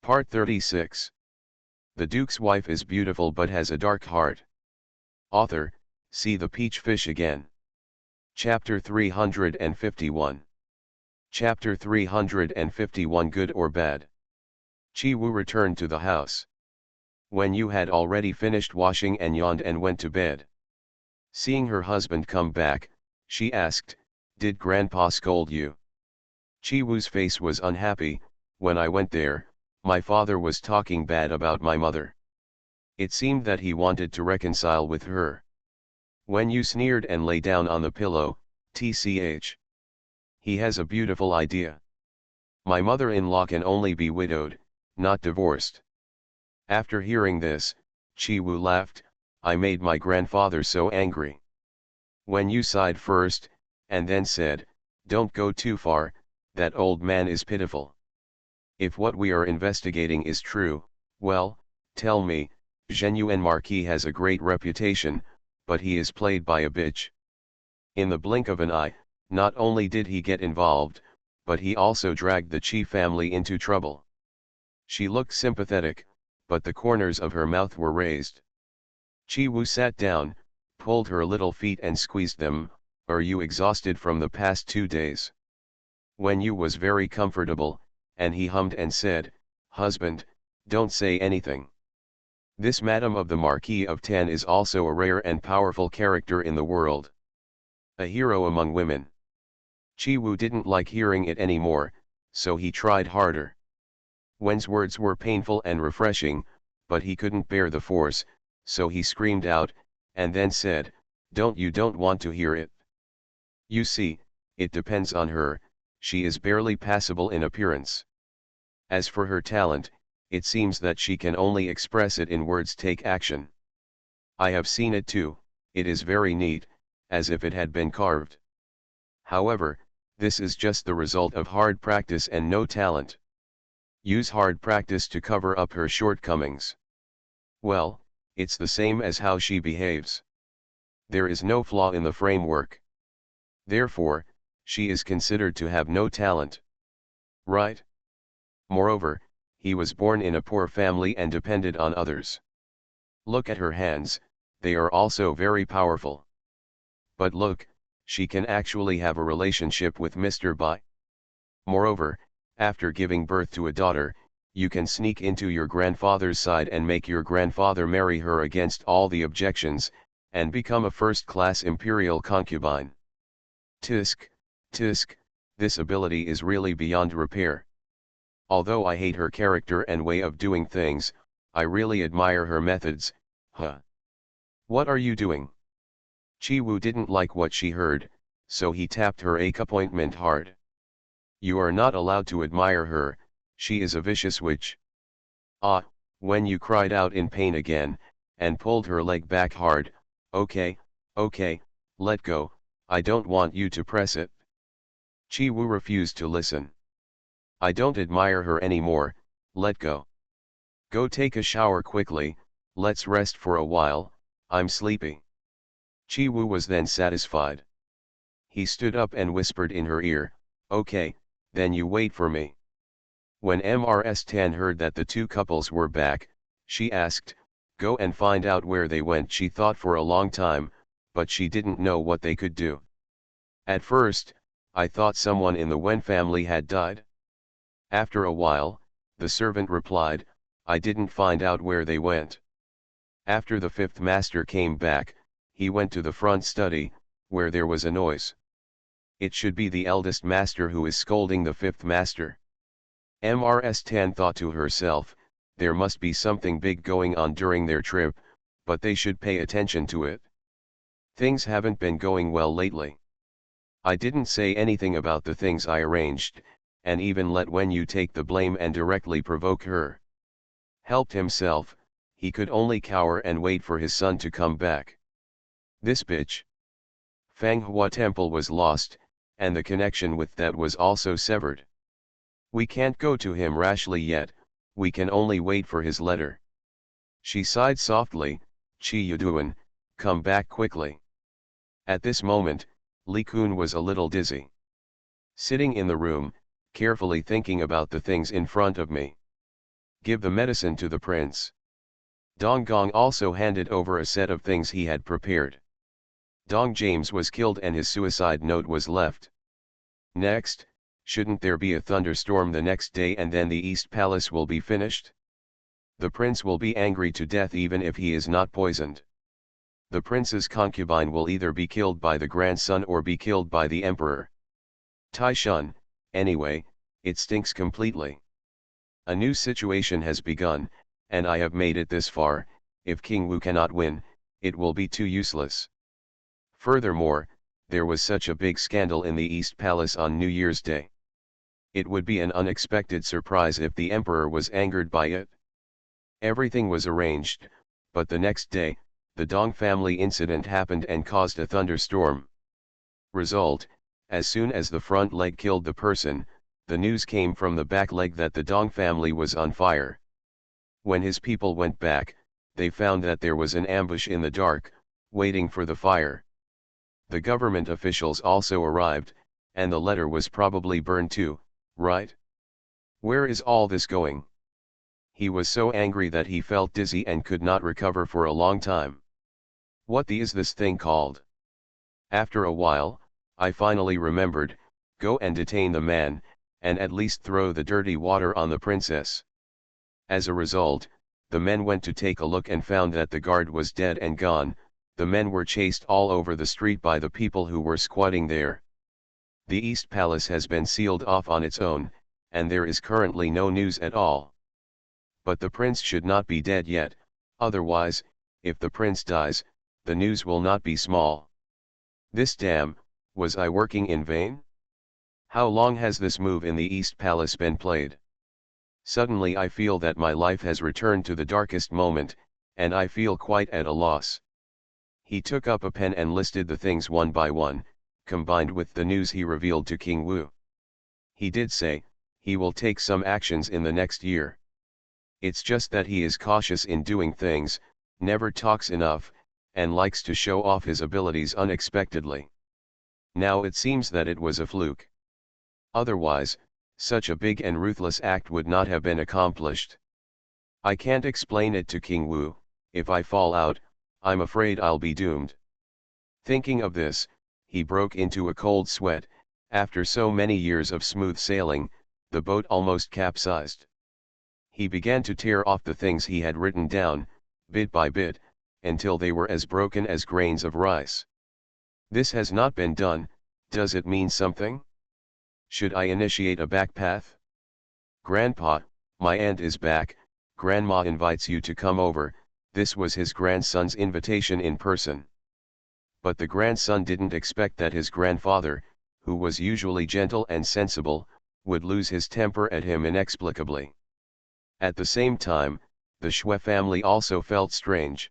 Part 36. The Duke's wife is beautiful but has a dark heart. Author, see the peach fish again. Chapter 351. Chapter 351 Good or Bad. Chi Wu returned to the house. When Yu had already finished washing and yawned and went to bed. Seeing her husband come back, she asked, "Did Grandpa scold you?" Chi Wu's face was unhappy. "When I went there, my father was talking bad about my mother. It seemed that he wanted to reconcile with her. When you sneered and lay down on the pillow, tch. He has a beautiful idea. My mother-in-law can only be widowed, not divorced." After hearing this, Chi Wu laughed. "I made my grandfather so angry. When you sighed first, and then said, 'Don't go too far, that old man is pitiful.' If what we are investigating is true, well, tell me, Zhen Yuan Marquis has a great reputation, but he is played by a bitch. In the blink of an eye, not only did he get involved, but he also dragged the Qi family into trouble." She looked sympathetic, but the corners of her mouth were raised. Chi Wu sat down, pulled her little feet and squeezed them. "Are you exhausted from the past 2 days?" Wen Yu was very comfortable, and he hummed and said, "Husband, don't say anything. This Madame of the Marquis of Tan is also a rare and powerful character in the world. A hero among women." Chi Wu didn't like hearing it anymore, so he tried harder. Wen's words were painful and refreshing, but he couldn't bear the force, so he screamed out, and then said, Don't want to hear it. You see, it depends on her. She is barely passable in appearance. As for her talent, it seems that she can only express it in words. Take action. I have seen it too, it is very neat, as if it had been carved. However, this is just the result of hard practice and no talent. Use hard practice to cover up her shortcomings. Well, it's the same as how she behaves. There is no flaw in the framework. Therefore, she is considered to have no talent. Right? Moreover, he was born in a poor family and depended on others. Look at her hands, they are also very powerful. But look, she can actually have a relationship with Mr. Bai. Moreover, after giving birth to a daughter, you can sneak into your grandfather's side and make your grandfather marry her against all the objections, and become a first-class imperial concubine. Tisk, tisk, this ability is really beyond repair. Although I hate her character and way of doing things, I really admire her methods. Huh. What are you doing? Chi Wu didn't like what she heard, so he tapped her appointment hard. You are not allowed to admire her, she is a vicious witch. Ah, when you cried out in pain again, and pulled her leg back hard. Okay, let go, I don't want you to press it. Chi Wu refused to listen. I don't admire her anymore, let go. Go take a shower quickly, let's rest for a while, I'm sleepy. Chi Wu was then satisfied. He stood up and whispered in her ear, "Okay, then you wait for me." When Mrs. Tan heard that the two couples were back, she asked, "Go and find out where they went." She thought for a long time, but she didn't know what they could do. At first, I thought someone in the Wen family had died. After a while, the servant replied, I didn't find out where they went. After the fifth master came back, he went to the front study, where there was a noise. It should be the eldest master who is scolding the fifth master. Mrs. Tan thought to herself, there must be something big going on during their trip, but they should pay attention to it. Things haven't been going well lately. I didn't say anything about the things I arranged, and even let Wen Yu take the blame and directly provoke her. Helped himself, he could only cower and wait for his son to come back. This bitch. Fanghua Temple was lost, and the connection with that was also severed. We can't go to him rashly yet, we can only wait for his letter. She sighed softly, Chi Yuduan, come back quickly. At this moment, Li Kun was a little dizzy. Sitting in the room, carefully thinking about the things in front of me. Give the medicine to the prince. Dong Gong also handed over a set of things he had prepared. Dong James was killed and his suicide note was left. Next, shouldn't there be a thunderstorm the next day and then the East Palace will be finished? The prince will be angry to death even if he is not poisoned. The prince's concubine will either be killed by the grandson or be killed by the emperor. Tai Shun, anyway, it stinks completely. A new situation has begun, and I have made it this far. If King Wu cannot win, it will be too useless. Furthermore, there was such a big scandal in the East Palace on New Year's Day. It would be an unexpected surprise if the emperor was angered by it. Everything was arranged, but the next day, the Dong family incident happened and caused a thunderstorm. Result, as soon as the front leg killed the person, the news came from the back leg that the Dong family was on fire. When his people went back, they found that there was an ambush in the dark, waiting for the fire. The government officials also arrived, and the letter was probably burned too, right? Where is all this going? He was so angry that he felt dizzy and could not recover for a long time. What is this thing called? After a while, I finally remembered, go and detain the man, and at least throw the dirty water on the princess. As a result, the men went to take a look and found that the guard was dead and gone. The men were chased all over the street by the people who were squatting there. The East Palace has been sealed off on its own, and there is currently no news at all. But the prince should not be dead yet, otherwise, if the prince dies, the news will not be small. Was I working in vain? How long has this move in the East Palace been played? Suddenly I feel that my life has returned to the darkest moment, and I feel quite at a loss. He took up a pen and listed the things one by one, combined with the news he revealed to King Wu. He did say, he will take some actions in the next year. It's just that he is cautious in doing things, never talks enough, and likes to show off his abilities unexpectedly. Now it seems that it was a fluke. Otherwise, such a big and ruthless act would not have been accomplished. I can't explain it to King Wu. If I fall out, I'm afraid I'll be doomed. Thinking of this, he broke into a cold sweat. After so many years of smooth sailing, the boat almost capsized. He began to tear off the things he had written down, bit by bit, until they were as broken as grains of rice. This has not been done. Does it mean something? Should I initiate a back path? Grandpa, my aunt is back. Grandma invites you to come over. This was his grandson's invitation in person. But the grandson didn't expect that his grandfather, who was usually gentle and sensible, would lose his temper at him inexplicably. At the same time, the Shui family also felt strange.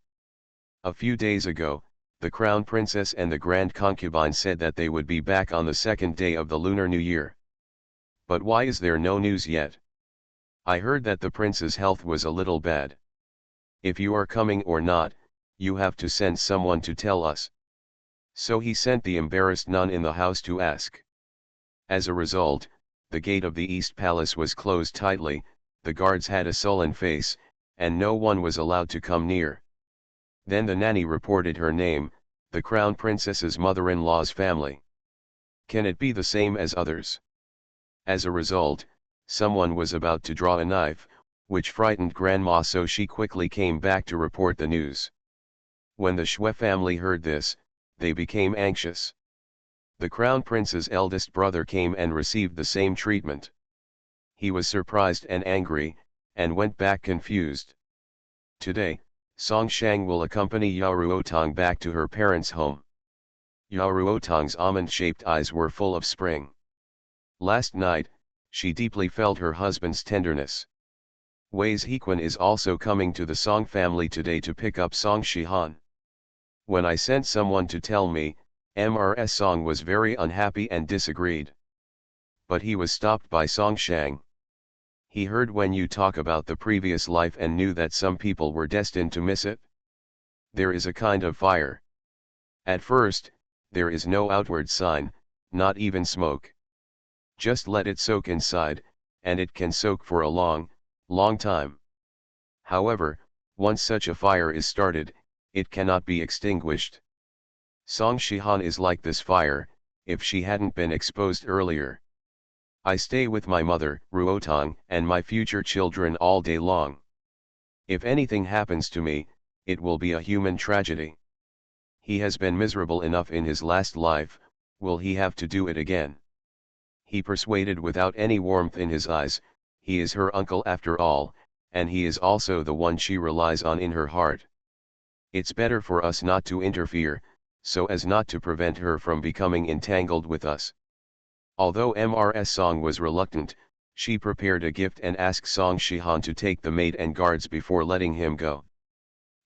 A few days ago, the crown princess and the grand concubine said that they would be back on the second day of the Lunar New Year. But why is there no news yet? I heard that the prince's health was a little bad. If you are coming or not, you have to send someone to tell us. So he sent the embarrassed nun in the house to ask. As a result, the gate of the East Palace was closed tightly, the guards had a sullen face, and no one was allowed to come near. Then the nanny reported her name, the crown princess's mother-in-law's family. Can it be the same as others? As a result, someone was about to draw a knife, which frightened Grandma, so she quickly came back to report the news. When the Shui family heard this, they became anxious. The crown prince's eldest brother came and received the same treatment. He was surprised and angry, and went back confused. Today, Song Shang will accompany Yao Ruotong back to her parents' home. Yao Ruotong's almond-shaped eyes were full of spring. Last night, she deeply felt her husband's tenderness. Wei Hequan is also coming to the Song family today to pick up Song Shihan. When I sent someone to tell me, Mrs. Song was very unhappy and disagreed. But he was stopped by Song Shang. He heard when you talk about the previous life and knew that some people were destined to miss it. There is a kind of fire. At first, there is no outward sign, not even smoke. Just let it soak inside, and it can soak for a long, long time. However, once such a fire is started, it cannot be extinguished. Song Shihan is like this fire, if she hadn't been exposed earlier. I stay with my mother, Ruotong, and my future children all day long. If anything happens to me, it will be a human tragedy. He has been miserable enough in his last life, will he have to do it again? He persuaded without any warmth in his eyes, he is her uncle after all, and he is also the one she relies on in her heart. It's better for us not to interfere, so as not to prevent her from becoming entangled with us. Although Mrs. Song was reluctant, she prepared a gift and asked Song Shihan to take the maid and guards before letting him go.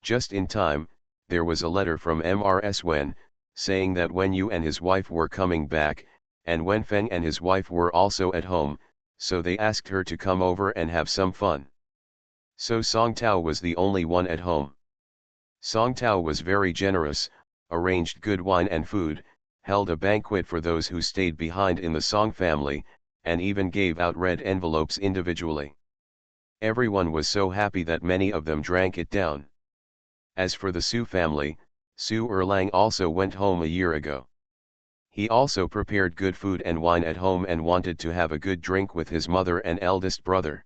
Just in time, there was a letter from Mrs. Wen, saying that Wen Yu and his wife were coming back, and Wen Feng and his wife were also at home, so they asked her to come over and have some fun. So Song Tao was the only one at home. Song Tao was very generous, arranged good wine and food, held a banquet for those who stayed behind in the Song family, and even gave out red envelopes individually. Everyone was so happy that many of them drank it down. As for the Su family, Su Erlang also went home a year ago. He also prepared good food and wine at home and wanted to have a good drink with his mother and eldest brother.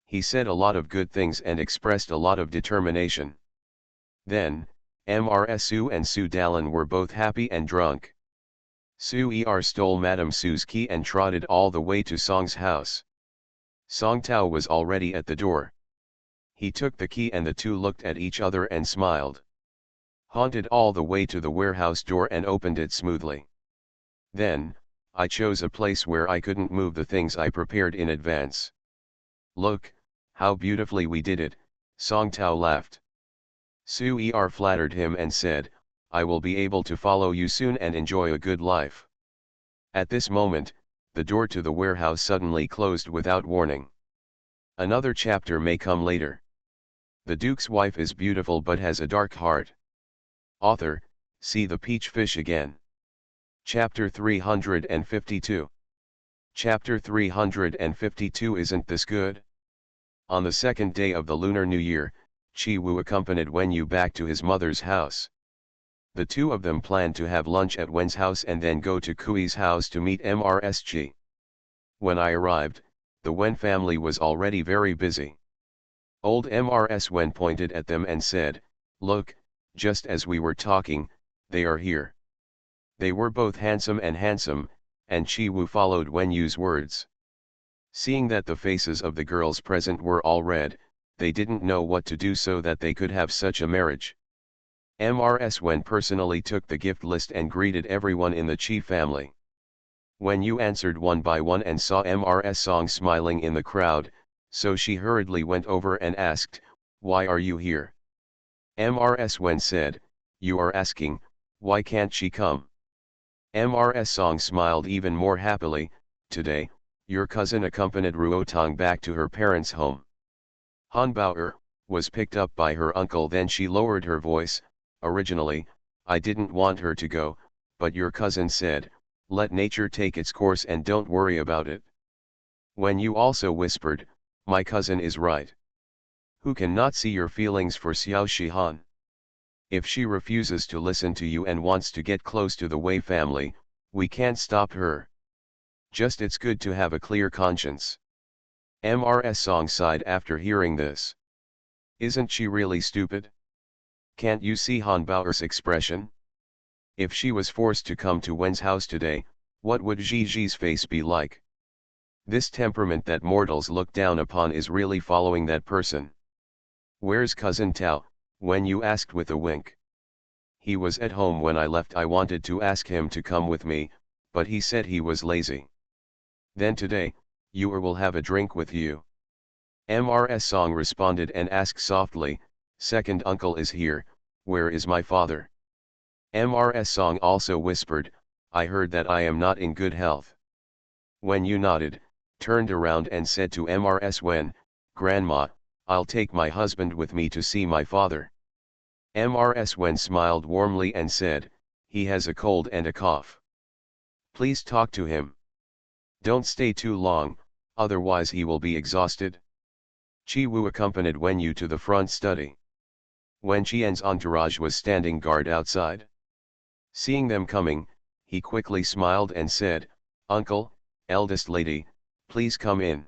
He said a lot of good things and expressed a lot of determination. Then, Mrs. Su and Su Dallin were both happy and drunk. Su stole Madame Su's key and trotted all the way to Song's house. Song Tao was already at the door. He took the key and the two looked at each other and smiled. Haunted all the way to the warehouse door and opened it smoothly. Then, I chose a place where I couldn't move the things I prepared in advance. Look, how beautifully we did it, Song Tao laughed. Su flattered him and said, I will be able to follow you soon and enjoy a good life. At this moment, the door to the warehouse suddenly closed without warning. Another chapter may come later. The Duke's wife is beautiful but has a dark heart. Author, see the peach fish again. Chapter 352. Chapter 352. Isn't this good? On the second day of the Lunar New Year, Chi Wu accompanied Wen Yu back to his mother's house. The two of them planned to have lunch at Wen's house and then go to Kui's house to meet Mrs. Chi. When I arrived, the Wen family was already very busy. Old Mrs. Wen pointed at them and said, Look, just as we were talking, they are here. They were both handsome, and Chi Wu followed Wen Yu's words. Seeing that the faces of the girls present were all red, they didn't know what to do so that they could have such a marriage. Mrs. Wen personally took the gift list and greeted everyone in the Chi family. Wen Yu answered one by one and saw Mrs. Song smiling in the crowd, so she hurriedly went over and asked, Why are you here? Mrs. Wen said, You are asking, why can't she come? Mrs. Song smiled even more happily, Today, your cousin accompanied Ruotong back to her parents' home. Han Bao'er was picked up by her uncle. Then she lowered her voice, Originally, I didn't want her to go, but your cousin said, let nature take its course and don't worry about it. When you also whispered, my cousin is right. Who can not see your feelings for Xiao Shihan? If she refuses to listen to you and wants to get close to the Wei family, we can't stop her. Just it's good to have a clear conscience. Mrs. Song sighed after hearing this. Isn't she really stupid? Can't you see Han Bao'er's expression? If she was forced to come to Wen's house today, what would Gigi's face be like? This temperament that mortals look down upon is really following that person. Where's cousin Tao? Wen Yu asked with a wink. He was at home when I left. I wanted to ask him to come with me, but he said he was lazy. Then today, you will have a drink with you. Mrs. Song responded and asked softly, Second uncle is here, where is my father? Mrs. Song also whispered, I heard that I am not in good health. Wen Yu nodded, turned around and said to Mrs. Wen, Grandma, I'll take my husband with me to see my father. Mrs. Wen smiled warmly and said, he has a cold and a cough. Please talk to him. Don't stay too long, otherwise he will be exhausted. Chi Wu accompanied Wen Yu to the front study. Wen Qian's entourage was standing guard outside. Seeing them coming, he quickly smiled and said, "Uncle, eldest lady, please come in."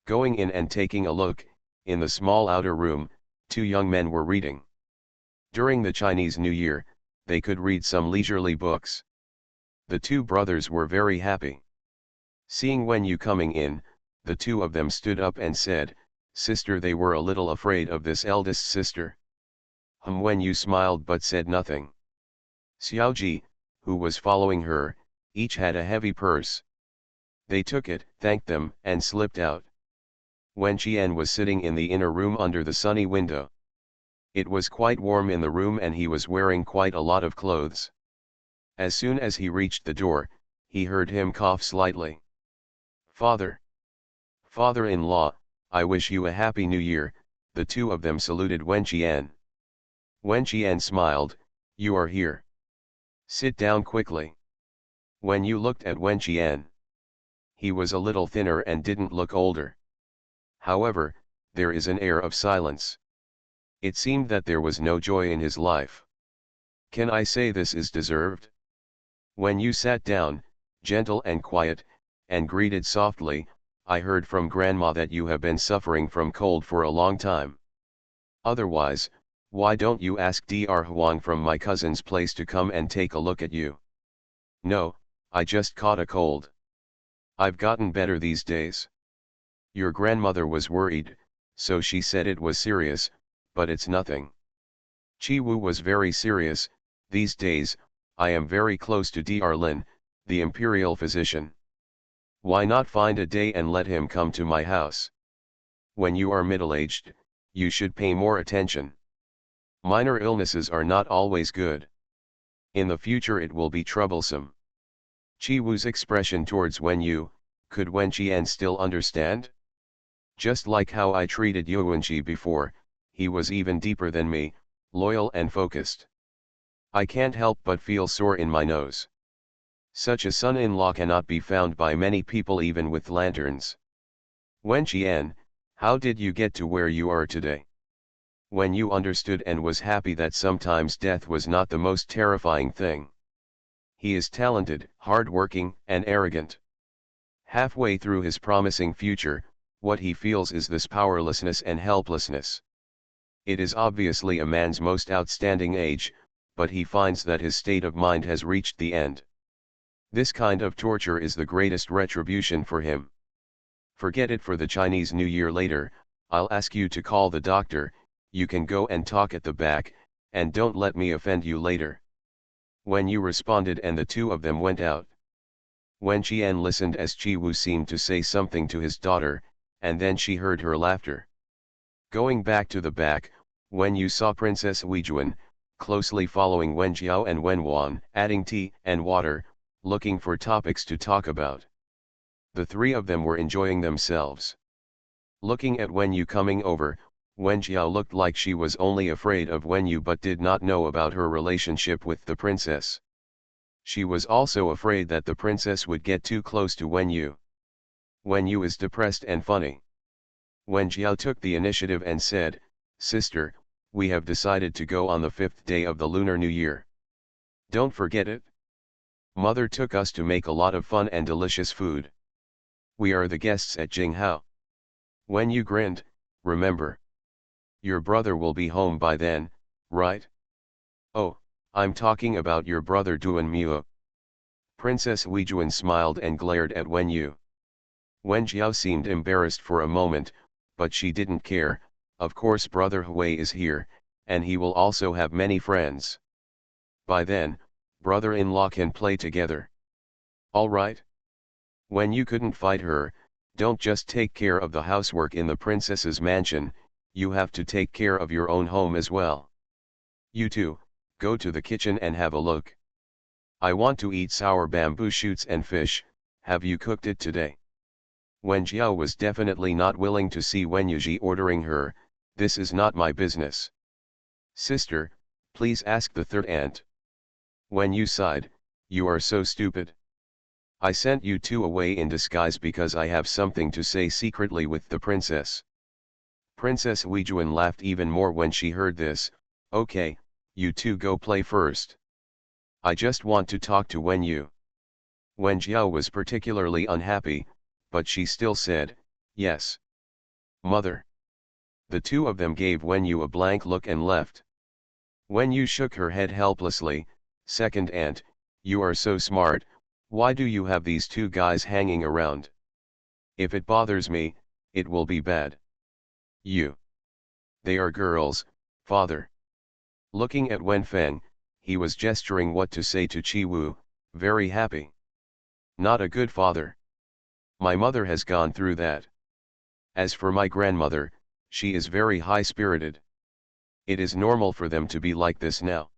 Going in and taking a look, in the small outer room, two young men were reading. During the Chinese New Year, they could read some leisurely books. The two brothers were very happy. Seeing Wen Yu coming in, the two of them stood up and said, "Sister," they were a little afraid of this eldest sister. Wen Yu smiled but said nothing. Xiaoji, who was following her, each had a heavy purse. They took it, thanked them, and slipped out. Wen Qian was sitting in the inner room under the sunny window. It was quite warm in the room and he was wearing quite a lot of clothes. As soon as he reached the door, he heard him cough slightly. "Father! Father-in-law, I wish you a happy new year." The two of them saluted Wen Qian. Wen Qian smiled, "You are here. Sit down quickly." When you looked at Wen Qian, he was a little thinner and didn't look older. However, there is an air of silence. It seemed that there was no joy in his life. Can I say this is deserved? When you sat down, gentle and quiet, and greeted softly, "I heard from grandma that you have been suffering from cold for a long time. Otherwise, why don't you ask Dr. Huang from my cousin's place to come and take a look at you?" "No, I just caught a cold. I've gotten better these days." "Your grandmother was worried, so she said it was serious, but it's nothing." Chi Wu was very serious. "These days, I am very close to Dr. Lin, the imperial physician. Why not find a day and let him come to my house? When you are middle-aged, you should pay more attention. Minor illnesses are not always good. In the future it will be troublesome." Chi Wu's expression towards Wen Yu, could Wen Qian still understand? "Just like how I treated Yuanqi before, he was even deeper than me, loyal and focused. I can't help but feel sore in my nose. Such a son-in-law cannot be found by many people even with lanterns." "Wen Qian, how did you get to where you are today?" Wen Yu understood and was happy that sometimes death was not the most terrifying thing. He is talented, hard-working, and arrogant. Halfway through his promising future, what he feels is this powerlessness and helplessness. It is obviously a man's most outstanding age, but he finds that his state of mind has reached the end. This kind of torture is the greatest retribution for him. Forget it for the Chinese New Year. Later, I'll ask you to call the doctor. You can go and talk at the back, and don't let me offend you later." Wen Yu responded and the two of them went out. Wen Qian listened as Chi Wu seemed to say something to his daughter, and then she heard her laughter. Going back to the back, Wen Yu saw Princess Huijuan, closely following Wen Jiao and Wen Wan, adding tea and water, looking for topics to talk about. The three of them were enjoying themselves. Looking at Wen Yu coming over, Wen Jiao looked like she was only afraid of Wen Yu but did not know about her relationship with the princess. She was also afraid that the princess would get too close to Wen Yu. Wen Yu is depressed and funny. Wen Jiao took the initiative and said, "Sister, we have decided to go on the 5th day of the Lunar New Year. Don't forget it. Mother took us to make a lot of fun and delicious food. We are the guests at Jinghao." Wen Yu grinned, "Remember. Your brother will be home by then, right?" "Oh, I'm talking about your brother Duan Muo." Princess Huijuan smiled and glared at Wen Yu. Wen Jiao seemed embarrassed for a moment, but she didn't care. Of course brother Hui is here, and he will also have many friends. By then, brother-in-law can play together. All right? When you couldn't fight her, don't just take care of the housework in the princess's mansion, you have to take care of your own home as well. You too, go to the kitchen and have a look. I want to eat sour bamboo shoots and fish. Have you cooked it today?" Wen Jiao was definitely not willing to see Wen Yuji ordering her. "This is not my business." "Sister, please ask the third aunt." Wen Yu sighed, "You are so stupid. I sent you two away in disguise because I have something to say secretly with the princess. Princess Huijuan laughed even more when she heard this. Okay, you two go play first. I just want to talk to Wen Yu. Wen Jiao was particularly unhappy, but she still said, yes. Mother. The two of them gave Wen Yu a blank look and left. Wen Yu shook her head helplessly. Second aunt, you are so smart, why do you have these two guys hanging around? If it bothers me, it will be bad. You. They are girls, father. Looking at Wen Feng, he was gesturing what to say to Chi Wu, very happy. Not a good father. My mother has gone through that. As for my grandmother, she is very high-spirited. It is normal for them to be like this now.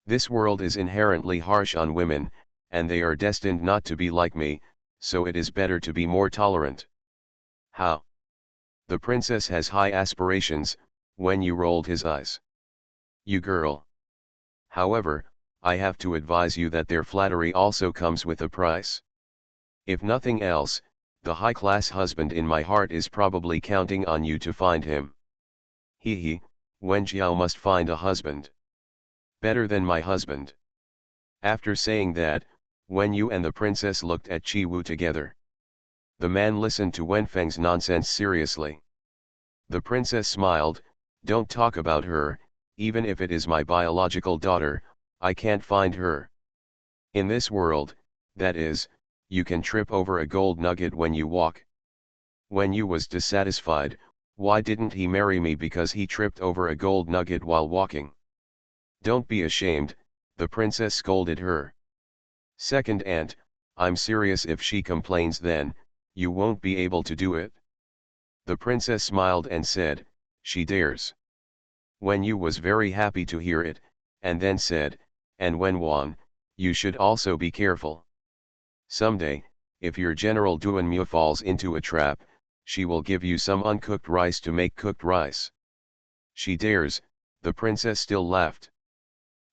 This world is inherently harsh on women, and they are destined not to be like me, so it is better to be more tolerant. How? The princess has high aspirations. When you rolled his eyes. You girl. However, I have to advise you that their flattery also comes with a price. If nothing else, the high-class husband in my heart is probably counting on you to find him. He, Wen Jiao must find a husband. Better than my husband. After saying that, Wen Yu and the princess looked at Chi Wu together. The man listened to Wen Feng's nonsense seriously. The princess smiled, don't talk about her, even if it is my biological daughter, I can't find her. In this world, that is, you can trip over a gold nugget when you walk. Wen Yu was dissatisfied. Why didn't he marry me because he tripped over a gold nugget while walking? Don't be ashamed, the princess scolded her. Second aunt, I'm serious, if she complains then, you won't be able to do it. The princess smiled and said, she dares. Wen Yu was very happy to hear it, and then said, and Wen Wan, you should also be careful. Someday, if your General Duan Mu falls into a trap, she will give you some uncooked rice to make cooked rice. She dares, the princess still laughed.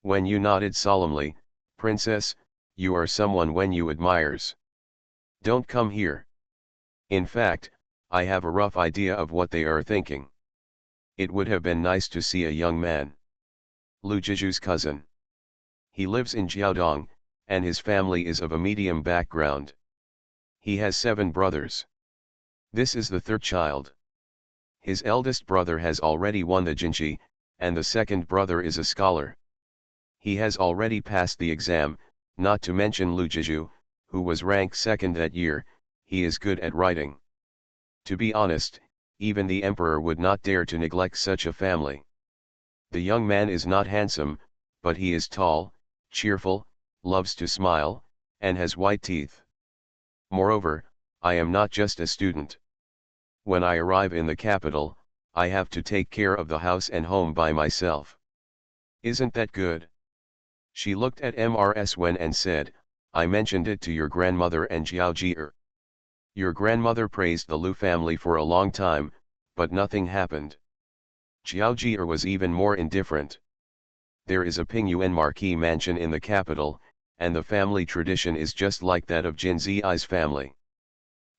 Wen Yu nodded solemnly, Princess, you are someone Wen Yu admires. Don't come here. In fact, I have a rough idea of what they are thinking. It would have been nice to see a young man. Lu Jiju's cousin. He lives in Jiaodong, and his family is of a medium background. He has 7 brothers. This is the third child. His eldest brother has already won the Jinshi, and the second brother is a scholar. He has already passed the exam, not to mention Lu Jiju, who was ranked second that year. He is good at writing. To be honest, even the emperor would not dare to neglect such a family. The young man is not handsome, but he is tall, cheerful, loves to smile, and has white teeth. Moreover, I am not just a student. When I arrive in the capital, I have to take care of the house and home by myself. Isn't that good? She looked at Mrs. Wen and said, I mentioned it to your grandmother and Jiao Jier. Your grandmother praised the Lu family for a long time, but nothing happened. Jiao Jier was even more indifferent. There is a Pingyuan marquis mansion in the capital, and the family tradition is just like that of Jin Zi's family.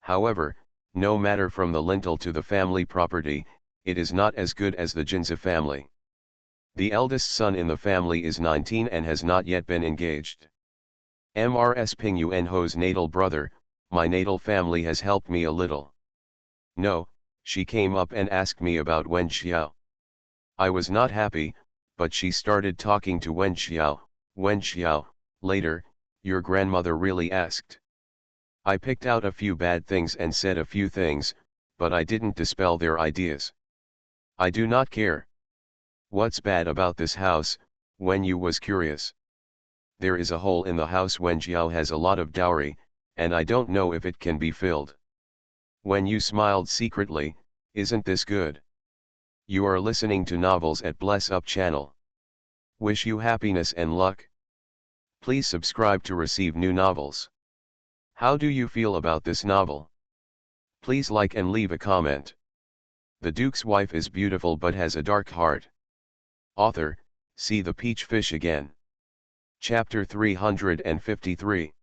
However, no matter from the lintel to the family property, it is not as good as the Jinzi family. The eldest son in the family is 19 and has not yet been engaged. Mrs. Pingyuan Ho's natal brother, my natal family has helped me a little. No, she came up and asked me about Wen Xiao. I was not happy, but she started talking to Wen Xiao. Later, your grandmother really asked. I picked out a few bad things and said a few things, but I didn't dispel their ideas. I do not care. What's bad about this house? Wen Yu was curious. There is a hole in the house. Wen Jiao has a lot of dowry, and I don't know if it can be filled. Wen Yu smiled secretly, isn't this good? You are listening to novels at Bless Up channel. Wish you happiness and luck. Please subscribe to receive new novels. How do you feel about this novel? Please like and leave a comment. The Duke's wife is beautiful but has a dark heart. Author, see the peach fish again. Chapter 353.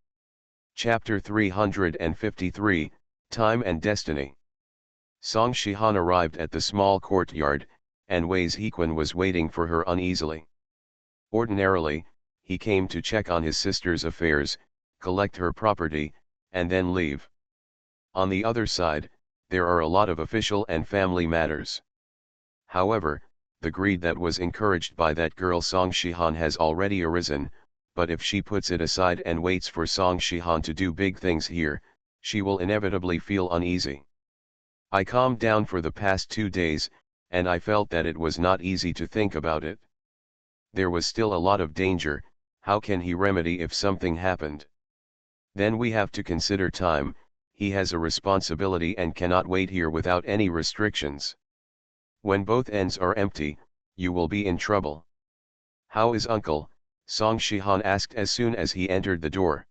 Chapter 353, Time and Destiny. Song Shihan arrived at the small courtyard, and Wei Ziquan was waiting for her uneasily. Ordinarily, he came to check on his sister's affairs, collect her property, and then leave. On the other side, there are a lot of official and family matters. However, the greed that was encouraged by that girl Song Shihan has already arisen, but if she puts it aside and waits for Song Shihan to do big things here, she will inevitably feel uneasy. I calmed down for the past 2 days, and I felt that it was not easy to think about it. There was still a lot of danger. How can he remedy if something happened? Then we have to consider time. He has a responsibility and cannot wait here without any restrictions. When both ends are empty, you will be in trouble. How is uncle? Song Shihan asked as soon as he entered the door.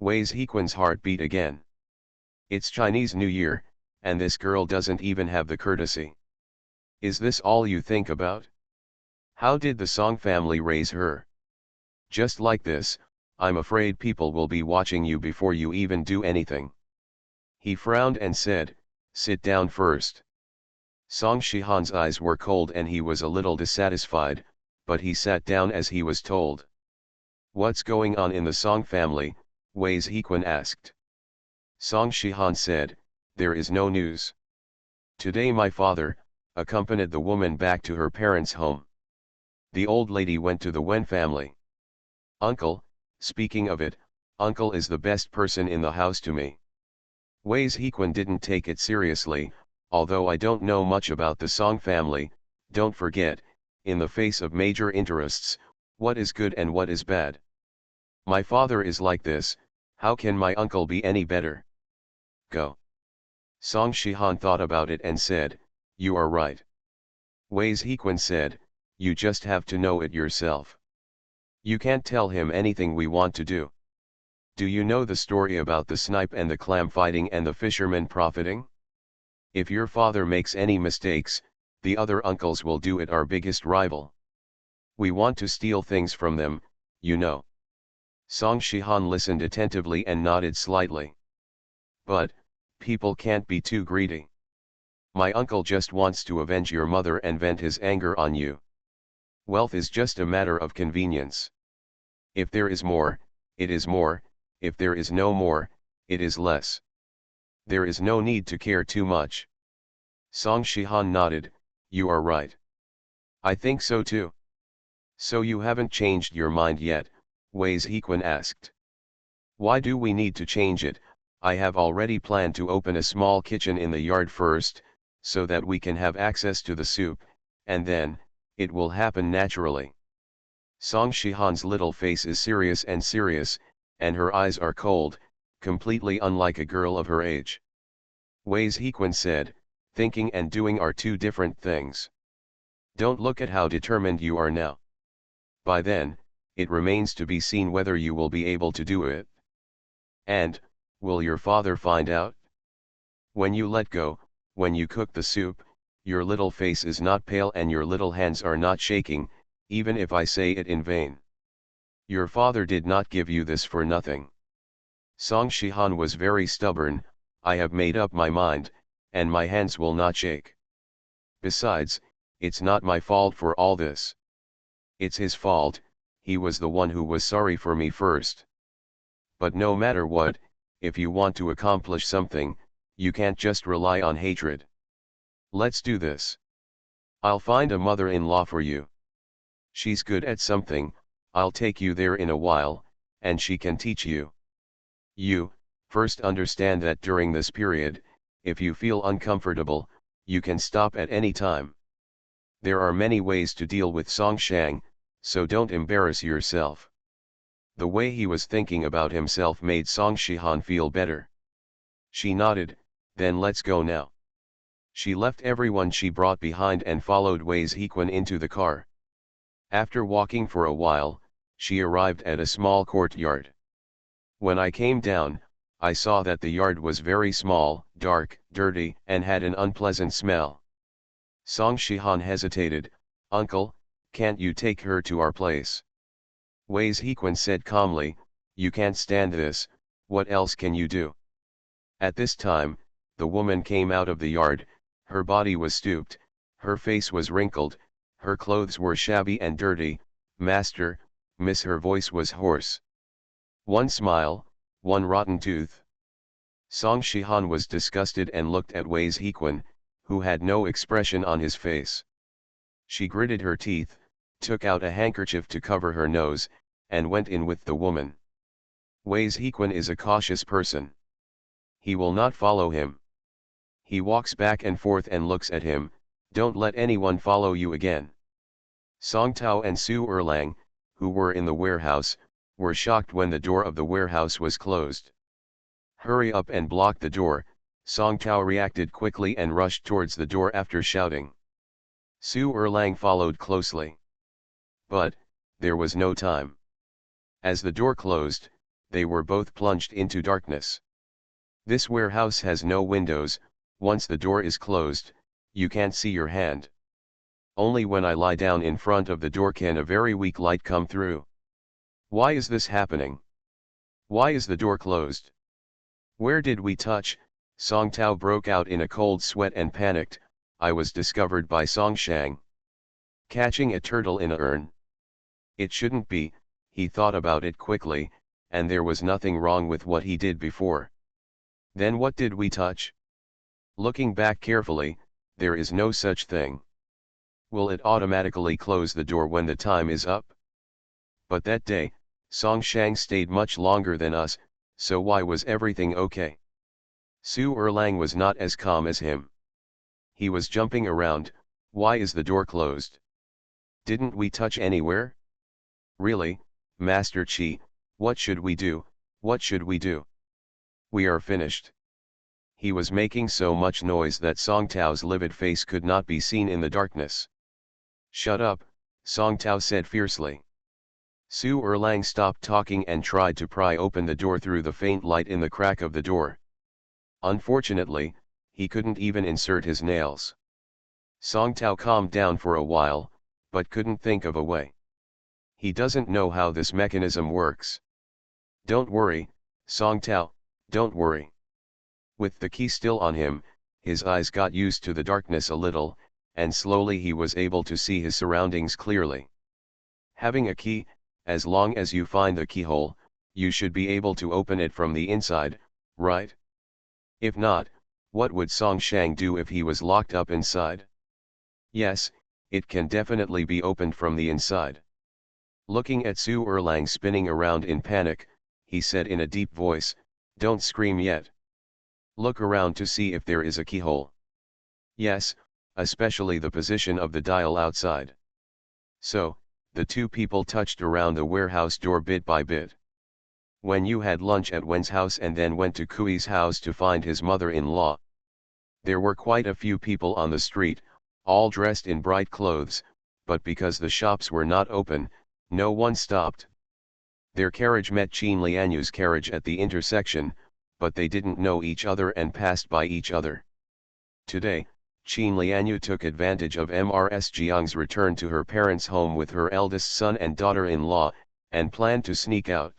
Wei Ziquan's heart beat again. It's Chinese New Year, and this girl doesn't even have the courtesy. Is this all you think about? How did the Song family raise her? Just like this, I'm afraid people will be watching you before you even do anything. He frowned and said, sit down first. Song Shihan's eyes were cold and he was a little dissatisfied, but he sat down as he was told. What's going on in the Song family? Wei Ziquan asked. Song Shihan said, there is no news. Today my father accompanied the woman back to her parents' home. The old lady went to the Wen family. Uncle, speaking of it, uncle is the best person in the house to me. Wei Ziquan didn't take it seriously. Although I don't know much about the Song family, don't forget, in the face of major interests, what is good and what is bad. My father is like this, how can my uncle be any better? Go. Song Shihan thought about it and said, you are right. Wei Ziquan said, you just have to know it yourself. You can't tell him anything we want to do. Do you know the story about the snipe and the clam fighting and the fisherman profiting? If your father makes any mistakes, the other uncles will do it, our biggest rival. We want to steal things from them, you know. Song Shihan listened attentively and nodded slightly. But, people can't be too greedy. My uncle just wants to avenge your mother and vent his anger on you. Wealth is just a matter of convenience. If there is more, it is more, if there is no more, it is less. There is no need to care too much. Song Shihan nodded, you are right. I think so too. So you haven't changed your mind yet? Wei Ziquan asked. Why do we need to change it? I have already planned to open a small kitchen in the yard first, so that we can have access to the soup, and then, it will happen naturally. Song Shihan's little face is serious, and her eyes are cold, completely unlike a girl of her age. Wei Ziquan said, thinking and doing are two different things. Don't look at how determined you are now. By then, it remains to be seen whether you will be able to do it. And, will your father find out? When you let go, when you cook the soup, your little face is not pale and your little hands are not shaking, even if I say it in vain. Your father did not give you this for nothing. Song Shihan was very stubborn. I have made up my mind, and my hands will not shake. Besides, it's not my fault for all this. It's his fault, he was the one who was sorry for me first. But no matter what, if you want to accomplish something, you can't just rely on hatred. Let's do this. I'll find a mother-in-law for you. She's good at something, I'll take you there in a while, and she can teach you. You, first understand that during this period, if you feel uncomfortable, you can stop at any time. There are many ways to deal with Song Shang, so don't embarrass yourself. The way he was thinking about himself made Song Shihan feel better. She nodded, then let's go now. She left everyone she brought behind and followed Wei Ziquan into the car. After walking for a while, she arrived at a small courtyard. When I came down, I saw that the yard was very small, dark, dirty, and had an unpleasant smell. Song Shihan hesitated, Uncle, can't you take her to our place? Wei Ziquan said calmly, you can't stand this, what else can you do? At this time, the woman came out of the yard. Her body was stooped, her face was wrinkled, her clothes were shabby and dirty. Master, miss, her voice was hoarse. One smile, one rotten tooth. Song Shihan was disgusted and looked at Wei Ziquan, who had no expression on his face. She gritted her teeth, took out a handkerchief to cover her nose, and went in with the woman. Wei Ziquan is a cautious person. He will not follow him. He walks back and forth and looks at him. Don't let anyone follow you again. Song Tao and Su Erlang, who were in the warehouse, were shocked when the door of the warehouse was closed. Hurry up and block the door. Song Tao reacted quickly and rushed towards the door after shouting. Su Erlang followed closely. But, there was no time. As the door closed, they were both plunged into darkness. This warehouse has no windows. Once the door is closed, you can't see your hand. Only when I lie down in front of the door can a very weak light come through. Why is this happening? Why is the door closed? Where did we touch? Song Tao broke out in a cold sweat and panicked. I was discovered by Song Shang. Catching a turtle in a urn. It shouldn't be. He thought about it quickly, and there was nothing wrong with what he did before. Then what did we touch? Looking back carefully, there is no such thing. Will it automatically close the door when the time is up? But that day, Song Shang stayed much longer than us, so why was everything okay? Su Erlang was not as calm as him. He was jumping around. Why is the door closed? Didn't we touch anywhere? Really, Master Qi, what should we do? What should we do? We are finished. He was making so much noise that Song Tao's livid face could not be seen in the darkness. Shut up, Song Tao said fiercely. Su Erlang stopped talking and tried to pry open the door through the faint light in the crack of the door. Unfortunately, he couldn't even insert his nails. Song Tao calmed down for a while, but couldn't think of a way. He doesn't know how this mechanism works. Don't worry, Song Tao, don't worry. With the key still on him, his eyes got used to the darkness a little, and slowly he was able to see his surroundings clearly. Having a key, as long as you find the keyhole, you should be able to open it from the inside, right? If not, what would Song Shang do if he was locked up inside? Yes, it can definitely be opened from the inside. Looking at Su Erlang spinning around in panic, he said in a deep voice, "Don't scream yet. Look around to see if there is a keyhole. Yes, especially the position of the dial outside." So, the two people touched around the warehouse door bit by bit. When you had lunch at Wen's house and then went to Kui's house to find his mother-in-law. There were quite a few people on the street, all dressed in bright clothes, but because the shops were not open, no one stopped. Their carriage met Qin Lianyu's carriage at the intersection, but they didn't know each other and passed by each other. Today, Qin Lianyu took advantage of Mrs. Jiang's return to her parents' home with her eldest son and daughter-in-law, and planned to sneak out.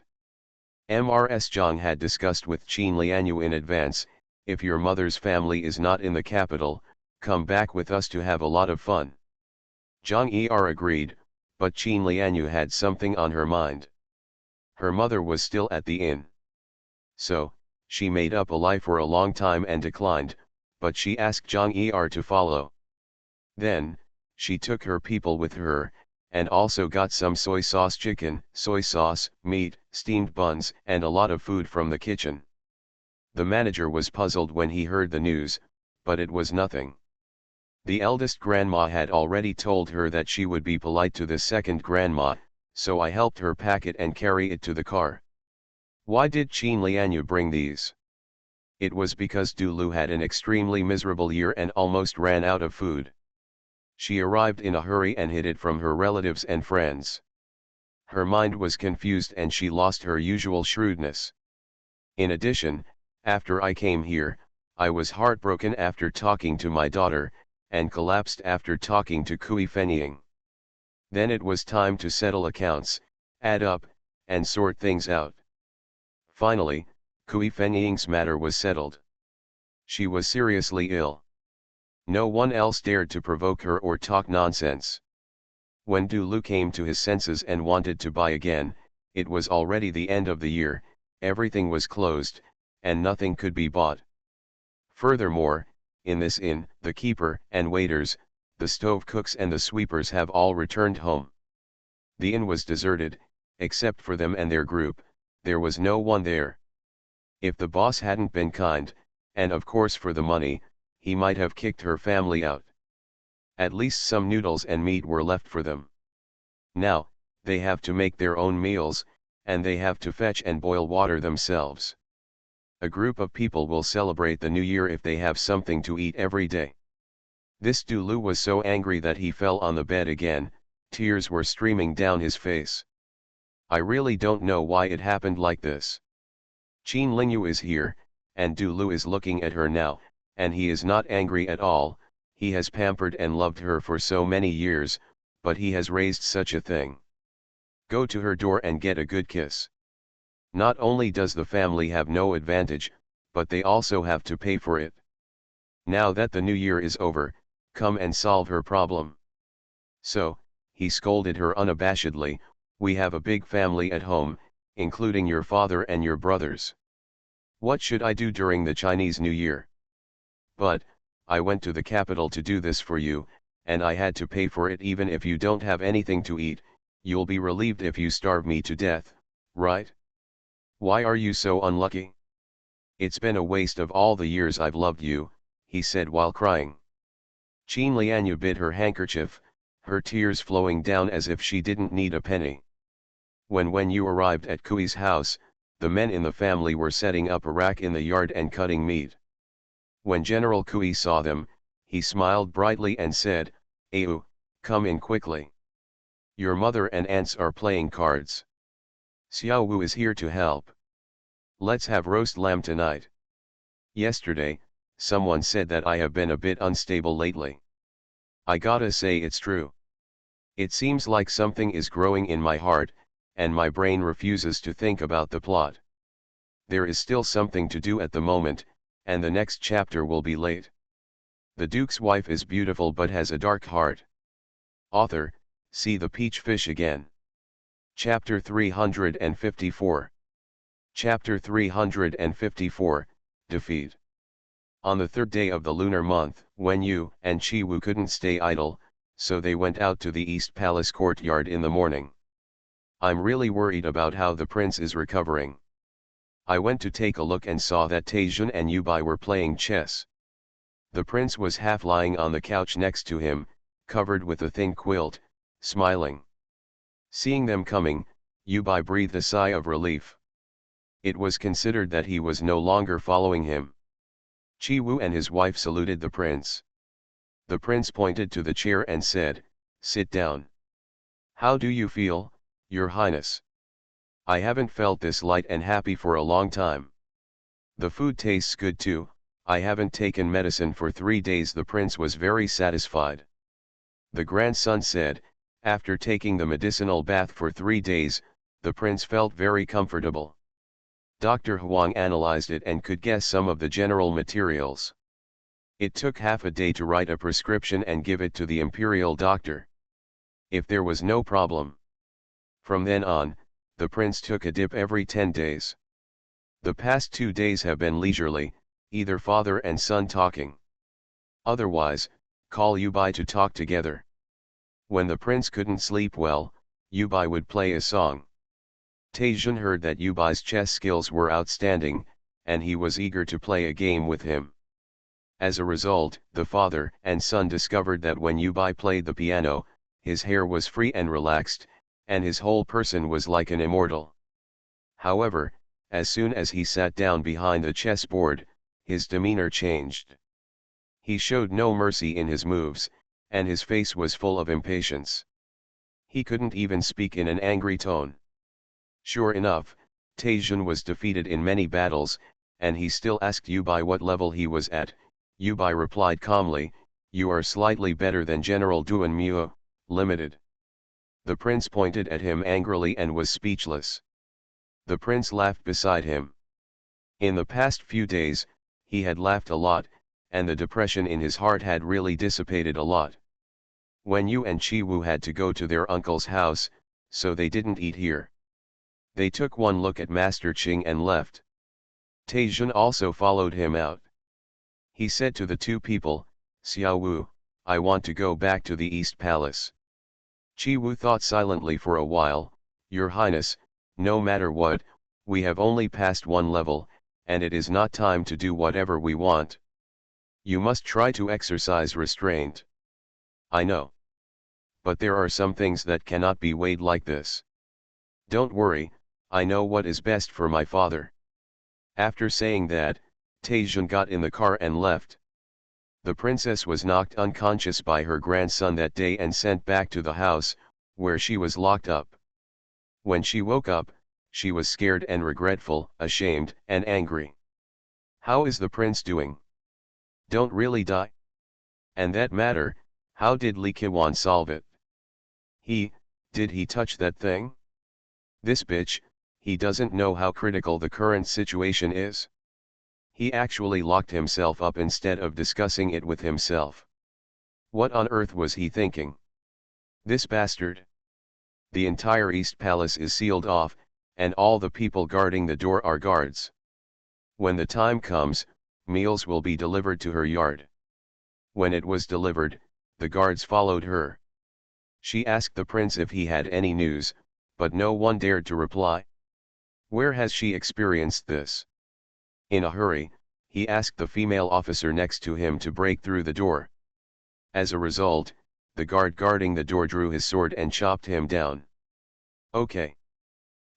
Mrs. Jiang had discussed with Qin Lianyu in advance, if your mother's family is not in the capital, come back with us to have a lot of fun. Zhang Er agreed, but Qin Lianyu had something on her mind. Her mother was still at the inn. So, she made up a lie for a long time and declined, but she asked Zhang Er to follow. Then, she took her people with her, and also got some soy sauce chicken, soy sauce, meat, steamed buns, and a lot of food from the kitchen. The manager was puzzled when he heard the news, but it was nothing. The eldest grandma had already told her that she would be polite to the second grandma, so I helped her pack it and carry it to the car. Why did Qin Lianyu bring these? It was because Dulu had an extremely miserable year and almost ran out of food. She arrived in a hurry and hid it from her relatives and friends. Her mind was confused and she lost her usual shrewdness. In addition, after I came here, I was heartbroken after talking to my daughter, and collapsed after talking to Kui Fenying. Then it was time to settle accounts, add up, and sort things out. Finally, Kui Fenying's matter was settled. She was seriously ill. No one else dared to provoke her or talk nonsense. When Dulu came to his senses and wanted to buy again, it was already the end of the year, everything was closed, and nothing could be bought. Furthermore, in this inn, the keeper and waiters, the stove cooks and the sweepers have all returned home. The inn was deserted, except for them and their group, there was no one there. If the boss hadn't been kind, and of course for the money, he might have kicked her family out. At least some noodles and meat were left for them. Now, they have to make their own meals, and they have to fetch and boil water themselves. A group of people will celebrate the new year if they have something to eat every day. This Dulu was so angry that he fell on the bed again, tears were streaming down his face. I really don't know why it happened like this. Qin Lingyu is here, and Dulu is looking at her now, and he is not angry at all, he has pampered and loved her for so many years, but he has raised such a thing. Go to her door and get a good kiss. Not only does the family have no advantage, but they also have to pay for it. Now that the new year is over, come and solve her problem. So, he scolded her unabashedly, we have a big family at home, including your father and your brothers. What should I do during the Chinese New Year? But, I went to the capital to do this for you, and I had to pay for it even if you don't have anything to eat, you'll be relieved if you starve me to death, right? Why are you so unlucky? It's been a waste of all the years I've loved you, he said while crying. Qin Lianyu bit her handkerchief, her tears flowing down as if she didn't need a penny. When you arrived at Kui's house, the men in the family were setting up a rack in the yard and cutting meat. When General Kui saw them, he smiled brightly and said, "Ayu, come in quickly. Your mother and aunts are playing cards. Xiao Wu is here to help. Let's have roast lamb tonight. Yesterday, someone said that I have been a bit unstable lately. I gotta say it's true. It seems like something is growing in my heart, and my brain refuses to think about the plot. There is still something to do at the moment, and the next chapter will be late. The Duke's wife is beautiful but has a dark heart." Author, see the peach fish again. Chapter 354. Chapter 354, Defeat. On the third day of the lunar month, Wen Yu and Chi Wu couldn't stay idle, so they went out to the East Palace courtyard in the morning. "I'm really worried about how the prince is recovering. I went to take a look and saw that Taijun and Yubai were playing chess. The prince was half lying on the couch next to him, covered with a thin quilt, smiling. Seeing them coming, Yubai breathed a sigh of relief. It was considered that he was no longer following him. Chi Wu and his wife saluted the prince. The prince pointed to the chair and said, "Sit down. How do you feel, Your Highness?" "I haven't felt this light and happy for a long time. The food tastes good too, I haven't taken medicine for 3 days." The prince was very satisfied. The grandson said, after taking the medicinal bath for 3 days, the prince felt very comfortable. Dr. Huang analyzed it and could guess some of the general materials. It took half a day to write a prescription and give it to the imperial doctor. If there was no problem. From then on, the prince took a dip every 10 days. The past 2 days have been leisurely, either father and son talking. Otherwise, call Yubai to talk together. When the prince couldn't sleep well, Yubai would play a song. Taijun heard that Yubai's chess skills were outstanding, and he was eager to play a game with him. As a result, the father and son discovered that when Yubai played the piano, his hair was free and relaxed, and his whole person was like an immortal. However, as soon as he sat down behind the chessboard, his demeanor changed. He showed no mercy in his moves, and his face was full of impatience. He couldn't even speak in an angry tone. Sure enough, Taijun was defeated in many battles, and he still asked Yubai what level he was at. Yubai replied calmly, "You are slightly better than General Duan Muo, Limited." The prince pointed at him angrily and was speechless. The prince laughed beside him. In the past few days, he had laughed a lot, and the depression in his heart had really dissipated a lot. Wen Yu and Chi-Wu had to go to their uncle's house, so they didn't eat here. They took one look at Master Qing and left. Taijun also followed him out. He said to the two people, "Xiao Wu, I want to go back to the East Palace." Chi-Wu thought silently for a while, "Your Highness, no matter what, we have only passed one level, and it is not time to do whatever we want. You must try to exercise restraint." "I know. But there are some things that cannot be weighed like this." "Don't worry, I know what is best for my father." After saying that, Taijun got in the car and left. The princess was knocked unconscious by her grandson that day and sent back to the house, where she was locked up. When she woke up, she was scared and regretful, ashamed and angry. "How is the prince doing? Don't really die? And that matter, how did Li Qiwan solve it? Did he touch that thing? This bitch, he doesn't know how critical the current situation is. He actually locked himself up instead of discussing it with himself. What on earth was he thinking? This bastard. The entire East Palace is sealed off, and all the people guarding the door are guards. When the time comes, meals will be delivered to her yard." When it was delivered, the guards followed her. She asked the prince if he had any news, but no one dared to reply. Where has she experienced this? In a hurry, he asked the female officer next to him to break through the door. As a result, the guard guarding the door drew his sword and chopped him down. "Okay.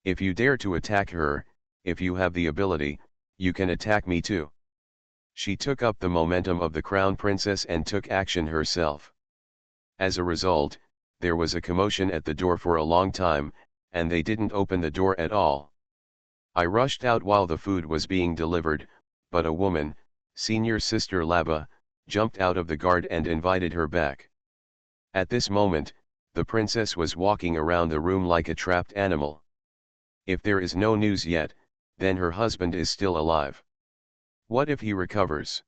If you dare to attack her, if you have the ability, you can attack me too." She took up the momentum of the crown princess and took action herself. As a result, there was a commotion at the door for a long time, and they didn't open the door at all. I rushed out while the food was being delivered, but a woman, senior sister Lava, jumped out of the guard and invited her back. At this moment, the princess was walking around the room like a trapped animal. If there is no news yet, then her husband is still alive. What if he recovers?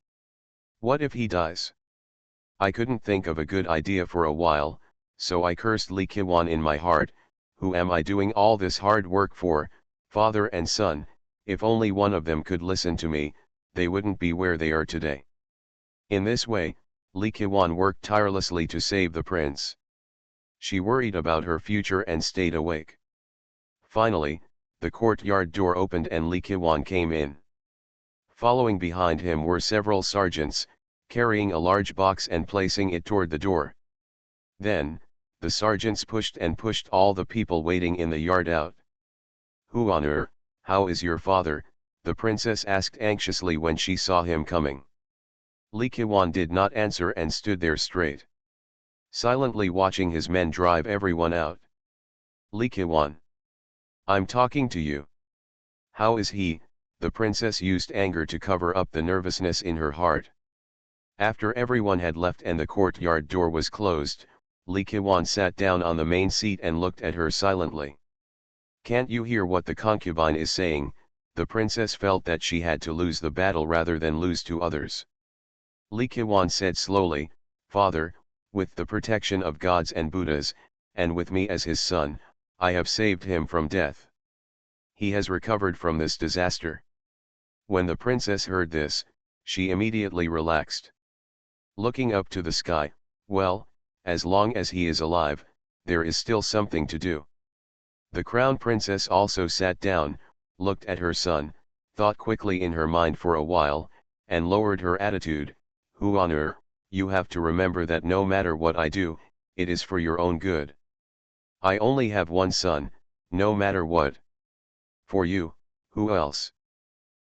What if he dies? I couldn't think of a good idea for a while, so I cursed Li Qiwan in my heart. Who am I doing all this hard work for? Father and son, if only one of them could listen to me, they wouldn't be where they are today. In this way, Li Qiwan worked tirelessly to save the prince. She worried about her future and stayed awake. Finally, the courtyard door opened and Li Qiwan came in. Following behind him were several sergeants, carrying a large box and placing it toward the door. Then, the sergeants pushed and pushed all the people waiting in the yard out. "Huan'er, how is your father?" the princess asked anxiously when she saw him coming. Li Qiwan did not answer and stood there straight, silently watching his men drive everyone out. "Li Qiwan, I'm talking to you. How is he?" The princess used anger to cover up the nervousness in her heart. After everyone had left and the courtyard door was closed, Li Qiwan sat down on the main seat and looked at her silently. "Can't you hear what the concubine is saying?" The princess felt that she had to lose the battle rather than lose to others. Li Qiwan said slowly, "Father, with the protection of gods and Buddhas, and with me as his son, I have saved him from death. He has recovered from this disaster." When the princess heard this, she immediately relaxed. Looking up to the sky, "Well, as long as he is alive, there is still something to do." The crown princess also sat down, looked at her son, thought quickly in her mind for a while, and lowered her attitude. "Huan'er, you have to remember that no matter what I do, it is for your own good. I only have one son, no matter what. For you, who else?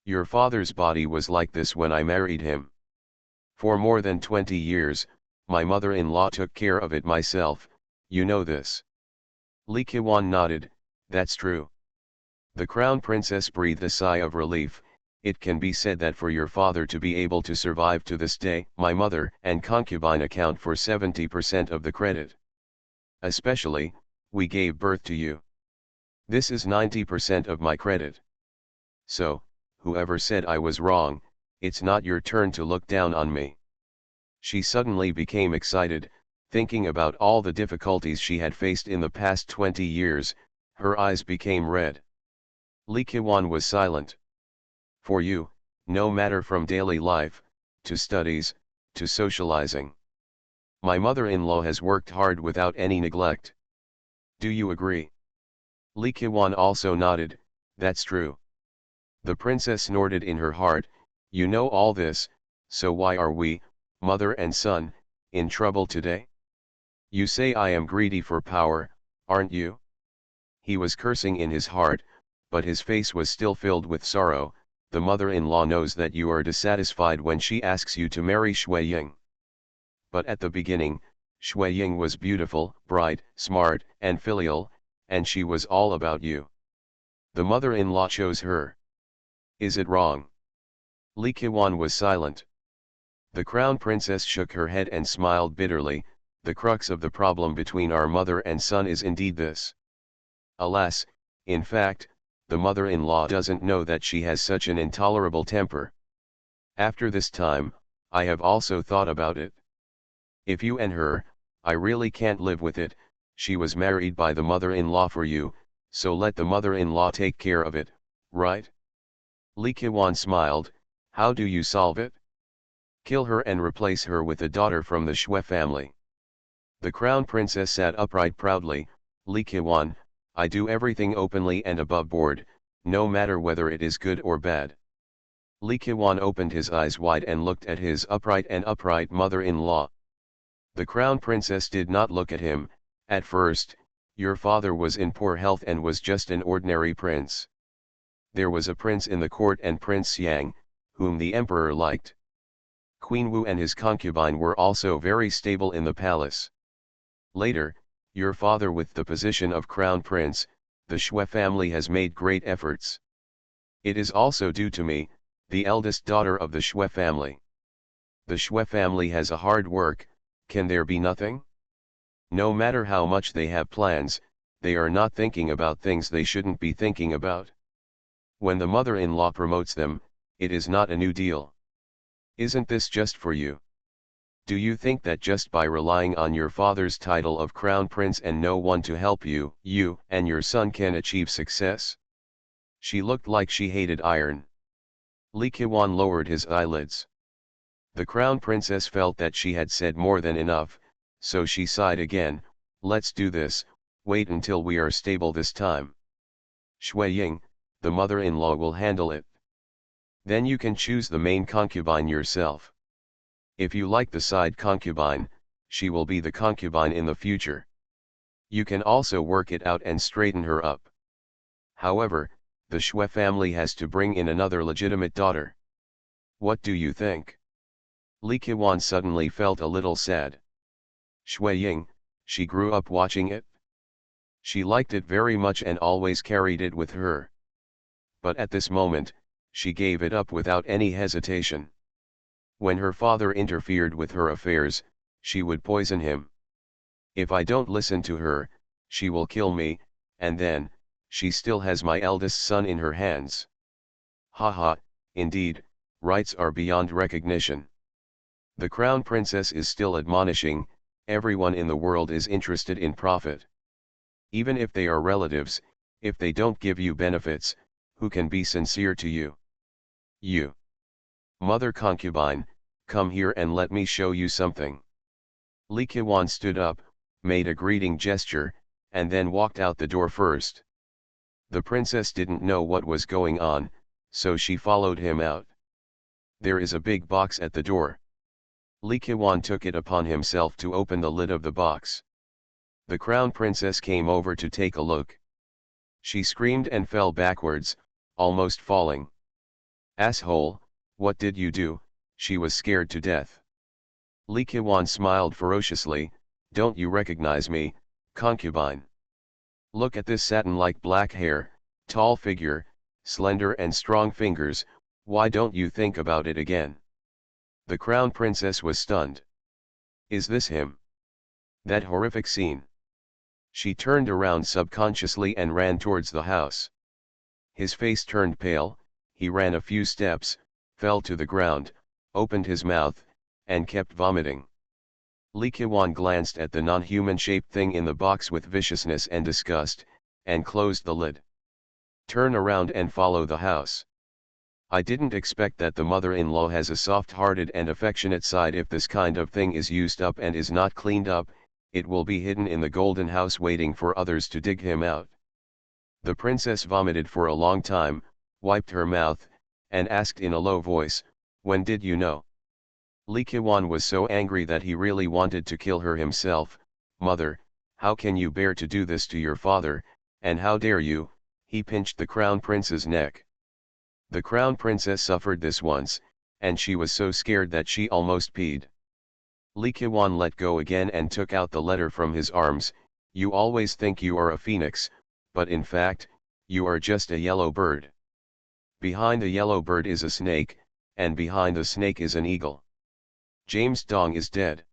Your father's body was like this when I married him. For more than 20 years, my mother-in-law took care of it myself, you know this." Li Qiwan nodded, "That's true." The crown princess breathed a sigh of relief. "It can be said that for your father to be able to survive to this day, my mother and concubine account for 70% of the credit. Especially, we gave birth to you. This is 90% of my credit. So, whoever said I was wrong, It's not your turn to look down on me. She suddenly became excited, thinking about all the difficulties she had faced in the past 20 years, her eyes became red. Lee Ki-wan was silent. For you, no matter from daily life, to studies, to socializing. My mother-in-law has worked hard without any neglect. Do you agree? Lee Ki-wan also nodded, that's true. The princess snorted in her heart, you know all this, so why are we, mother and son, in trouble today? You say I am greedy for power, aren't you? He was cursing in his heart, but his face was still filled with sorrow. The mother-in-law knows that you are dissatisfied when she asks you to marry Shui Ying. But at the beginning, Shui Ying was beautiful, bright, smart, and filial, and she was all about you. The mother-in-law chose her. Is it wrong? Lee Ki-wan was silent. The crown princess shook her head and smiled bitterly, the crux of the problem between our mother and son is indeed this. Alas, in fact, the mother-in-law doesn't know that she has such an intolerable temper. After this time, I have also thought about it. If you and her, I really can't live with it, she was married by the mother-in-law for you, so let the mother-in-law take care of it, right? Lee Ki-wan smiled, how do you solve it? Kill her and replace her with a daughter from the Shui family. The crown princess sat upright proudly, Lee Ki-wan, I do everything openly and above board, no matter whether it is good or bad. Lee Ki-wan opened his eyes wide and looked at his upright mother-in-law. The crown princess did not look at him. At first, your father was in poor health and was just an ordinary prince. There was a prince in the court and Prince Yang, whom the emperor liked. Queen Wu and his concubine were also very stable in the palace. Later, your father with the position of crown prince, the Shui family has made great efforts. It is also due to me, the eldest daughter of the Shui family. The Shui family has a hard work, can there be nothing? No matter how much they have plans, they are not thinking about things they shouldn't be thinking about. When the mother-in-law promotes them, it is not a new deal. Isn't this just for you? Do you think that just by relying on your father's title of crown prince and no one to help you, you and your son can achieve success? She looked like she hated iron. Lee Ki-wan lowered his eyelids. The crown princess felt that she had said more than enough, so she sighed again, let's do this, wait until we are stable this time. Shui Ying, the mother-in-law will handle it. Then you can choose the main concubine yourself. If you like the side concubine, she will be the concubine in the future. You can also work it out and straighten her up. However, the Shui family has to bring in another legitimate daughter. What do you think? Lee Ki-wan suddenly felt a little sad. Shui Ying, she grew up watching it. She liked it very much and always carried it with her. But at this moment, she gave it up without any hesitation. When her father interfered with her affairs, she would poison him. If I don't listen to her, she will kill me, and then, she still has my eldest son in her hands. Haha, indeed, rights are beyond recognition. The crown princess is still admonishing, everyone in the world is interested in profit. Even if they are relatives, if they don't give you benefits, who can be sincere to you? You. Mother concubine, come here and let me show you something. Lee Ki-wan stood up, made a greeting gesture, and then walked out the door first. The princess didn't know what was going on, so she followed him out. There is a big box at the door. Lee Ki-wan took it upon himself to open the lid of the box. The crown princess came over to take a look. She screamed and fell backwards, almost falling. Asshole, what did you do? She was scared to death. Lee Ki-wan smiled ferociously, don't you recognize me, concubine? Look at this satin-like black hair, tall figure, slender and strong fingers, why don't you think about it again? The crown princess was stunned. Is this him? That horrific scene. She turned around subconsciously and ran towards the house. His face turned pale, he ran a few steps, fell to the ground, opened his mouth, and kept vomiting. Lee Ki-wan glanced at the non-human-shaped thing in the box with viciousness and disgust, and closed the lid. Turn around and follow the house. I didn't expect that the mother-in-law has a soft-hearted and affectionate side. If this kind of thing is used up and is not cleaned up, it will be hidden in the golden house waiting for others to dig him out. The princess vomited for a long time, wiped her mouth, and asked in a low voice, "When did you know?" Lee Ki-wan was so angry that he really wanted to kill her himself. "Mother, how can you bear to do this to your father, and how dare you?" He pinched the crown prince's neck. The crown princess suffered this once, and she was so scared that she almost peed. Lee Ki-wan let go again and took out the letter from his arms. "You always think you are a phoenix, but in fact, you are just a yellow bird. Behind the yellow bird is a snake, and behind the snake is an eagle. James Dong is dead."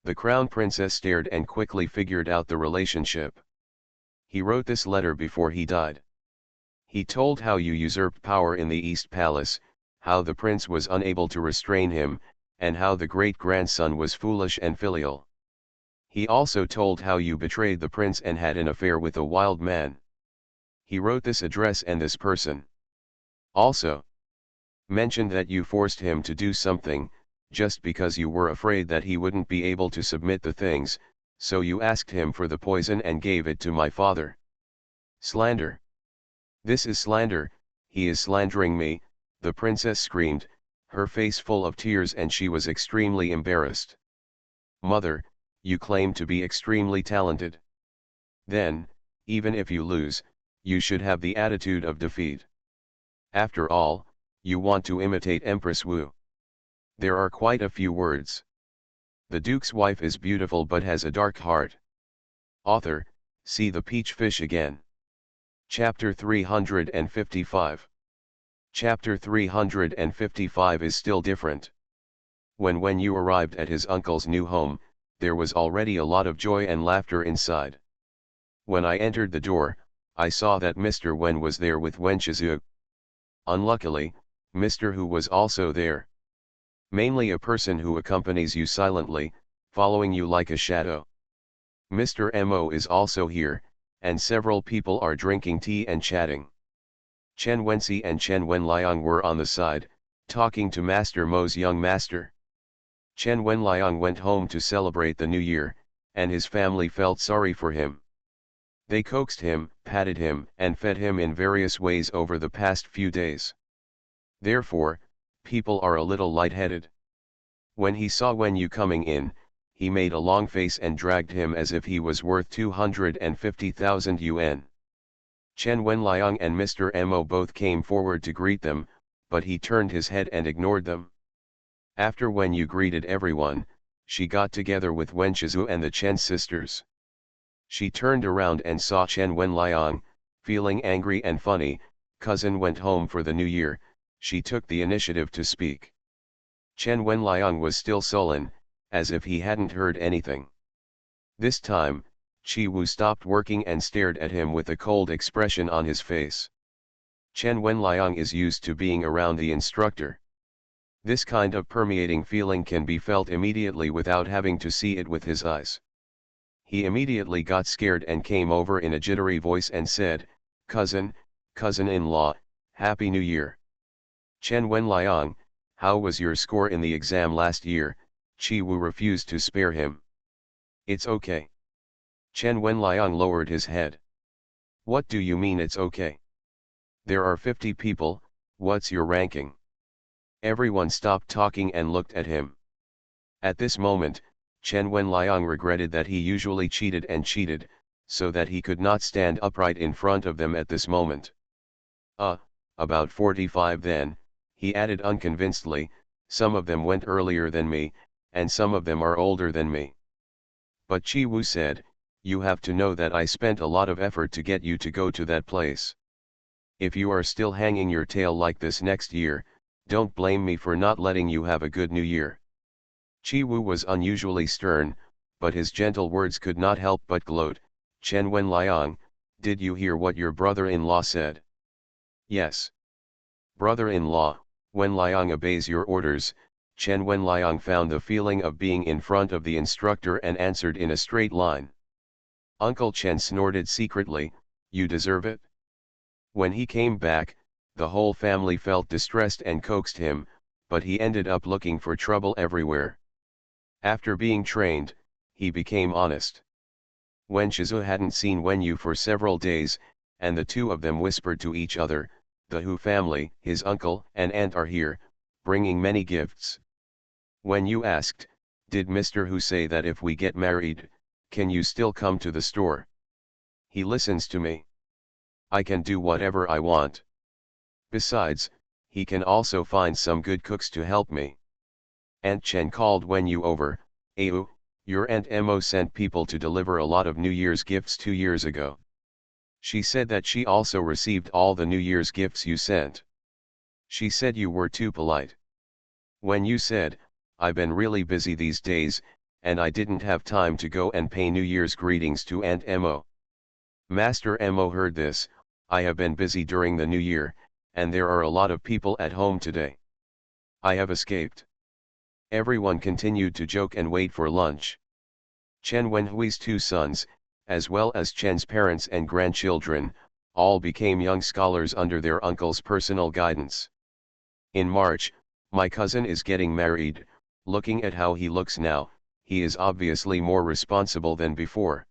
The crown princess stared and quickly figured out the relationship. "He wrote this letter before he died. He told how you usurped power in the East Palace, how the prince was unable to restrain him, and how the great-grandson was foolish and filial. He also told how you betrayed the prince and had an affair with a wild man. He wrote this address and this person. Also mentioned that you forced him to do something, just because you were afraid that he wouldn't be able to submit the things, so you asked him for the poison and gave it to my father. Slander. This is slander, he is slandering me," the princess screamed, her face full of tears, and she was extremely embarrassed. "Mother, you claim to be extremely talented. Then, even if you lose, you should have the attitude of defeat. After all, you want to imitate Empress Wu. There are quite a few words. The Duke's wife is beautiful but has a dark heart." Author, see the peach fish again. Chapter 355. Chapter 355 is still different. When you arrived at his uncle's new home, there was already a lot of joy and laughter inside. When I entered the door, I saw that Mr. Wen was there with Wen Shizhu. Unluckily, Mr. Hu was also there. Mainly a person who accompanies you silently, following you like a shadow. Mr. Mo is also here, and several people are drinking tea and chatting. Chen Wenxi and Chen Wenliang were on the side, talking to Master Mo's young master. Chen Wenliang went home to celebrate the new year, and his family felt sorry for him. They coaxed him, patted him, and fed him in various ways over the past few days. Therefore, people are a little lightheaded. When he saw Wen Yu coming in, he made a long face and dragged him as if he was worth 250,000 yuan. Chen Wenliang and Mr. Mo both came forward to greet them, but he turned his head and ignored them. After Wen Yu greeted everyone, she got together with Wen Shizhu and the Chen sisters. She turned around and saw Chen Wenliang, feeling angry and funny. "Cousin went home for the new year," she took the initiative to speak. Chen Wenliang was still sullen, as if he hadn't heard anything. This time, Chi Wu stopped working and stared at him with a cold expression on his face. Chen Wenliang is used to being around the instructor. This kind of permeating feeling can be felt immediately without having to see it with his eyes. He immediately got scared and came over in a jittery voice and said, Cousin-in-law, Happy New Year." "Chen Wenliang, how was your score in the exam last year?" Chi Wu refused to spare him. "It's okay." Chen Wenliang lowered his head. "What do you mean it's okay? There are 50 people, what's your ranking?" Everyone stopped talking and looked at him. At this moment, Chen Wenliang regretted that he usually cheated, so that he could not stand upright in front of them at this moment. About 45 then," he added unconvincedly, "some of them went earlier than me, and some of them are older than me." But Chi Wu said, "You have to know that I spent a lot of effort to get you to go to that place. If you are still hanging your tail like this next year, don't blame me for not letting you have a good new year." Chi Wu was unusually stern, but his gentle words could not help but gloat. "Chen Wenliang, did you hear what your brother-in-law said?" "Yes. Brother-in-law, Wen Liang obeys your orders. Chen Wen Liang found the feeling of being in front of the instructor and answered in a straight line. Uncle Chen snorted secretly, "You deserve it." When he came back, the whole family felt distressed and coaxed him, but he ended up looking for trouble everywhere. After being trained, he became honest. Wen Shizu hadn't seen Wen Yu for several days, and the two of them whispered to each other, "The Hu family, his uncle and aunt are here, bringing many gifts." Wen Yu asked, "Did Mr. Hu say that if we get married, can you still come to the store? He listens to me. I can do whatever I want. Besides, he can also find some good cooks to help me." Aunt Chen called Wen Yu over. "Ayu, your Aunt Mo sent people to deliver a lot of New Year's gifts 2 years ago. She said that she also received all the New Year's gifts you sent. She said you were too polite." Wen Yu said, "I've been really busy these days, and I didn't have time to go and pay New Year's greetings to Aunt Mo." Master Mo heard this, "I have been busy during the New Year, and there are a lot of people at home today. I have escaped." Everyone continued to joke and wait for lunch. Chen Wenhui's two sons, as well as Chen's parents and grandchildren, all became young scholars under their uncle's personal guidance. In March, my cousin is getting married. Looking at how he looks now, he is obviously more responsible than before.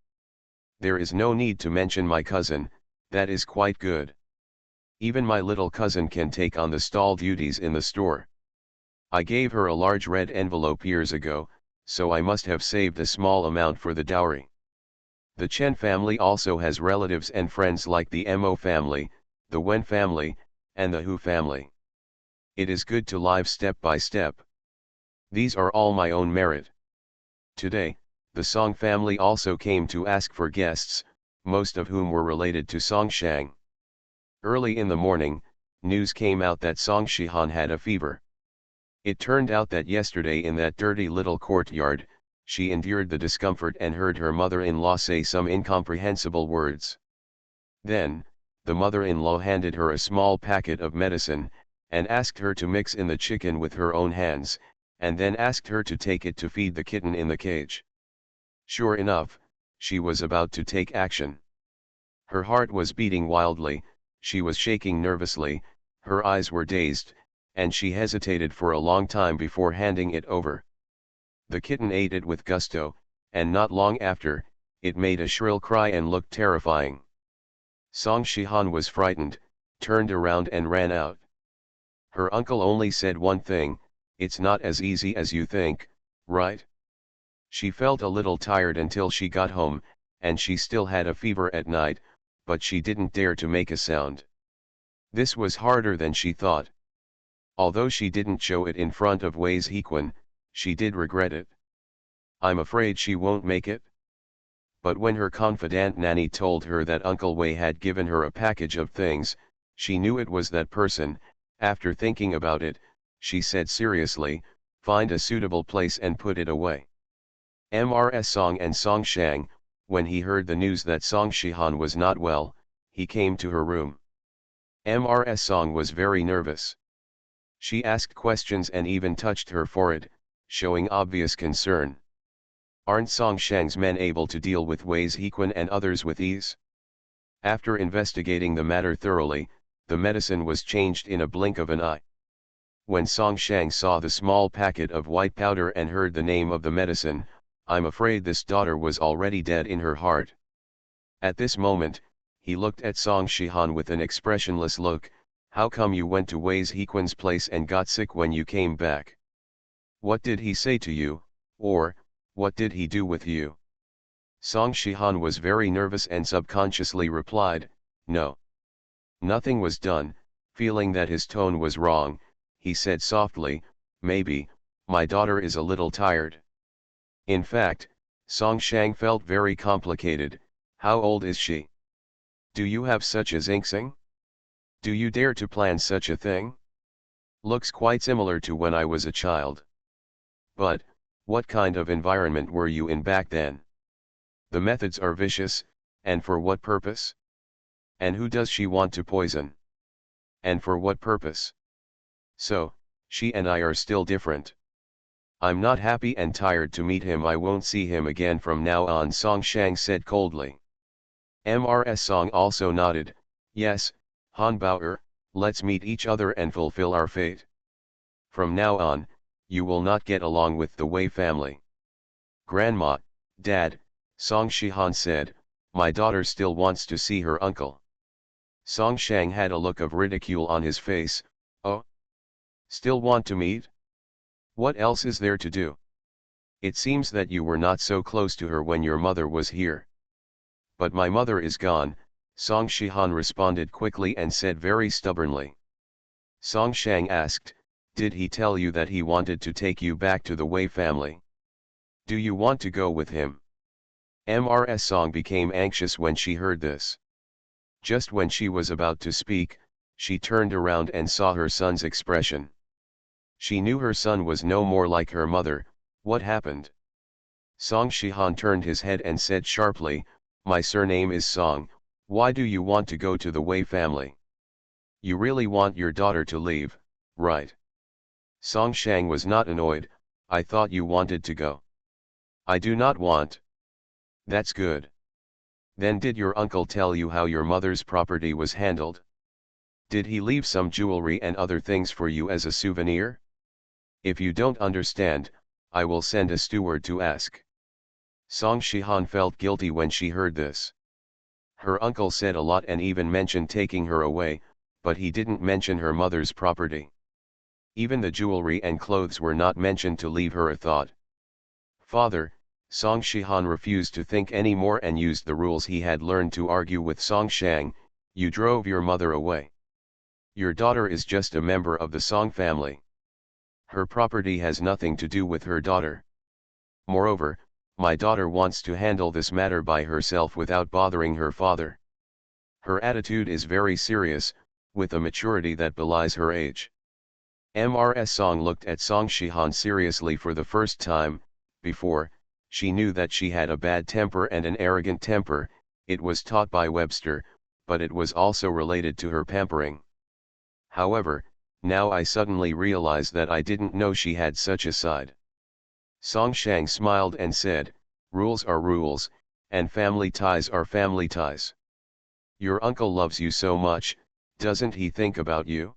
There is no need to mention my cousin, that is quite good. Even my little cousin can take on the stall duties in the store. I gave her a large red envelope years ago, so I must have saved a small amount for the dowry. The Chen family also has relatives and friends like the Mo family, the Wen family, and the Hu family. It is good to live step by step. These are all my own merit. Today, the Song family also came to ask for guests, most of whom were related to Song Shang. Early in the morning, news came out that Song Shihan had a fever. It turned out that yesterday in that dirty little courtyard, she endured the discomfort and heard her mother-in-law say some incomprehensible words. Then, the mother-in-law handed her a small packet of medicine, and asked her to mix in the chicken with her own hands, and then asked her to take it to feed the kitten in the cage. Sure enough, she was about to take action. Her heart was beating wildly, she was shaking nervously, her eyes were dazed, and she hesitated for a long time before handing it over. The kitten ate it with gusto, and not long after, it made a shrill cry and looked terrifying. Song Shihan was frightened, turned around and ran out. Her uncle only said one thing, "It's not as easy as you think, right?" She felt a little tired until she got home, and she still had a fever at night, but she didn't dare to make a sound. This was harder than she thought. Although she didn't show it in front of Wei Ziquan, she did regret it. "I'm afraid she won't make it." But when her confidant nanny told her that Uncle Wei had given her a package of things, she knew it was that person. After thinking about it, she said seriously, "Find a suitable place and put it away." Mrs. Song and Song Shang, when he heard the news that Song Shihan was not well, he came to her room. Mrs. Song was very nervous. She asked questions and even touched her forehead, showing obvious concern. Aren't Song Shang's men able to deal with Wei Ziquan and others with ease? After investigating the matter thoroughly, the medicine was changed in a blink of an eye. When Song Shang saw the small packet of white powder and heard the name of the medicine, "I'm afraid this daughter was already dead in her heart." At this moment, he looked at Song Shihan with an expressionless look. "How come you went to Wei Ziquan's place and got sick when you came back? What did he say to you, or, what did he do with you?" Song Shihan was very nervous and subconsciously replied, "No. Nothing was done." Feeling that his tone was wrong, he said softly, "Maybe, my daughter is a little tired." In fact, Song Shang felt very complicated. How old is she? Do you have such a xingxing? Do you dare to plan such a thing? Looks quite similar to when I was a child. But, what kind of environment were you in back then? The methods are vicious, and for what purpose? And who does she want to poison? And for what purpose? So, She and I are still different. I'm not happy and tired to meet him. I won't see him again from now on, Song Shang said coldly. Mrs. Song also nodded, yes, Han Bao, let's meet each other and fulfill our fate. From now on, you will not get along with the Wei family. Grandma, Dad, Song Shihan said, my daughter still wants to see her uncle. Song Shang had a look of ridicule on his face. Oh? Still want to meet? What else is there to do? It seems that you were not so close to her when your mother was here. But my mother is gone, Song Shihan responded quickly and said very stubbornly. Song Shang asked, did he tell you that he wanted to take you back to the Wei family? Do you want to go with him? Mrs. Song became anxious when she heard this. Just when she was about to speak, she turned around and saw her son's expression. She knew her son was no more like her mother. What happened? Song Shihan turned his head and said sharply, my surname is Song, why do you want to go to the Wei family? You really want your daughter to leave, right? Song Shang was not annoyed, I thought you wanted to go. I do not want. That's good. Then did your uncle tell you how your mother's property was handled? Did he leave some jewelry and other things for you as a souvenir? If you don't understand, I will send a steward to ask. Song Shihan felt guilty when she heard this. Her uncle said a lot and even mentioned taking her away, but he didn't mention her mother's property. Even the jewelry and clothes were not mentioned to leave her a thought. Father, Song Shihan refused to think any more and used the rules he had learned to argue with Song Shang, you drove your mother away. Your daughter is just a member of the Song family. Her property has nothing to do with her daughter. Moreover, my daughter wants to handle this matter by herself without bothering her father. Her attitude is very serious, with a maturity that belies her age. Mrs. Song looked at Song Shihan seriously for the first time. Before, she knew that she had a bad temper and an arrogant temper. It was taught by Webster, but it was also related to her pampering. However, now I suddenly realize that I didn't know she had such a side. Song Shang smiled and said, rules are rules, and family ties are family ties. Your uncle loves you so much, doesn't he think about you?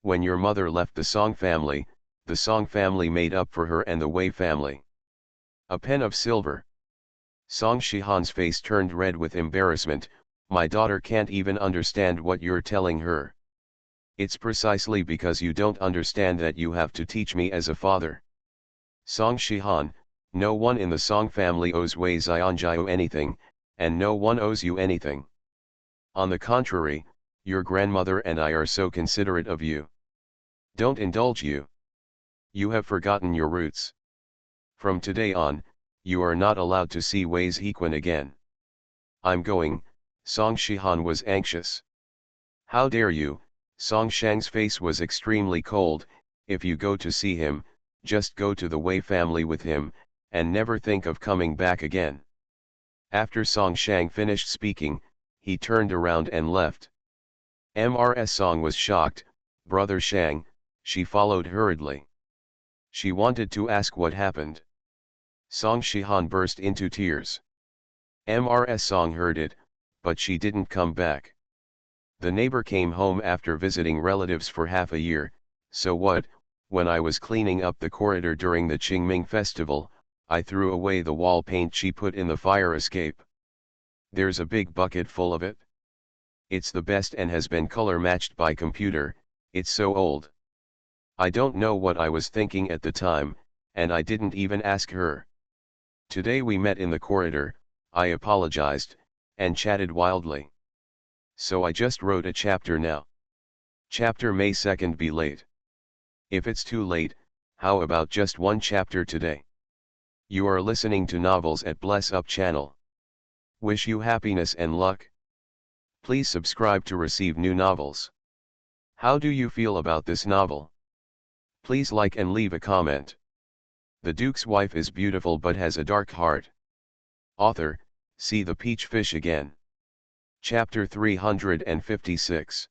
When your mother left the Song family made up for her and the Wei family. A pen of silver. Song Shihan's face turned red with embarrassment, my daughter can't even understand what you're telling her. It's precisely because you don't understand that you have to teach me as a father. Song Shihan, no one in the Song family owes Wei Xianjiao anything, and no one owes you anything. On the contrary, your grandmother and I are so considerate of you. Don't indulge you. You have forgotten your roots. From today on, you are not allowed to see Wei Ziquan again. I'm going, Song Shihan was anxious. How dare you, Song Shang's face was extremely cold, if you go to see him, just go to the Wei family with him, and never think of coming back again. After Song Shang finished speaking, he turned around and left. Mrs. Song was shocked, Brother Shang, she followed hurriedly. She wanted to ask what happened. Song Shihan burst into tears. Mrs. Song heard it, but she didn't come back. The neighbor came home after visiting relatives for half a year, so what, when I was cleaning up the corridor during the Qingming festival, I threw away the wall paint she put in the fire escape. There's a big bucket full of it. It's the best and has been color matched by computer, it's so old. I don't know what I was thinking at the time, and I didn't even ask her. Today we met in the corridor, I apologized, and chatted wildly. So I just wrote a chapter now. Chapter may 2nd be late. If it's too late, how about just one chapter today? You are listening to Novels at Bless Up channel. Wish you happiness and luck. Please subscribe to receive new novels. How do you feel about this novel? Please like and leave a comment. The Duke's wife is beautiful but has a dark heart. Author, see the peach fish again. Chapter 356.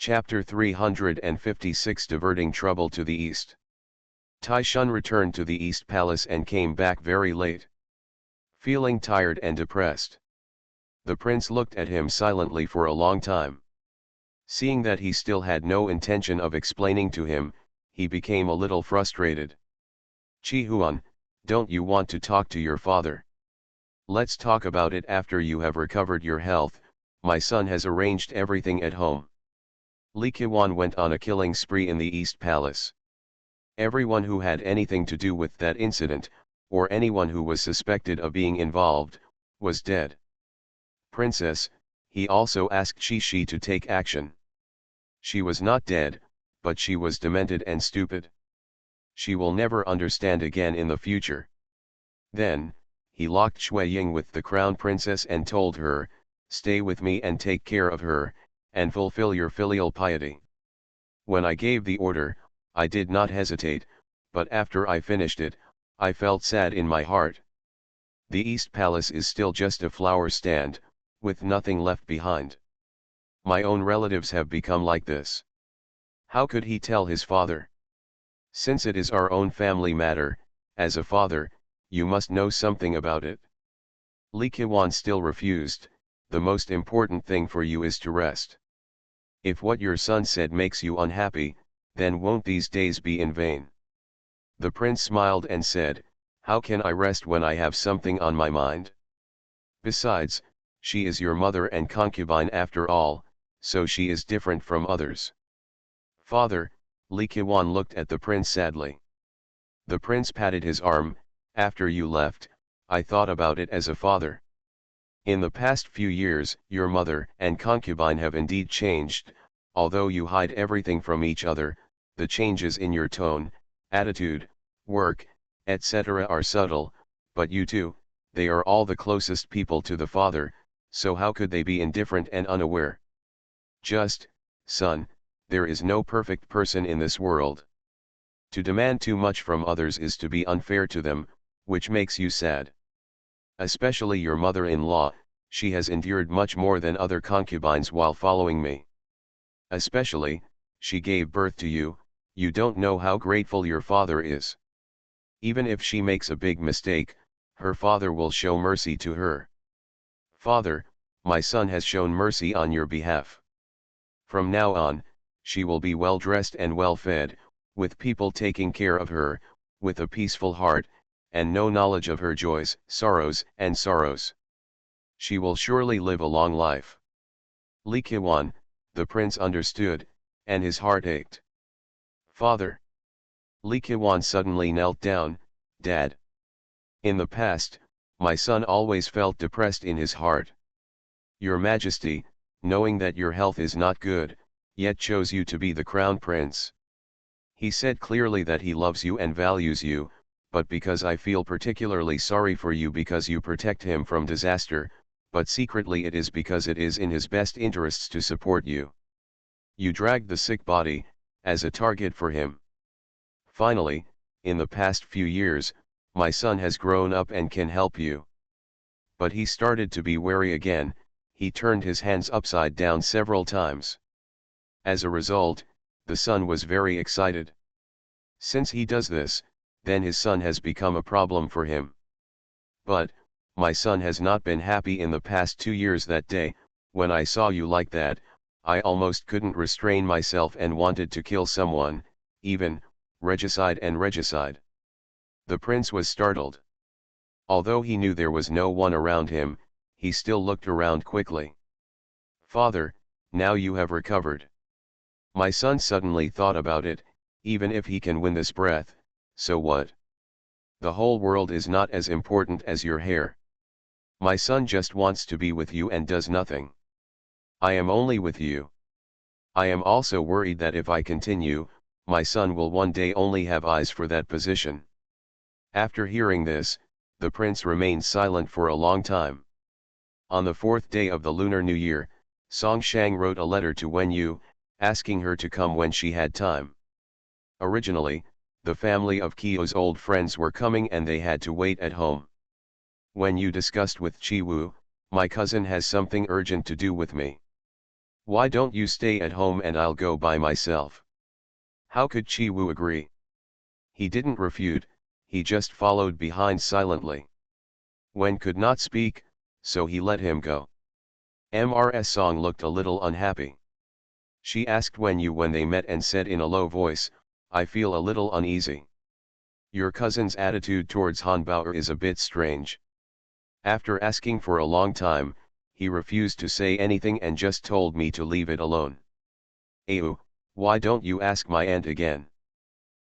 Chapter 356 Diverting Trouble to the East. Tai Shun returned to the East Palace and came back very late. Feeling tired and depressed. The prince looked at him silently for a long time. Seeing that he still had no intention of explaining to him, he became a little frustrated. Chi Huan, don't you want to talk to your father? Let's talk about it after you have recovered your health. My son has arranged everything at home. Li Qiwan went on a killing spree in the East Palace. Everyone who had anything to do with that incident, or anyone who was suspected of being involved, was dead. Princess, he also asked Shi to take action. She was not dead, but she was demented and stupid. She will never understand again in the future. Then, he locked Shui Ying with the crown princess and told her, stay with me and take care of her, and fulfill your filial piety. When I gave the order, I did not hesitate, but after I finished it, I felt sad in my heart. The East Palace is still just a flower stand, with nothing left behind. My own relatives have become like this. How could he tell his father? Since it is our own family matter, as a father, you must know something about it. Li Qiwan still refused. The most important thing for you is to rest. If what your son said makes you unhappy, then won't these days be in vain? The prince smiled and said, how can I rest when I have something on my mind? Besides, she is your mother and concubine after all, so she is different from others. Father, Li Qiwan looked at the prince sadly. The prince patted his arm. After you left, I thought about it as a father. In the past few years, your mother and concubine have indeed changed. Although you hide everything from each other, the changes in your tone, attitude, work, etc. are subtle, but you two, they are all the closest people to the father, so how could they be indifferent and unaware? Just, son, there is no perfect person in this world. To demand too much from others is to be unfair to them, which makes you sad. Especially your mother-in-law, she has endured much more than other concubines while following me. Especially, she gave birth to you, you don't know how grateful your father is. Even if she makes a big mistake, her father will show mercy to her. Father, my son has shown mercy on your behalf. From now on, she will be well dressed and well fed, with people taking care of her, with a peaceful heart, and no knowledge of her joys, sorrows, and sorrows. She will surely live a long life. Li Qiwan, the prince understood, and his heart ached. Father. Li Qiwan suddenly knelt down. Dad. In the past, my son always felt depressed in his heart. Your Majesty, knowing that your health is not good, yet chose you to be the crown prince. He said clearly that he loves you and values you, but because I feel particularly sorry for you because you protect him from disaster, but secretly it is because it is in his best interests to support you. You dragged the sick body, as a target for him. Finally, in the past few years, my son has grown up and can help you. But he started to be wary again, he turned his hands upside down several times. As a result, the son was very excited. Since he does this, then his son has become a problem for him. But, my son has not been happy in the past 2 years. That day, when I saw you like that, I almost couldn't restrain myself and wanted to kill someone, even, regicide and regicide. The prince was startled. Although he knew there was no one around him, he still looked around quickly. Father, now you have recovered. My son suddenly thought about it, even if he can win this breath, so what? The whole world is not as important as your hair. My son just wants to be with you and does nothing. I am only with you. I am also worried that if I continue, my son will one day only have eyes for that position. After hearing this, the prince remained silent for a long time. On the 4th day of the Lunar New Year, Song Shang wrote a letter to Wen Yu, asking her to come when she had time. Originally, the family of Qiu's old friends were coming and they had to wait at home. Wen Yu discussed with Qi Wu, my cousin has something urgent to do with me. Why don't you stay at home and I'll go by myself? How could Chi Wu agree? He didn't refute, he just followed behind silently. Wen could not speak, so he let him go. Mrs. Song looked a little unhappy. She asked Wen Yu when they met and said in a low voice, I feel a little uneasy. Your cousin's attitude towards Han Bao is a bit strange. After asking for a long time, he refused to say anything and just told me to leave it alone. Ayu, why don't you ask my aunt again?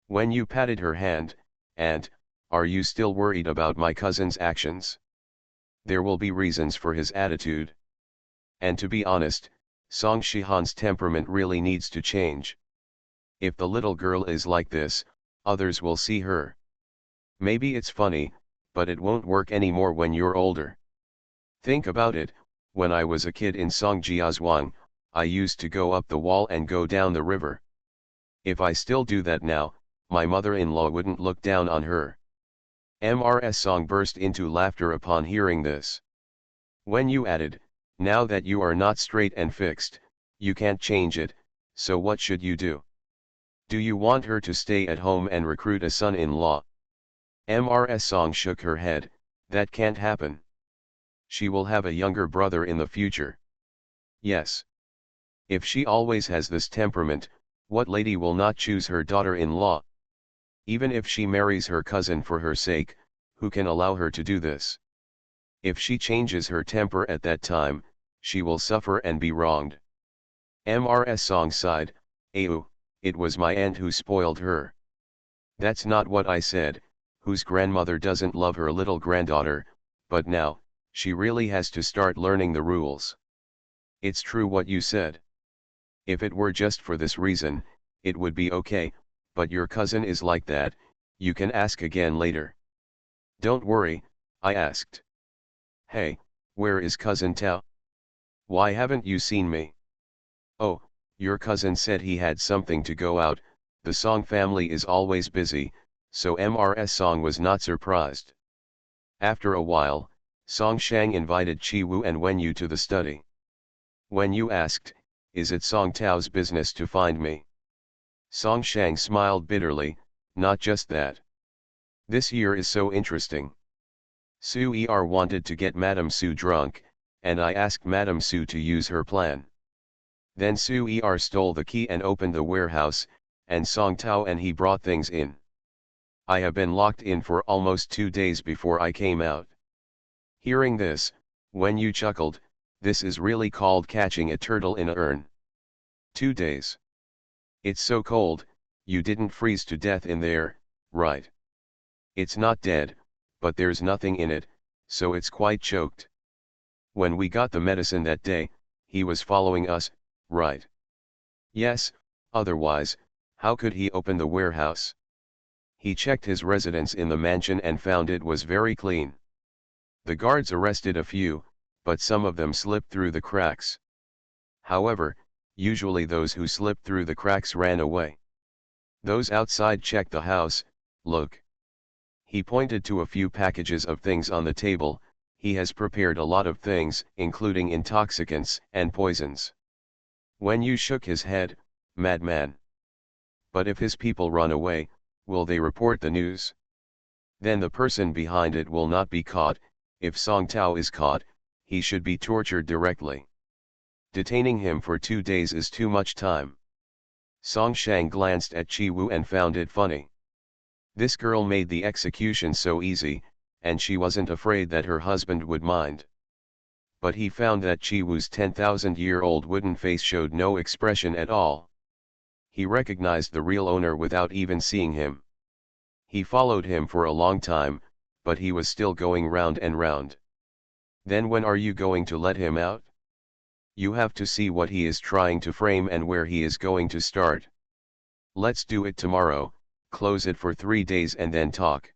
When you patted her hand, Aunt, are you still worried about my cousin's actions? There will be reasons for his attitude. And to be honest, Song Shihan's temperament really needs to change. If the little girl is like this, others will see her. Maybe it's funny, but it won't work anymore when you're older. Think about it, when I was a kid in Songjiazhuang, I used to go up the wall and go down the river. If I still do that now, my mother-in-law wouldn't look down on her. Mrs. Song burst into laughter upon hearing this. When you added, now that you are not straight and fixed, you can't change it, so what should you do? Do you want her to stay at home and recruit a son-in-law? Mrs. Song shook her head, that can't happen. She will have a younger brother in the future. Yes. If she always has this temperament, what lady will not choose her daughter-in-law? Even if she marries her cousin for her sake, who can allow her to do this? If she changes her temper at that time, she will suffer and be wronged. Mrs. Song sighed, Ayu, it was my aunt who spoiled her. That's not what I said, whose grandmother doesn't love her little granddaughter, but now, she really has to start learning the rules. It's true what you said. If it were just for this reason, it would be okay, but your cousin is like that, you can ask again later. Don't worry, I asked. Hey, where is cousin Tao? Why haven't you seen me? Oh, your cousin said he had something to go out, the Song family is always busy, so Mrs. Song was not surprised. After a while, Song Shang invited Chi Wu and Wen Yu to the study. Wen Yu asked, is it Song Tao's business to find me? Song Shang smiled bitterly, not just that. This year is so interesting. Su Er wanted to get Madame Su drunk, and I asked Madame Su to use her plan. Then Su Er stole the key and opened the warehouse, and Song Tao and he brought things in. I have been locked in for almost 2 days before I came out. Hearing this, Wen Yu chuckled, this is really called catching a turtle in a urn. 2 days. It's so cold, you didn't freeze to death in there, right? It's not dead, but there's nothing in it, so it's quite choked. When we got the medicine that day, he was following us, right? Yes, otherwise, how could he open the warehouse? He checked his residence in the mansion and found it was very clean. The guards arrested a few, but some of them slipped through the cracks. However, usually those who slipped through the cracks ran away. Those outside checked the house, look. He pointed to a few packages of things on the table, he has prepared a lot of things, including intoxicants and poisons. Wen Yu shook his head, madman. But if his people run away, will they report the news? Then the person behind it will not be caught, if Song Tao is caught, he should be tortured directly. Detaining him for 2 days is too much time. Song Shang glanced at Chi Wu and found it funny. This girl made the execution so easy, and she wasn't afraid that her husband would mind. But he found that Chi Wu's 10,000-year-old wooden face showed no expression at all. He recognized the real owner without even seeing him. He followed him for a long time, but he was still going round and round. Then when are you going to let him out? You have to see what he is trying to frame and where he is going to start. Let's do it tomorrow, close it for 3 days and then talk.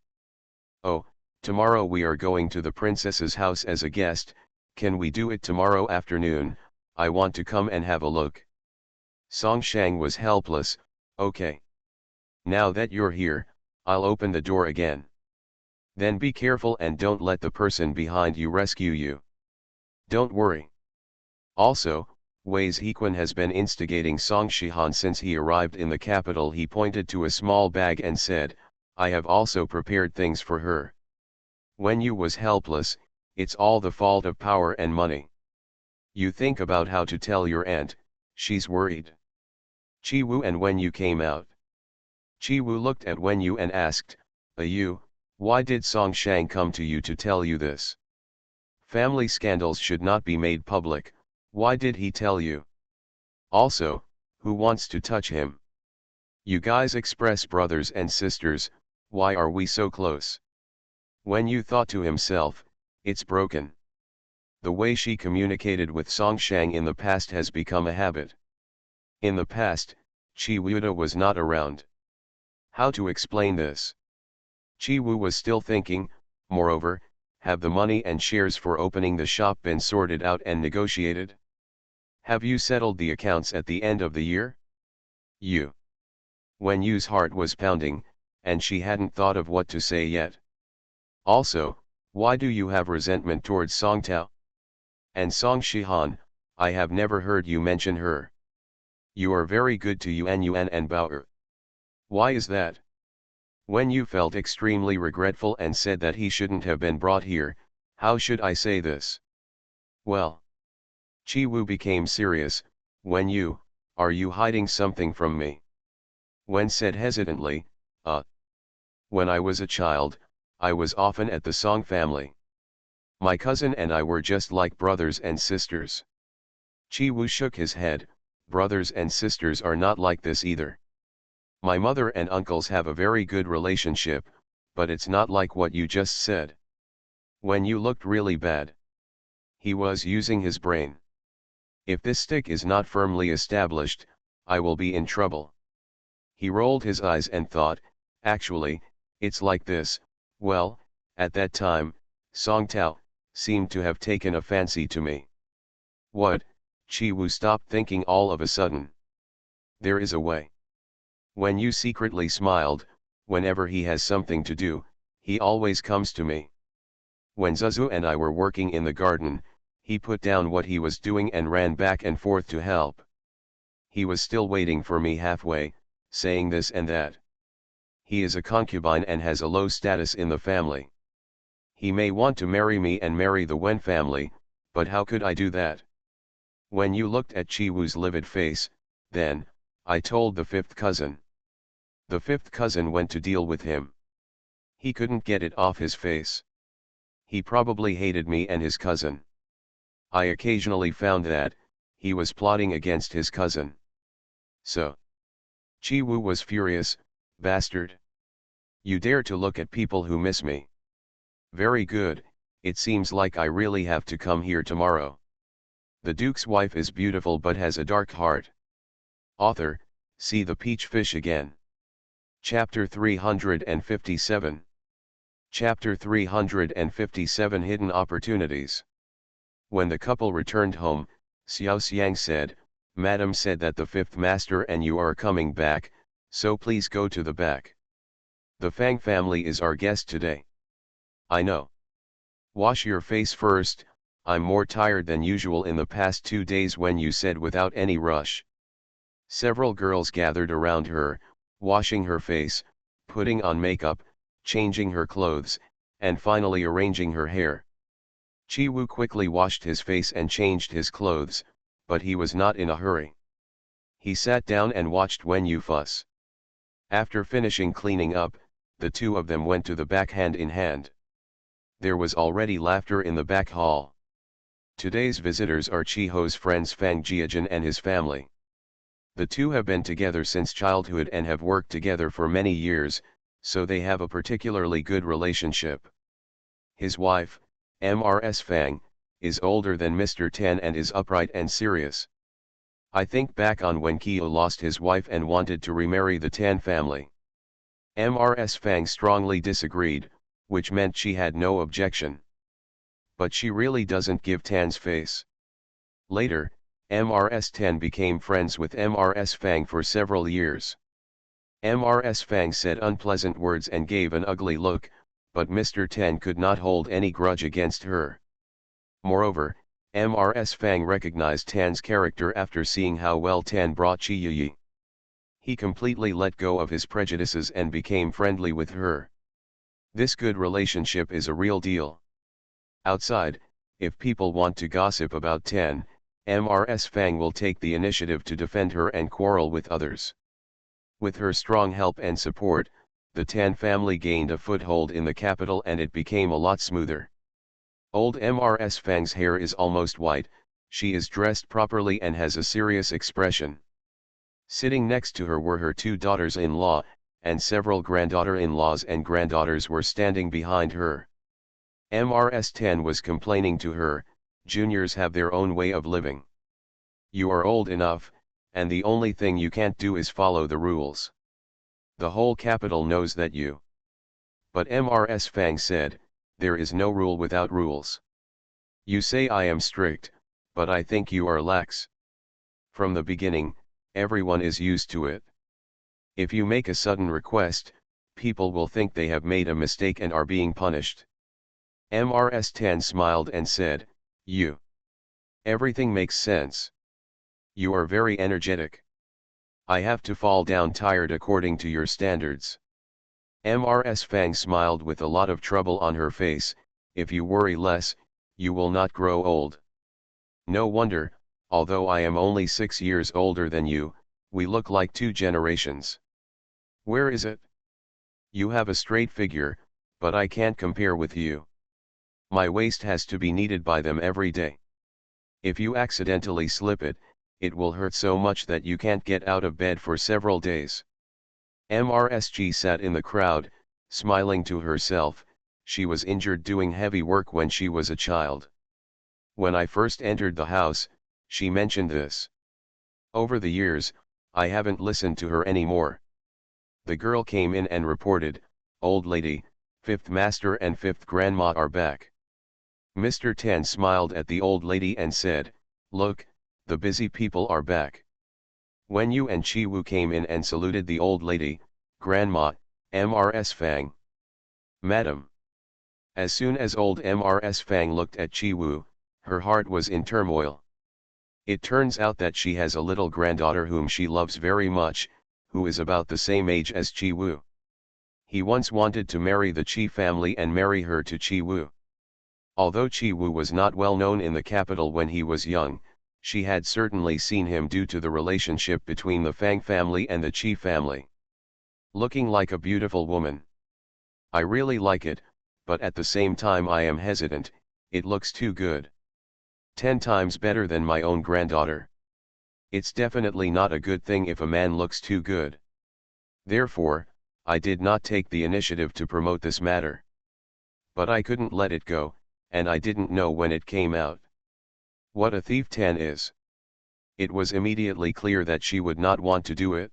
Oh, tomorrow we are going to the princess's house as a guest, can we do it tomorrow afternoon? I want to come and have a look. Song Shang was helpless, okay. Now that you're here, I'll open the door again. Then be careful and don't let the person behind you rescue you. Don't worry. Also, Wei Ziquan has been instigating Song Shihan since he arrived in the capital. He pointed to a small bag and said, I have also prepared things for her. When you was helpless, it's all the fault of power and money. You think about how to tell your aunt, she's worried. Chi Wu. And when you came out, Chi Wu looked at Wen Yu and asked, you, why did Song Shang come to you to tell you this? Family scandals should not be made public, why did he tell you? Also, who wants to touch him? You guys express brothers and sisters, why are we so close? Wen Yu thought to himself, it's broken. The way she communicated with Song Shang in the past has become a habit. In the past, Chi Wuda was not around. How to explain this? Chi Wu was still thinking. Moreover, have the money and shares for opening the shop been sorted out and negotiated? Have you settled the accounts at the end of the year? You. Wen Yu's heart was pounding, and she hadn't thought of what to say yet. Also, why do you have resentment towards Song Tao? And Song Shihan, I have never heard you mention her. You are very good to Yuan Yuan and Bao. Why is that? Wen Yu felt extremely regretful and said that he shouldn't have been brought here. How should I say this? Well. Chi Wu became serious. Wen Yu, are you hiding something from me? Wen said hesitantly, When I was a child, I was often at the Song family. My cousin and I were just like brothers and sisters. Chi Wu shook his head. Brothers and sisters are not like this either. My mother and uncles have a very good relationship, but it's not like what you just said. Wen Yu looked really bad. He was using his brain. If this stick is not firmly established, I will be in trouble. He rolled his eyes and thought, actually, it's like this. Well, at that time, Song Tao seemed to have taken a fancy to me. What? Chi Wu stopped thinking all of a sudden. There is a way. Wen Yu secretly smiled. Whenever he has something to do, he always comes to me. When Zuzu and I were working in the garden, he put down what he was doing and ran back and forth to help. He was still waiting for me halfway, saying this and that. He is a concubine and has a low status in the family. He may want to marry me and marry the Wen family, but how could I do that? When you looked at Chi Wu's livid face, then, I told the fifth cousin. The fifth cousin went to deal with him. He couldn't get it off his face. He probably hated me and his cousin. I occasionally found that, he was plotting against his cousin. So. Chi Wu was furious. Bastard. You dare to look at people who miss me. Very good, it seems like I really have to come here tomorrow. The Duke's wife is beautiful but has a dark heart. Author, see the peach fish again. Chapter 357. Chapter 357 Hidden Opportunities. When the couple returned home, Xiao Xiang said, Madam said that the fifth master and you are coming back, so please go to the back. The Fang family is our guest today. I know. Wash your face first, I'm more tired than usual in the past 2 days, when you said without any rush. Several girls gathered around her, washing her face, putting on makeup, changing her clothes, and finally arranging her hair. Chi Wu quickly washed his face and changed his clothes, but he was not in a hurry. He sat down and watched Wen Yu fuss. After finishing cleaning up, the two of them went to the back hand in hand. There was already laughter in the back hall. Today's visitors are Chi Ho's friends Fang Jiajin and his family. The two have been together since childhood and have worked together for many years, so they have a particularly good relationship. His wife, Mrs. Fang, is older than Mr. Tan and is upright and serious. I think back on when Keo lost his wife and wanted to remarry the Tan family. Mrs. Fang strongly disagreed, which meant she had no objection. But she really doesn't give Tan's face. Later, Mrs. Tan became friends with Mrs. Fang for several years. Mrs. Fang said unpleasant words and gave an ugly look, but Mr. Tan could not hold any grudge against her. Moreover, Mrs. Fang recognized Tan's character after seeing how well Tan brought Chi Yi. He completely let go of his prejudices and became friendly with her. This good relationship is a real deal. Outside, if people want to gossip about Tan, Mrs. Fang will take the initiative to defend her and quarrel with others. With her strong help and support, the Tan family gained a foothold in the capital and it became a lot smoother. Old Mrs. Fang's hair is almost white, she is dressed properly and has a serious expression. Sitting next to her were her two daughters-in-law, and several granddaughter-in-laws and granddaughters were standing behind her. Mrs. Tan was complaining to her, "Juniors have their own way of living. You are old enough, and the only thing you can't do is follow the rules. The whole capital knows that you." But Mrs. Fang said, "There is no rule without rules. You say I am strict, but I think you are lax. From the beginning, everyone is used to it. If you make a sudden request, people will think they have made a mistake and are being punished." Mrs. Tan smiled and said, Everything makes sense. You are very energetic. I have to fall down tired according to your standards." Mrs. Fang smiled with a lot of trouble on her face, "If you worry less, you will not grow old. No wonder, although I am only 6 years older than you, we look like 2 generations. Where is it? You have a straight figure, but I can't compare with you. My waist has to be kneaded by them every day. If you accidentally slip it, it will hurt so much that you can't get out of bed for several days." Mrs. sat in the crowd, smiling to herself. She was injured doing heavy work when she was a child. When I first entered the house, she mentioned this. Over the years, I haven't listened to her anymore. The girl came in and reported, "Old lady, 5th master and 5th grandma are back." Mr. Tan smiled at the old lady and said, "Look, the busy people are back." Wen Yu and Chi Wu came in and saluted the old lady, "Grandma, Mrs. Fang." "Madam." As soon as old Mrs. Fang looked at Chi Wu, her heart was in turmoil. It turns out that she has a little granddaughter whom she loves very much, who is about the same age as Chi Wu. He once wanted to marry the Chi family and marry her to Chi Wu. Although Chi Wu was not well known in the capital when he was young, she had certainly seen him due to the relationship between the Fang family and the Chi family. Looking like a beautiful woman. I really like it, but at the same time I am hesitant, it looks too good. 10 times better than my own granddaughter. It's definitely not a good thing if a man looks too good. Therefore, I did not take the initiative to promote this matter. But I couldn't let it go, and I didn't know when it came out. What a thief Tan is. It was immediately clear that she would not want to do it.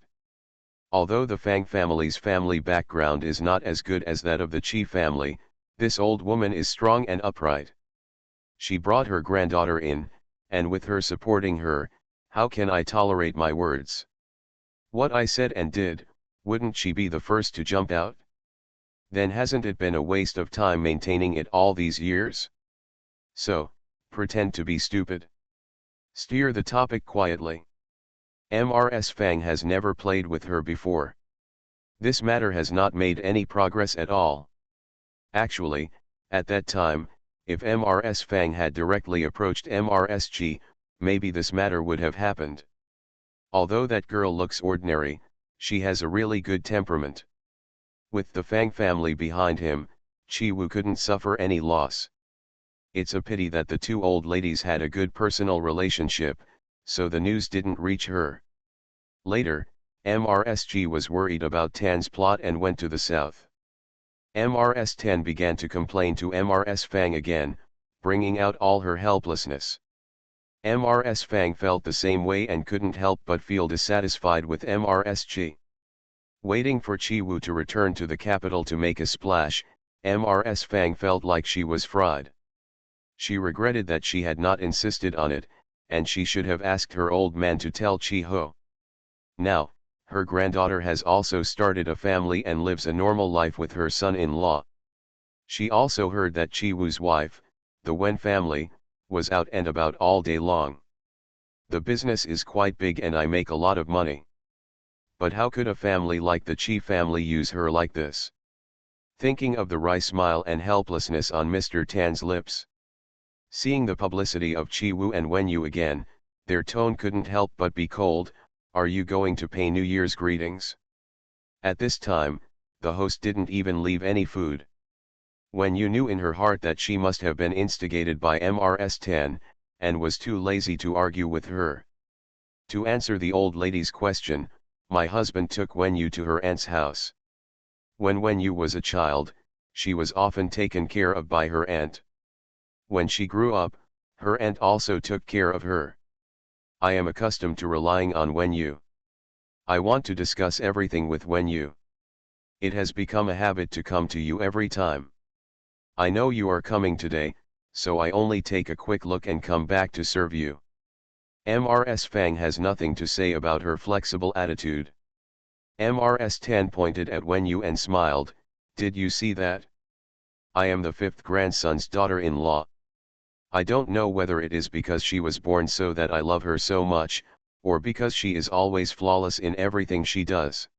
Although the Fang family's family background is not as good as that of the Chi family, this old woman is strong and upright. She brought her granddaughter in, and with her supporting her, how can I tolerate my words? What I said and did, wouldn't she be the first to jump out? Then hasn't it been a waste of time maintaining it all these years? So, pretend to be stupid. Steer the topic quietly. Mrs. Fang has never played with her before. This matter has not made any progress at all. Actually, at that time, if Mrs. Fang had directly approached Mrs. maybe this matter would have happened. Although that girl looks ordinary, she has a really good temperament. With the Fang family behind him, Chi Wu couldn't suffer any loss. It's a pity that the two old ladies had a good personal relationship, so the news didn't reach her. Later, Mrs. was worried about Tan's plot and went to the south. Mrs. Tan began to complain to Mrs. Fang again, bringing out all her helplessness. Mrs. Fang felt the same way and couldn't help but feel dissatisfied with Mrs. Waiting for Chi Wu to return to the capital to make a splash, Mrs. Fang felt like she was fried. She regretted that she had not insisted on it, and she should have asked her old man to tell Chi Ho. Now, her granddaughter has also started a family and lives a normal life with her son-in-law. She also heard that Chi Wu's wife, the Wen family, was out and about all day long. The business is quite big and I make a lot of money. But how could a family like the Chi family use her like this? Thinking of the wry smile and helplessness on Mr. Tan's lips. Seeing the publicity of Chi Wu and Wen Yu again, their tone couldn't help but be cold. Are you going to pay New Year's greetings? At this time, the host didn't even leave any food. Wen Yu knew in her heart that she must have been instigated by Mrs. Tan, and was too lazy to argue with her. To answer the old lady's question, my husband took Wen Yu to her aunt's house. When Wen Yu was a child, she was often taken care of by her aunt. When she grew up, her aunt also took care of her. I am accustomed to relying on Wen Yu. I want to discuss everything with Wen Yu. It has become a habit to come to you every time. I know you are coming today, so I only take a quick look and come back to serve you. Mrs. Fang has nothing to say about her flexible attitude. Mrs. Tan pointed at Wen Yu and smiled, did you see that? I am the fifth grandson's daughter-in-law. I don't know whether it is because she was born so that I love her so much, or because she is always flawless in everything she does.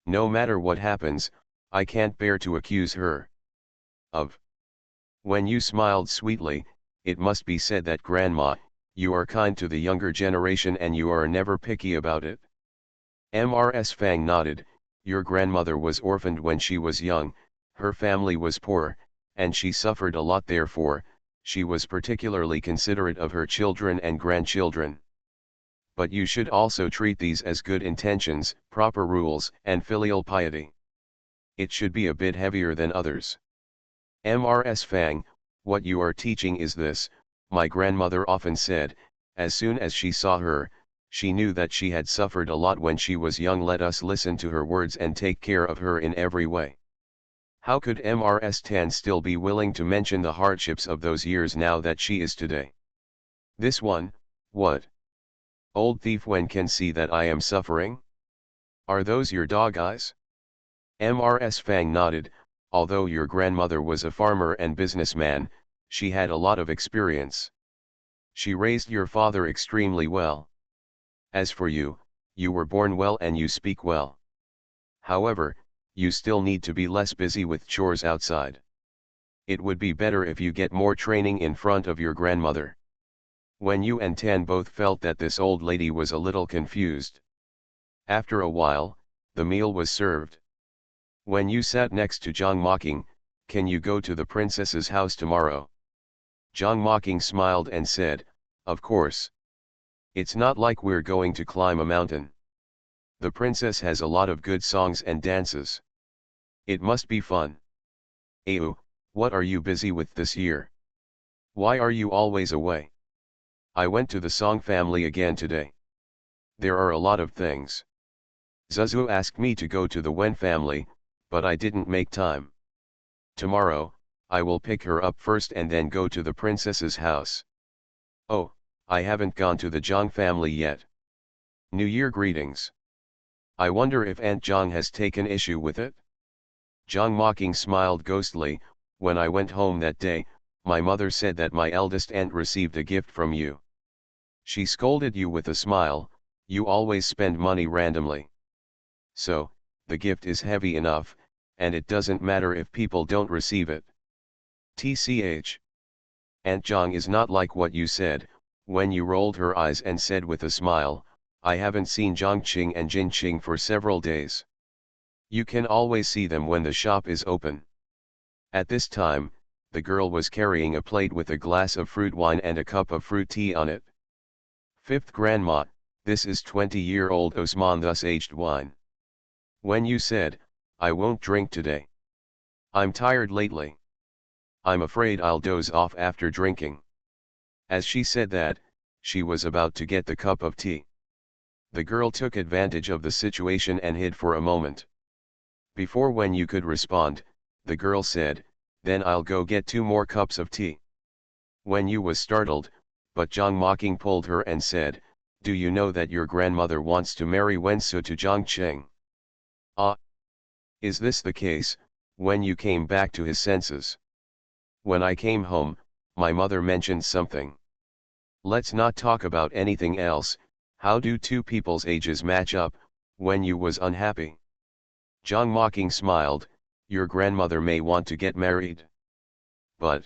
No matter what happens, I can't bear to accuse her of. When you smiled sweetly, it must be said that Grandma, you are kind to the younger generation and you are never picky about it. Mrs. Fang nodded, your grandmother was orphaned when she was young, her family was poor, and she suffered a lot therefore, she was particularly considerate of her children and grandchildren. But you should also treat these as good intentions, proper rules, and filial piety. It should be a bit heavier than others. Mrs. Fang, what you are teaching is this, my grandmother often said, as soon as she saw her, she knew that she had suffered a lot when she was young. Let us listen to her words and take care of her in every way. How could Mrs. Tan still be willing to mention the hardships of those years now that she is today? This one, what? Old thief, when can see that I am suffering? Are those your dog eyes? Mrs. Fang nodded, although your grandmother was a farmer and businessman, she had a lot of experience. She raised your father extremely well. As for you, you were born well and you speak well. However, you still need to be less busy with chores outside. It would be better if you get more training in front of your grandmother. Wen Yu and Tan both felt that this old lady was a little confused. After a while, the meal was served. Wen Yu sat next to Zhang Mocking, can you go to the princess's house tomorrow? Zhang Mocking smiled and said, of course. It's not like we're going to climb a mountain. The princess has a lot of good songs and dances. It must be fun. Ayu, what are you busy with this year? Why are you always away? I went to the Song family again today. There are a lot of things. Zuzu asked me to go to the Wen family, but I didn't make time. Tomorrow, I will pick her up first and then go to the princess's house. Oh, I haven't gone to the Zhang family yet. New Year greetings. I wonder if Aunt Zhang has taken issue with it? Zhang Mocking smiled ghostly, when I went home that day, my mother said that my eldest aunt received a gift from you. She scolded you with a smile, you always spend money randomly. So, the gift is heavy enough, and it doesn't matter if people don't receive it. TCH. Aunt Zhang is not like what you said, when you rolled her eyes and said with a smile, I haven't seen Zhangqing and Jinqing for several days. You can always see them when the shop is open. At this time, the girl was carrying a plate with a glass of fruit wine and a cup of fruit tea on it. Fifth grandma, this is 20-year-old Osman thus aged wine. When you said, I won't drink today. I'm tired lately. I'm afraid I'll doze off after drinking. As she said that, she was about to get the cup of tea. The girl took advantage of the situation and hid for a moment. Before when you could respond, the girl said, then I'll go get 2 more cups of tea. When you was startled, but Zhang Mocking pulled her and said, do you know that your grandmother wants to marry Wensu to Zhangqing? Ah! Is this the case? When you came back to his senses? When I came home, my mother mentioned something. Let's not talk about anything else. How do two people's ages match up, when you was unhappy? Zhang mocking smiled, your grandmother may want to get married. But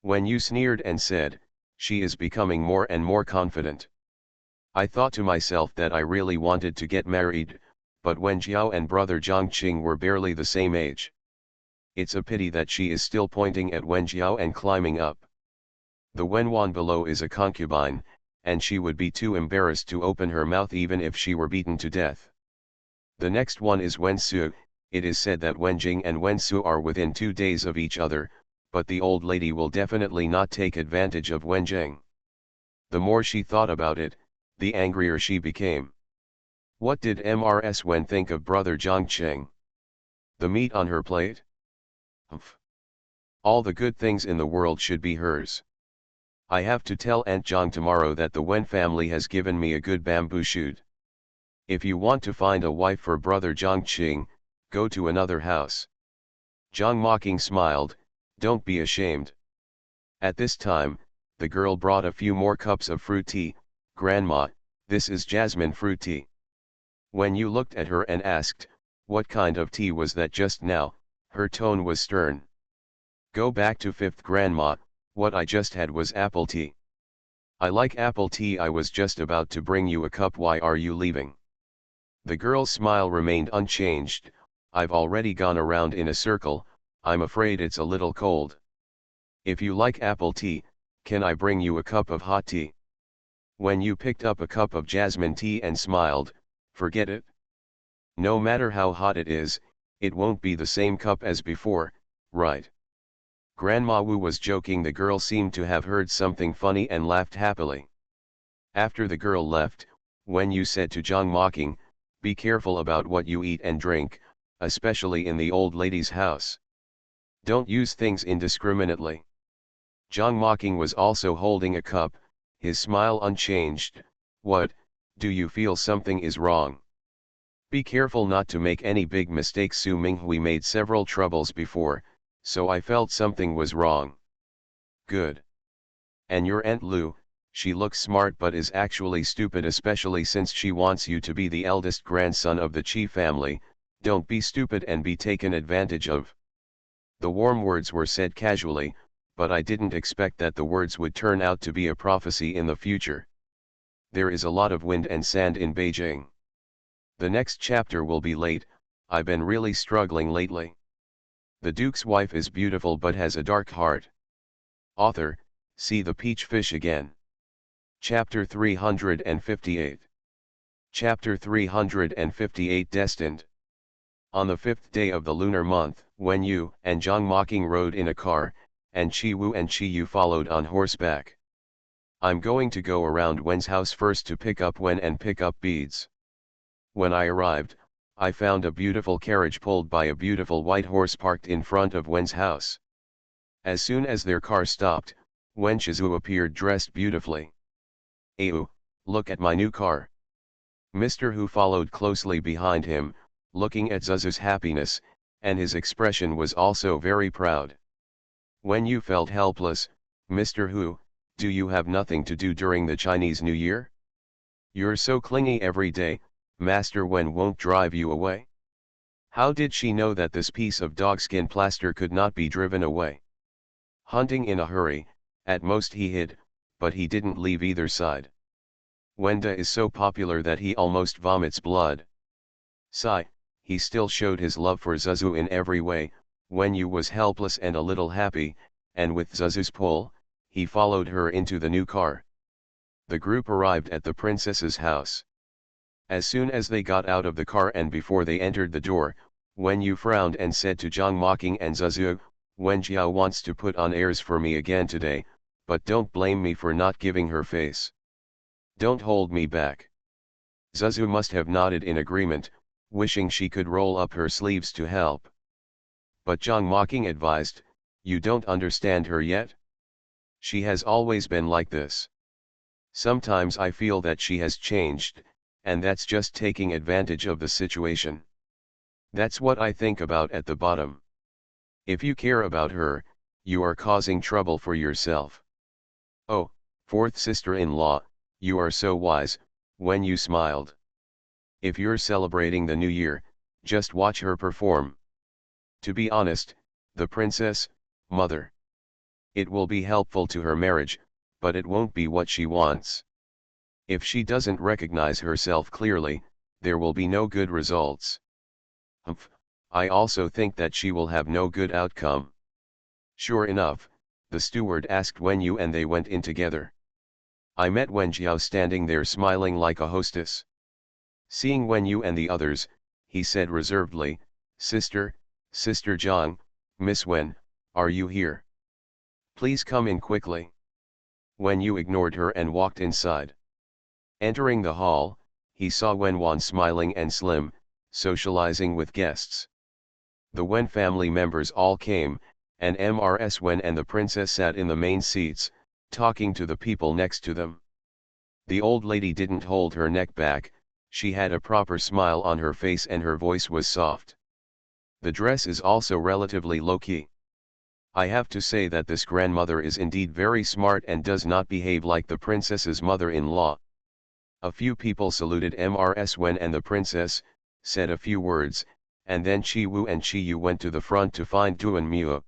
when you sneered and said, she is becoming more and more confident. I thought to myself that I really wanted to get married, but Wen Jiao and brother Zhang Qing were barely the same age. It's a pity that she is still pointing at Wen Jiao and climbing up. The Wenwan below is a concubine, and she would be too embarrassed to open her mouth even if she were beaten to death. The next one is Wen Su. It is said that Wen Jing and Wen Su are within 2 days of each other, but the old lady will definitely not take advantage of Wen Jing. The more she thought about it, the angrier she became. What did Mrs. Wen think of brother Zhang Qing? The meat on her plate? Humph. All the good things in the world should be hers. I have to tell Aunt Zhang tomorrow that the Wen family has given me a good bamboo shoot. If you want to find a wife for brother Zhang Qing, go to another house. Zhang mocking smiled, don't be ashamed. At this time, the girl brought a few more cups of fruit tea. Grandma, this is jasmine fruit tea. When you looked at her and asked, what kind of tea was that just now, her tone was stern. Go back to fifth, Grandma, what I just had was apple tea. I like apple tea. I was just about to bring you a cup. Why are you leaving? The girl's smile remained unchanged. I've already gone around in a circle, I'm afraid it's a little cold. If you like apple tea, can I bring you a cup of hot tea? When you picked up a cup of jasmine tea and smiled, forget it. No matter how hot it is, it won't be the same cup as before, right? Grandma Wu was joking. The girl seemed to have heard something funny and laughed happily. After the girl left, Wen Yu said to Zhang mocking, be careful about what you eat and drink, especially in the old lady's house. Don't use things indiscriminately. Zhang mocking was also holding a cup, his smile unchanged. What, do you feel something is wrong? Be careful not to make any big mistakes. Su Minghui made several troubles before, so I felt something was wrong. Good. And your Aunt Lu, she looks smart but is actually stupid, especially since she wants you to be the eldest grandson of the Qi family. Don't be stupid and be taken advantage of. The warm words were said casually, but I didn't expect that the words would turn out to be a prophecy in the future. There is a lot of wind and sand in Beijing. The next chapter will be late. I've been really struggling lately. The Duke's wife is beautiful but has a dark heart. Author, see the peach fish again. Chapter 358. Chapter 358 Destined. On the 5th day of the lunar month, Wen Yu and Zhang mocking rode in a car, and Qi Wu and Qi Yu followed on horseback. I'm going to go around Wen's house first to pick up Wen and pick up beads. When I arrived, I found a beautiful carriage pulled by a beautiful white horse parked in front of Wen's house. As soon as their car stopped, Wen Shizu appeared dressed beautifully. Ayu, look at my new car. Mr. Hu followed closely behind him, looking at Zuzu's happiness, and his expression was also very proud. When you felt helpless, Mr. Hu, do you have nothing to do during the Chinese New Year? You're so clingy every day, Master Wen won't drive you away. How did she know that this piece of dogskin plaster could not be driven away? Hunting in a hurry, at most he hid, but he didn't leave either side. Wenda is so popular that he almost vomits blood. Sigh, he still showed his love for Zuzu in every way. Wen Yu was helpless and a little happy, and with Zuzu's pull, he followed her into the new car. The group arrived at the princess's house. As soon as they got out of the car and before they entered the door, Wen Yu frowned and said to Zhang mocking and Zuzu, Wen Jiao wants to put on airs for me again today, but don't blame me for not giving her face. Don't hold me back. Zuzu must have nodded in agreement, wishing she could roll up her sleeves to help. But Zhang mocking advised, you don't understand her yet? She has always been like this. Sometimes I feel that she has changed, and that's just taking advantage of the situation. That's what I think about at the bottom. If you care about her, you are causing trouble for yourself. Oh, fourth sister-in-law, you are so wise, Wen Yu smiled. If you're celebrating the new year, just watch her perform. To be honest, the princess, mother. It will be helpful to her marriage, but it won't be what she wants. If she doesn't recognize herself clearly, there will be no good results. Humph, I also think that she will have no good outcome. Sure enough, the steward asked Wen Yu and they went in together. I met Wen Jiao standing there smiling like a hostess. Seeing Wen Yu and the others, he said reservedly, Sister Zhang, Miss Wen, are you here? Please come in quickly. Wen Yu ignored her and walked inside. Entering the hall, he saw Wen Wan smiling and slim, socializing with guests. The Wen family members all came, and Mrs. Wen and the princess sat in the main seats, talking to the people next to them. The old lady didn't hold her neck back, she had a proper smile on her face and her voice was soft. The dress is also relatively low-key. I have to say that this grandmother is indeed very smart and does not behave like the princess's mother-in-law. A few people saluted Mrs. Wen and the princess, said a few words, and then Chi Wu and Chi Yu went to the front to find Duan Mu.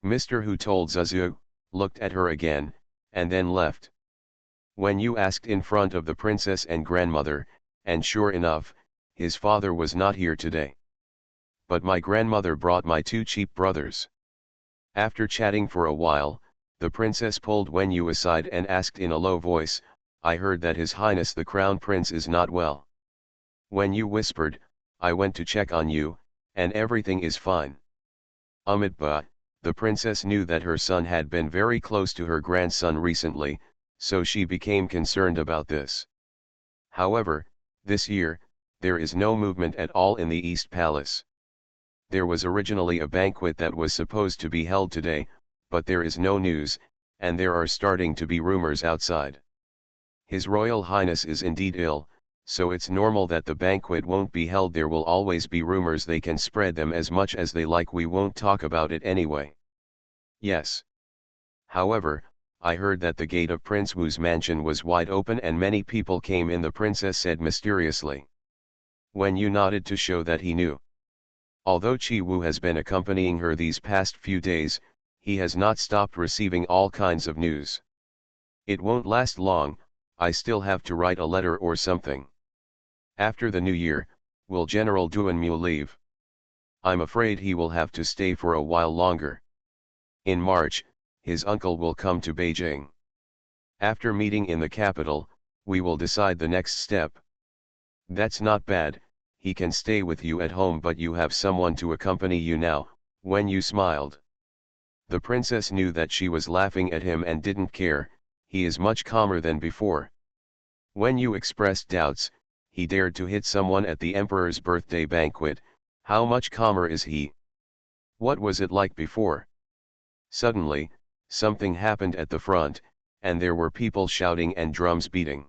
Mr. Hu told Zuzu, looked at her again, and then left. Wen Yu asked in front of the princess and grandmother, and sure enough, his father was not here today. But my grandmother brought my two cheap brothers. After chatting for a while, the princess pulled Wen Yu aside and asked in a low voice, I heard that His Highness the Crown Prince is not well. Wen Yu whispered, I went to check on you, and everything is fine. But, the princess knew that her son had been very close to her grandson recently, so she became concerned about this. However, this year, there is no movement at all in the East Palace. There was originally a banquet that was supposed to be held today, but there is no news, and there are starting to be rumors outside. His Royal Highness is indeed ill, so it's normal that the banquet won't be held. There will always be rumors, they can spread them as much as they like, we won't talk about it anyway. Yes. However, I heard that the gate of Prince Wu's mansion was wide open and many people came in, the princess said mysteriously. Wen Yu nodded to show that he knew. Although Chi Wu has been accompanying her these past few days, he has not stopped receiving all kinds of news. It won't last long, I still have to write a letter or something. After the new year, will General Duanmu leave? I'm afraid he will have to stay for a while longer. In March, his uncle will come to Beijing. After meeting in the capital, we will decide the next step. That's not bad, he can stay with you at home, but you have someone to accompany you now, Wen Yu smiled. The princess knew that she was laughing at him and didn't care, he is much calmer than before. Wen Yu expressed doubts, he dared to hit someone at the emperor's birthday banquet, how much calmer is he? What was it like before? Suddenly, something happened at the front, and there were people shouting and drums beating.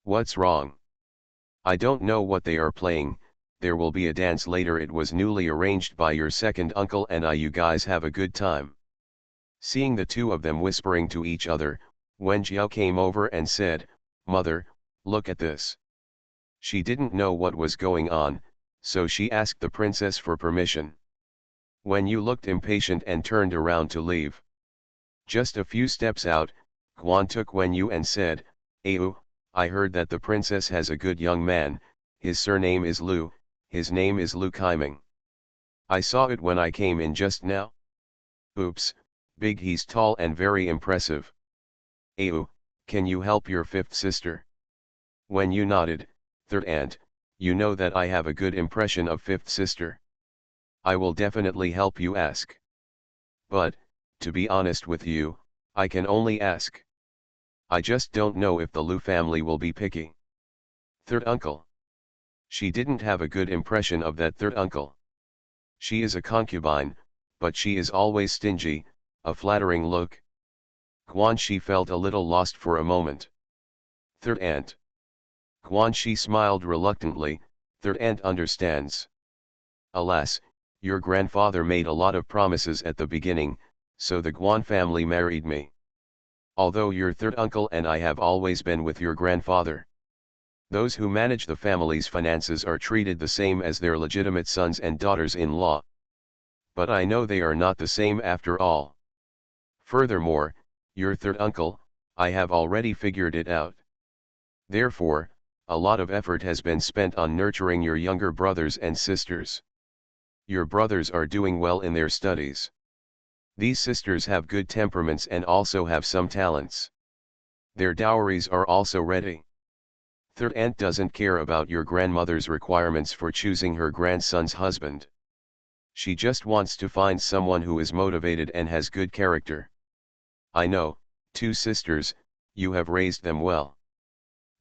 What's wrong? I don't know what they are playing, there will be a dance later, it was newly arranged by your second uncle and you guys have a good time. Seeing the two of them whispering to each other, Wen Jiao came over and said, Mother, look at this. She didn't know what was going on, so she asked the princess for permission. Wen Yu looked impatient and turned around to leave. Just a few steps out, Guan took Wen Yu and said, Ayu, I heard that the princess has a good young man, his surname is Lu, his name is Lu Kaiming. I saw it when I came in just now. Oops, big, he's tall and very impressive. Ayu, can you help your fifth sister? Wen Yu nodded, third aunt, you know that I have a good impression of fifth sister. I will definitely help you ask. But, to be honest with you, I can only ask. I just don't know if the Lu family will be picky. Third uncle. She didn't have a good impression of that third uncle. She is a concubine, but she is always stingy, a flattering look. Guan Shi felt a little lost for a moment. Third aunt. Guan Shi smiled reluctantly, third aunt understands. Alas, your grandfather made a lot of promises at the beginning, so the Guan family married me. Although your third uncle and I have always been with your grandfather. Those who manage the family's finances are treated the same as their legitimate sons and daughters-in-law. But I know they are not the same after all. Furthermore, your third uncle, I have already figured it out. Therefore, a lot of effort has been spent on nurturing your younger brothers and sisters. Your brothers are doing well in their studies. These sisters have good temperaments and also have some talents. Their dowries are also ready. Third aunt doesn't care about your grandmother's requirements for choosing her grandson's husband. She just wants to find someone who is motivated and has good character. I know, two sisters, you have raised them well.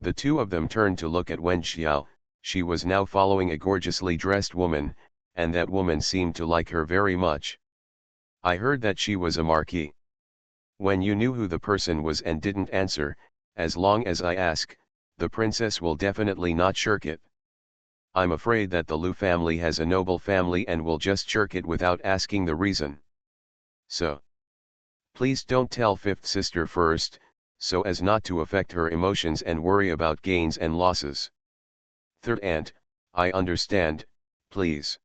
The two of them turned to look at Wen Xiao. She was now following a gorgeously dressed woman, and that woman seemed to like her very much. I heard that she was a marquis. When you knew who the person was and didn't answer, as long as I ask, the princess will definitely not shirk it. I'm afraid that the Lu family has a noble family and will just shirk it without asking the reason. So, please don't tell fifth sister first, so as not to affect her emotions and worry about gains and losses. Third aunt, I understand, please.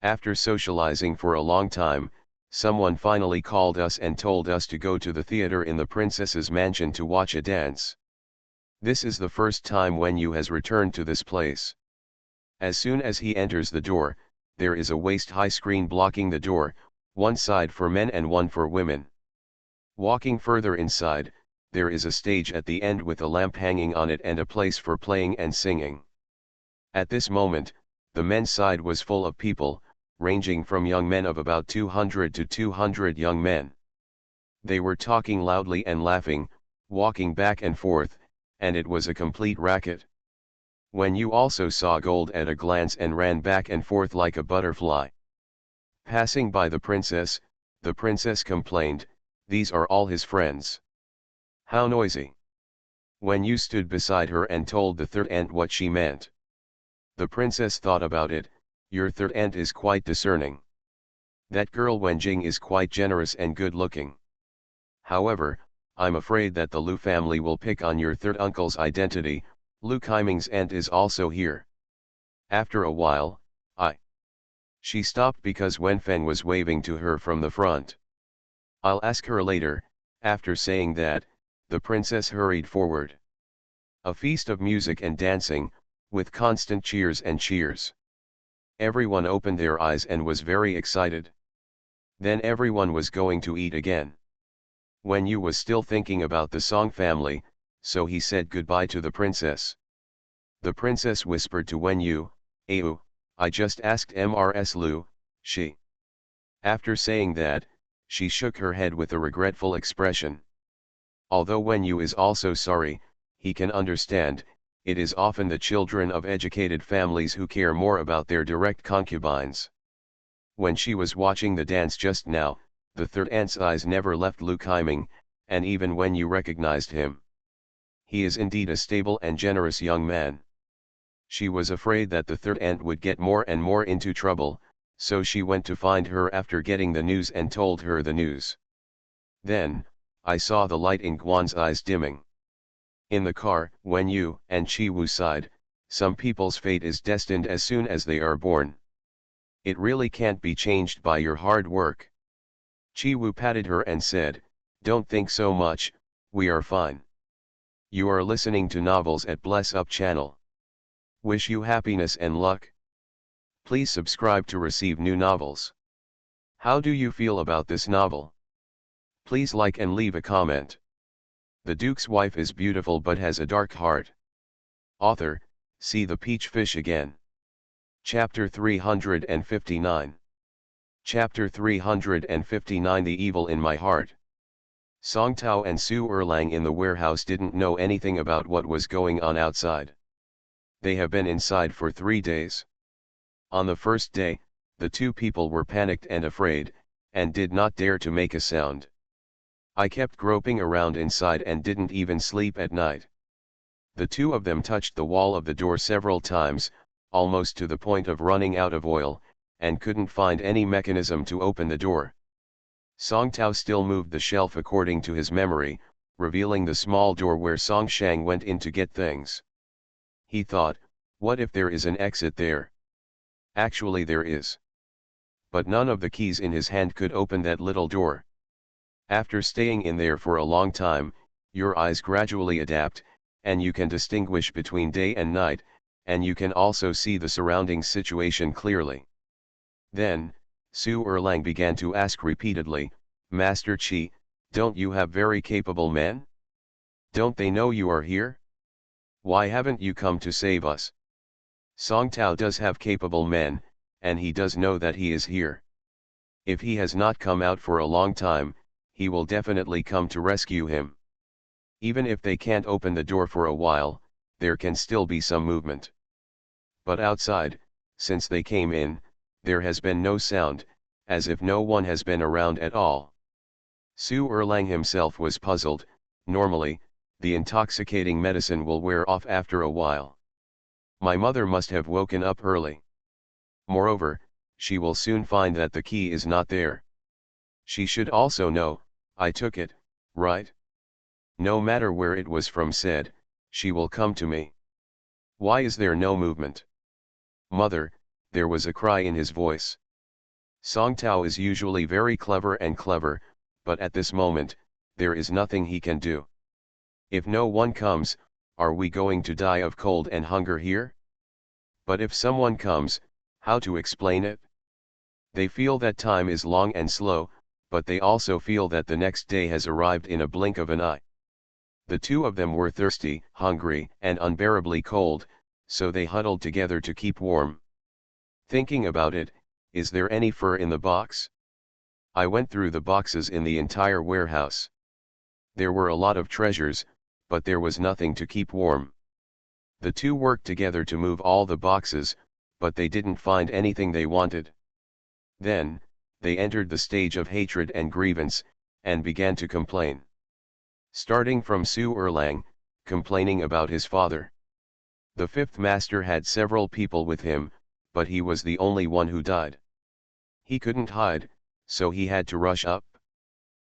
After socializing for a long time, someone finally called us and told us to go to the theater in the princess's mansion to watch a dance. This is the first time Wen Yu has returned to this place. As soon as he enters the door, there is a waist-high screen blocking the door, one side for men and one for women. Walking further inside, there is a stage at the end with a lamp hanging on it and a place for playing and singing. At this moment, the men's side was full of people, ranging from young men of about 200 to 200 young men. They were talking loudly and laughing, walking back and forth, and it was a complete racket. When you also saw gold at a glance and ran back and forth like a butterfly. Passing by the princess complained, "These are all his friends. How noisy." When you stood beside her and told the third aunt what she meant. The princess thought about it. Your third aunt is quite discerning. That girl Wenjing is quite generous and good looking. However, I'm afraid that the Lu family will pick on your third uncle's identity. Lu Kaiming's aunt is also here. After a while, She stopped because Wen Feng was waving to her from the front. "I'll ask her later." After saying that, the princess hurried forward. A feast of music and dancing, with constant cheers and cheers. Everyone opened their eyes and was very excited. Then everyone was going to eat again. Wen Yu was still thinking about the Song family, so he said goodbye to the princess. The princess whispered to Wen Yu, "Ayu, I just asked Mrs. Lu, she." After saying that, she shook her head with a regretful expression. Although Wen Yu is also sorry, he can understand. It is often the children of educated families who care more about their direct concubines. When she was watching the dance just now, the third aunt's eyes never left Lu Kaiming, and even Wen Yu recognized him. He is indeed a stable and generous young man. She was afraid that the third aunt would get more and more into trouble, so she went to find her after getting the news and told her the news. Then, I saw the light in Guan's eyes dimming. In the car, Wen Yu and Chi Wu sighed. Some people's fate is destined as soon as they are born. It really can't be changed by your hard work. Chi Wu patted her and said, "Don't think so much, we are fine." You are listening to Novels at Bless Up channel. Wish you happiness and luck. Please subscribe to receive new novels. How do you feel about this novel? Please like and leave a comment. The Duke's wife is beautiful but has a dark heart. Author, see the peach fish again. Chapter 359. Chapter 359 The Evil in My Heart. Song Tao and Su Erlang in the warehouse didn't know anything about what was going on outside. They have been inside for 3 days. On the first day, the two people were panicked and afraid, and did not dare to make a sound. I kept groping around inside and didn't even sleep at night. The two of them touched the wall of the door several times, almost to the point of running out of oil, and couldn't find any mechanism to open the door. Song Tao still moved the shelf according to his memory, revealing the small door where Song Shang went in to get things. He thought, what if there is an exit there? Actually there is. But none of the keys in his hand could open that little door. After staying in there for a long time, your eyes gradually adapt, and you can distinguish between day and night, and you can also see the surrounding situation clearly. Then, Su Erlang began to ask repeatedly, Master Chi, don't you have very capable men? Don't they know you are here? Why haven't you come to save us? Song Tao does have capable men, and he does know that he is here. If he has not come out for a long time, he will definitely come to rescue him. Even if they can't open the door for a while, there can still be some movement. But outside, since they came in, there has been no sound, as if no one has been around at all. Su Erlang himself was puzzled. Normally, the intoxicating medicine will wear off after a while. My mother must have woken up early. Moreover, she will soon find that the key is not there. She should also know, I took it, right? No matter where it was from said, she will come to me. Why is there no movement? Mother, there was a cry in his voice. Song Tao is usually very clever, but at this moment, there is nothing he can do. If no one comes, are we going to die of cold and hunger here? But if someone comes, how to explain it? They feel that time is long and slow, but they also feel that the next day has arrived in a blink of an eye. The two of them were thirsty, hungry, and unbearably cold, so they huddled together to keep warm. Thinking about it, is there any fur in the box? I went through the boxes in the entire warehouse. There were a lot of treasures, but there was nothing to keep warm. The two worked together to move all the boxes, but they didn't find anything they wanted. Then, they entered the stage of hatred and grievance, and began to complain. Starting from Su Erlang, complaining about his father. The fifth master had several people with him, but he was the only one who died. He couldn't hide, so he had to rush up.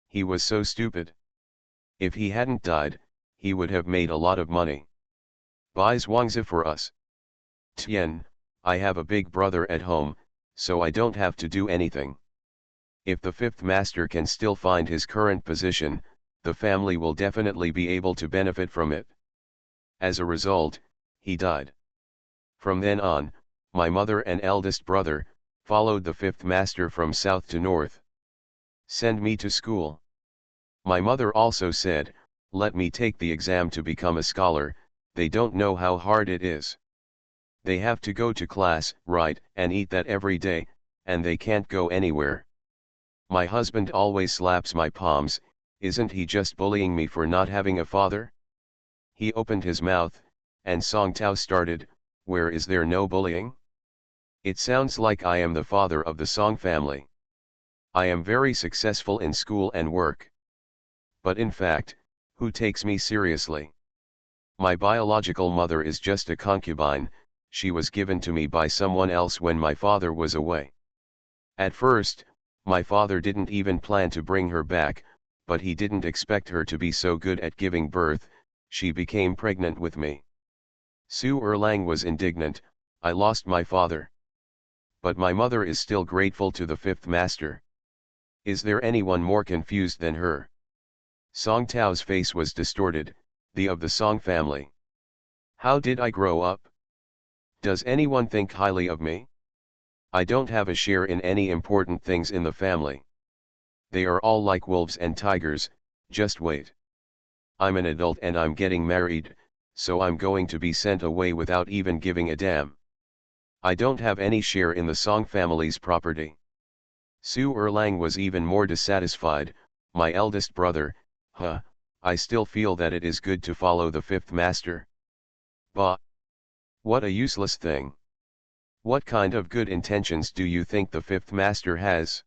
He was so stupid. If he hadn't died, he would have made a lot of money. Buy Zhuangzi for us. Tian, I have a big brother at home, so I don't have to do anything. If the fifth master can still find his current position, the family will definitely be able to benefit from it. As a result, he died. From then on, my mother and eldest brother followed the fifth master from south to north. Send me to school. My mother also said, let me take the exam to become a scholar. They don't know how hard it is. They have to go to class, write, and eat that every day, and they can't go anywhere. My husband always slaps my palms. Isn't he just bullying me for not having a father? He opened his mouth, and Song Tao started, where is there no bullying? It sounds like I am the father of the Song family. I am very successful in school and work. But in fact, who takes me seriously? My biological mother is just a concubine. She was given to me by someone else when my father was away. At first, my father didn't even plan to bring her back, but he didn't expect her to be so good at giving birth. She became pregnant with me. Su Erlang was indignant, I lost my father. But my mother is still grateful to the fifth master. Is there anyone more confused than her? Song Tao's face was distorted, the of the Song family. How did I grow up? Does anyone think highly of me? I don't have a share in any important things in the family. They are all like wolves and tigers, just wait. I'm an adult and I'm getting married, so I'm going to be sent away without even giving a damn. I don't have any share in the Song family's property. Su Erlang was even more dissatisfied, my eldest brother, I still feel that it is good to follow the fifth master. Bah! What a useless thing. What kind of good intentions do you think the fifth master has?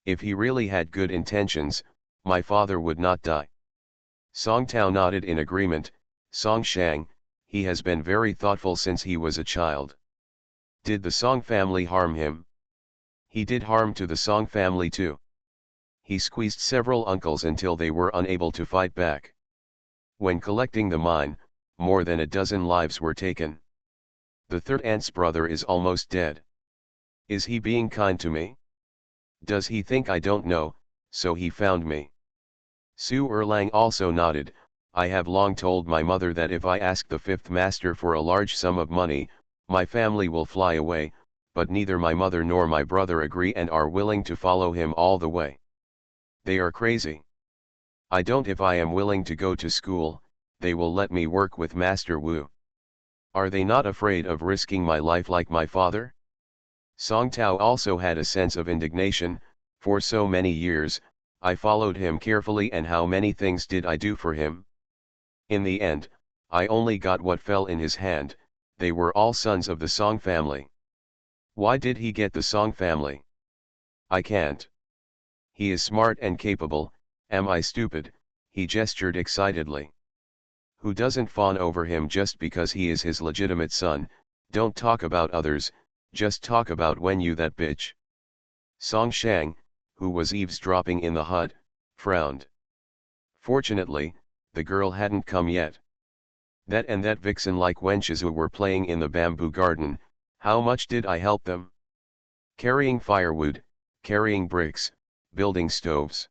If he really had good intentions, my father would not die. Song Tao nodded in agreement. Song Shang, he has been very thoughtful since he was a child. Did the Song family harm him? He did harm to the Song family too. He squeezed several uncles until they were unable to fight back. When collecting the mine, more than a dozen lives were taken. The third aunt's brother is almost dead. Is he being kind to me? Does he think I don't know, so he found me? Su Erlang also nodded. I have long told my mother that if I ask the fifth master for a large sum of money, my family will fly away, but neither my mother nor my brother agree and are willing to follow him all the way. They are crazy. I don't. If I am willing to go to school, they will let me work with Master Wu. Are they not afraid of risking my life like my father? Song Tao also had a sense of indignation. For so many years, I followed him carefully, and how many things did I do for him? In the end, I only got what fell in his hand. They were all sons of the Song family. Why did he get the Song family? I can't. He is smart and capable. Am I stupid? He gestured excitedly. Who doesn't fawn over him just because he is his legitimate son? Don't talk about others, just talk about Wen Yu, that bitch. Song Shang, who was eavesdropping in the hut, frowned. Fortunately, the girl hadn't come yet. That and that vixen like wenches who were playing in the bamboo garden. How much did I help them? Carrying firewood, carrying bricks, building stoves.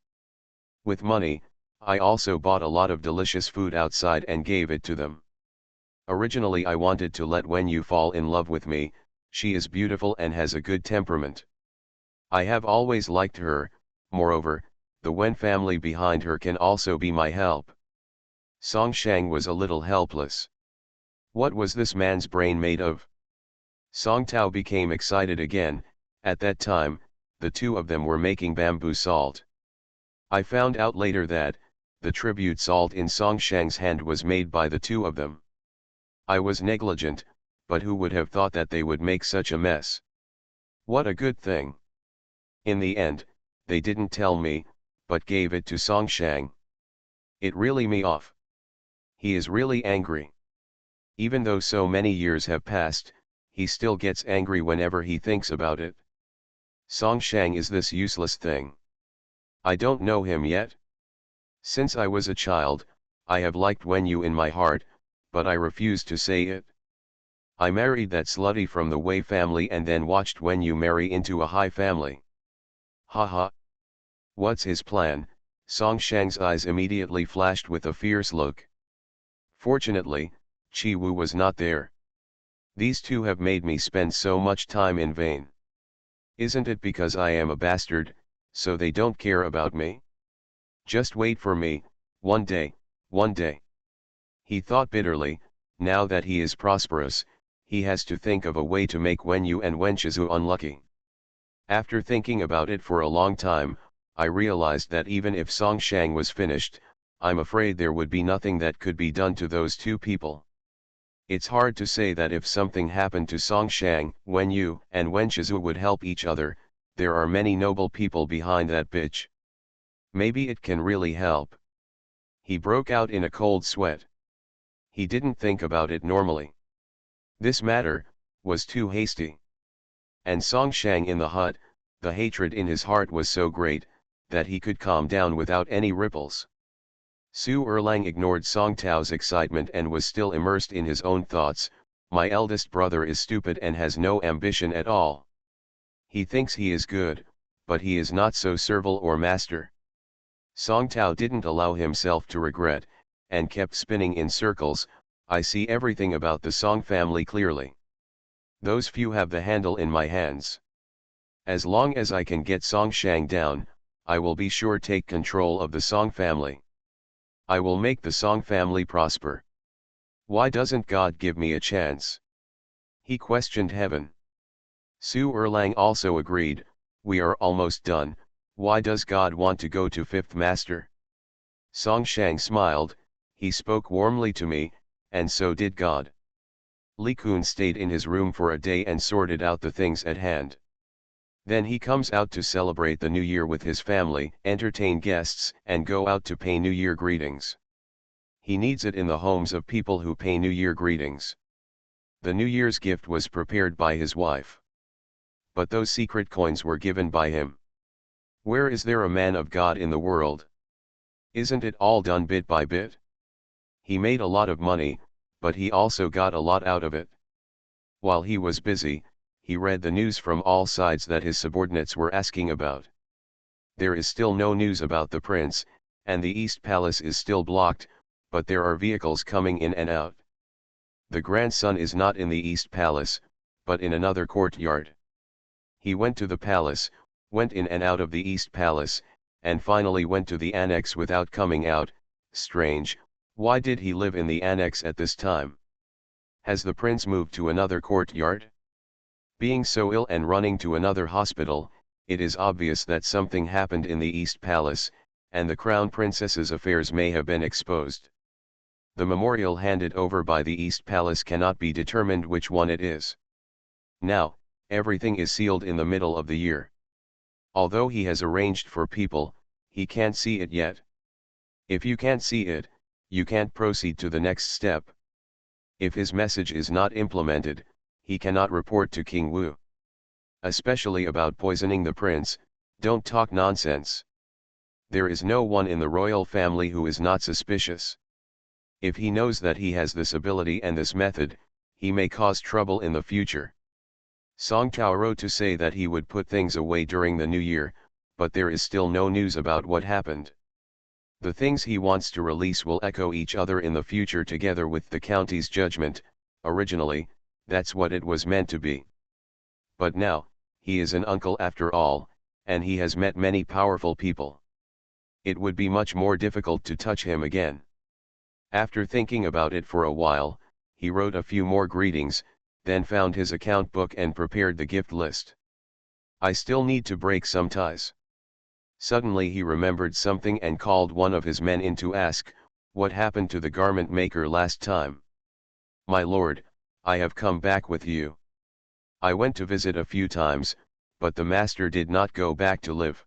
With money, I also bought a lot of delicious food outside and gave it to them. Originally I wanted to let Wen Yu fall in love with me. She is beautiful and has a good temperament. I have always liked her. Moreover, the Wen family behind her can also be my help. Song Shang was a little helpless. What was this man's brain made of? Song Tao became excited again. At that time, the two of them were making bamboo salt. I found out later that, the tribute salt in Song Shang's hand was made by the two of them. I was negligent, but who would have thought that they would make such a mess? What a good thing. In the end, they didn't tell me, but gave it to Song Shang. It really me off. He is really angry. Even though so many years have passed, he still gets angry whenever he thinks about it. Song Shang is this useless thing. I don't know him yet. Since I was a child, I have liked Wen Yu in my heart, but I refused to say it. I married that slutty from the Wei family and then watched Wen Yu marry into a high family. Haha. What's his plan? Song Shang's eyes immediately flashed with a fierce look. Fortunately, Chi Wu was not there. These two have made me spend so much time in vain. Isn't it because I am a bastard, so they don't care about me? Just wait for me, one day, one day. He thought bitterly. Now that he is prosperous, he has to think of a way to make Wen Yu and Wen Shizu unlucky. After thinking about it for a long time, I realized that even if Song Shang was finished, I'm afraid there would be nothing that could be done to those two people. It's hard to say that if something happened to Song Shang, Wen Yu and Wen Shizu would help each other. There are many noble people behind that bitch. Maybe it can really help. He broke out in a cold sweat. He didn't think about it normally. This matter was too hasty. And Song Shang in the hut, the hatred in his heart was so great, that he could calm down without any ripples. Su Erlang ignored Song Tao's excitement and was still immersed in his own thoughts. My eldest brother is stupid and has no ambition at all. He thinks he is good, but he is not so servile or master. Song Tao didn't allow himself to regret, and kept spinning in circles. I see everything about the Song family clearly. Those few have the handle in my hands. As long as I can get Song Shang down, I will be sure take control of the Song family. I will make the Song family prosper. Why doesn't God give me a chance? He questioned heaven. Su Erlang also agreed. We are almost done. Why does God want to go to fifth master? Song Shang smiled. He spoke warmly to me, and so did God. Li Kun stayed in his room for a day and sorted out the things at hand. Then he comes out to celebrate the New Year with his family, entertain guests, and go out to pay New Year greetings. He needs it in the homes of people who pay New Year greetings. The New Year's gift was prepared by his wife. But those secret coins were given by him. Where is there a man of God in the world? Isn't it all done bit by bit? He made a lot of money, but he also got a lot out of it. While he was busy, he read the news from all sides that his subordinates were asking about. There is still no news about the prince, and the East Palace is still blocked, but there are vehicles coming in and out. The grandson is not in the East Palace, but in another courtyard. He went to the palace, went in and out of the East Palace, and finally went to the annex without coming out. Strange, why did he live in the annex at this time? Has the prince moved to another courtyard? Being so ill and running to another hospital, it is obvious that something happened in the East Palace, and the crown princess's affairs may have been exposed. The memorial handed over by the East Palace cannot be determined which one it is. Now, everything is sealed in the middle of the year. Although he has arranged for people, he can't see it yet. If you can't see it, you can't proceed to the next step. If his message is not implemented, he cannot report to King Wu. Especially about poisoning the prince, don't talk nonsense. There is no one in the royal family who is not suspicious. If he knows that he has this ability and this method, he may cause trouble in the future. Song Tao wrote to say that he would put things away during the new year, but there is still no news about what happened. The things he wants to release will echo each other in the future together with the county's judgment. Originally, that's what it was meant to be. But now, he is an uncle after all, and he has met many powerful people. It would be much more difficult to touch him again. After thinking about it for a while, he wrote a few more greetings, then found his account book and prepared the gift list. I still need to break some ties. Suddenly he remembered something and called one of his men in to ask, what happened to the garment maker last time? My lord, I have come back with you. I went to visit a few times, but the master did not go back to live.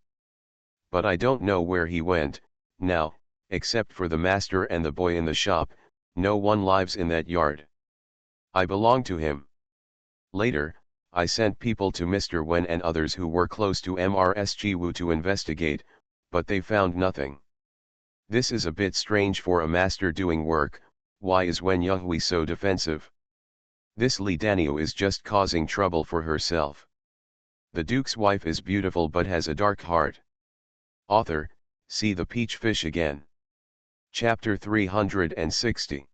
But I don't know where he went. Now, except for the master and the boy in the shop, no one lives in that yard. I belong to him. Later, I sent people to Mr. Wen and others who were close to MRSG Wu to investigate, but they found nothing. This is a bit strange for a master doing work. Why is Wen Yuhui so defensive? This Li Daniu is just causing trouble for herself. The Duke's wife is beautiful but has a dark heart. Author, see the peach fish again. Chapter 360.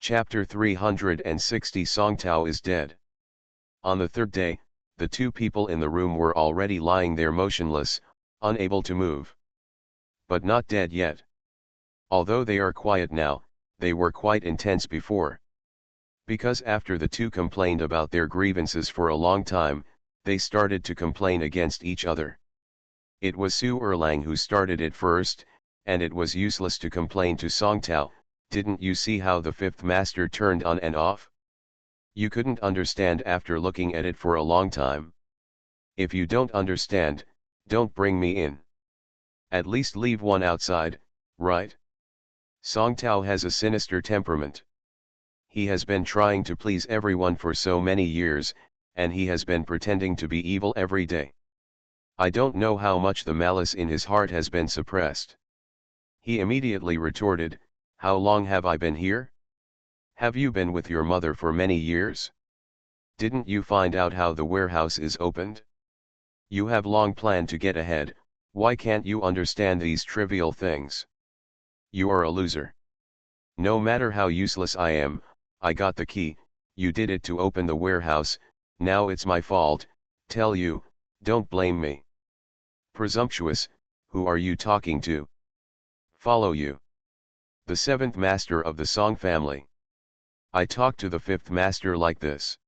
Chapter 360 Song Tao is dead. On the third day, the two people in the room were already lying there motionless, unable to move. But not dead yet. Although they are quiet now, they were quite intense before. Because after the two complained about their grievances for a long time, they started to complain against each other. It was Su Erlang who started it first, and it was useless to complain to Song Tao. Didn't you see how the fifth master turned on and off? You couldn't understand after looking at it for a long time. If you don't understand, don't bring me in. At least leave one outside, right? Song Tao has a sinister temperament. He has been trying to please everyone for so many years, and he has been pretending to be evil every day. I don't know how much the malice in his heart has been suppressed. He immediately retorted, "How long have I been here? Have you been with your mother for many years? Didn't you find out how the warehouse is opened? You have long planned to get ahead. Why can't you understand these trivial things? You are a loser. No matter how useless I am, I got the key. You did it to open the warehouse. Now it's my fault. Tell you, don't blame me. Presumptuous, who are you talking to? Follow you. The seventh master of the Song family. I talk to the fifth master like this.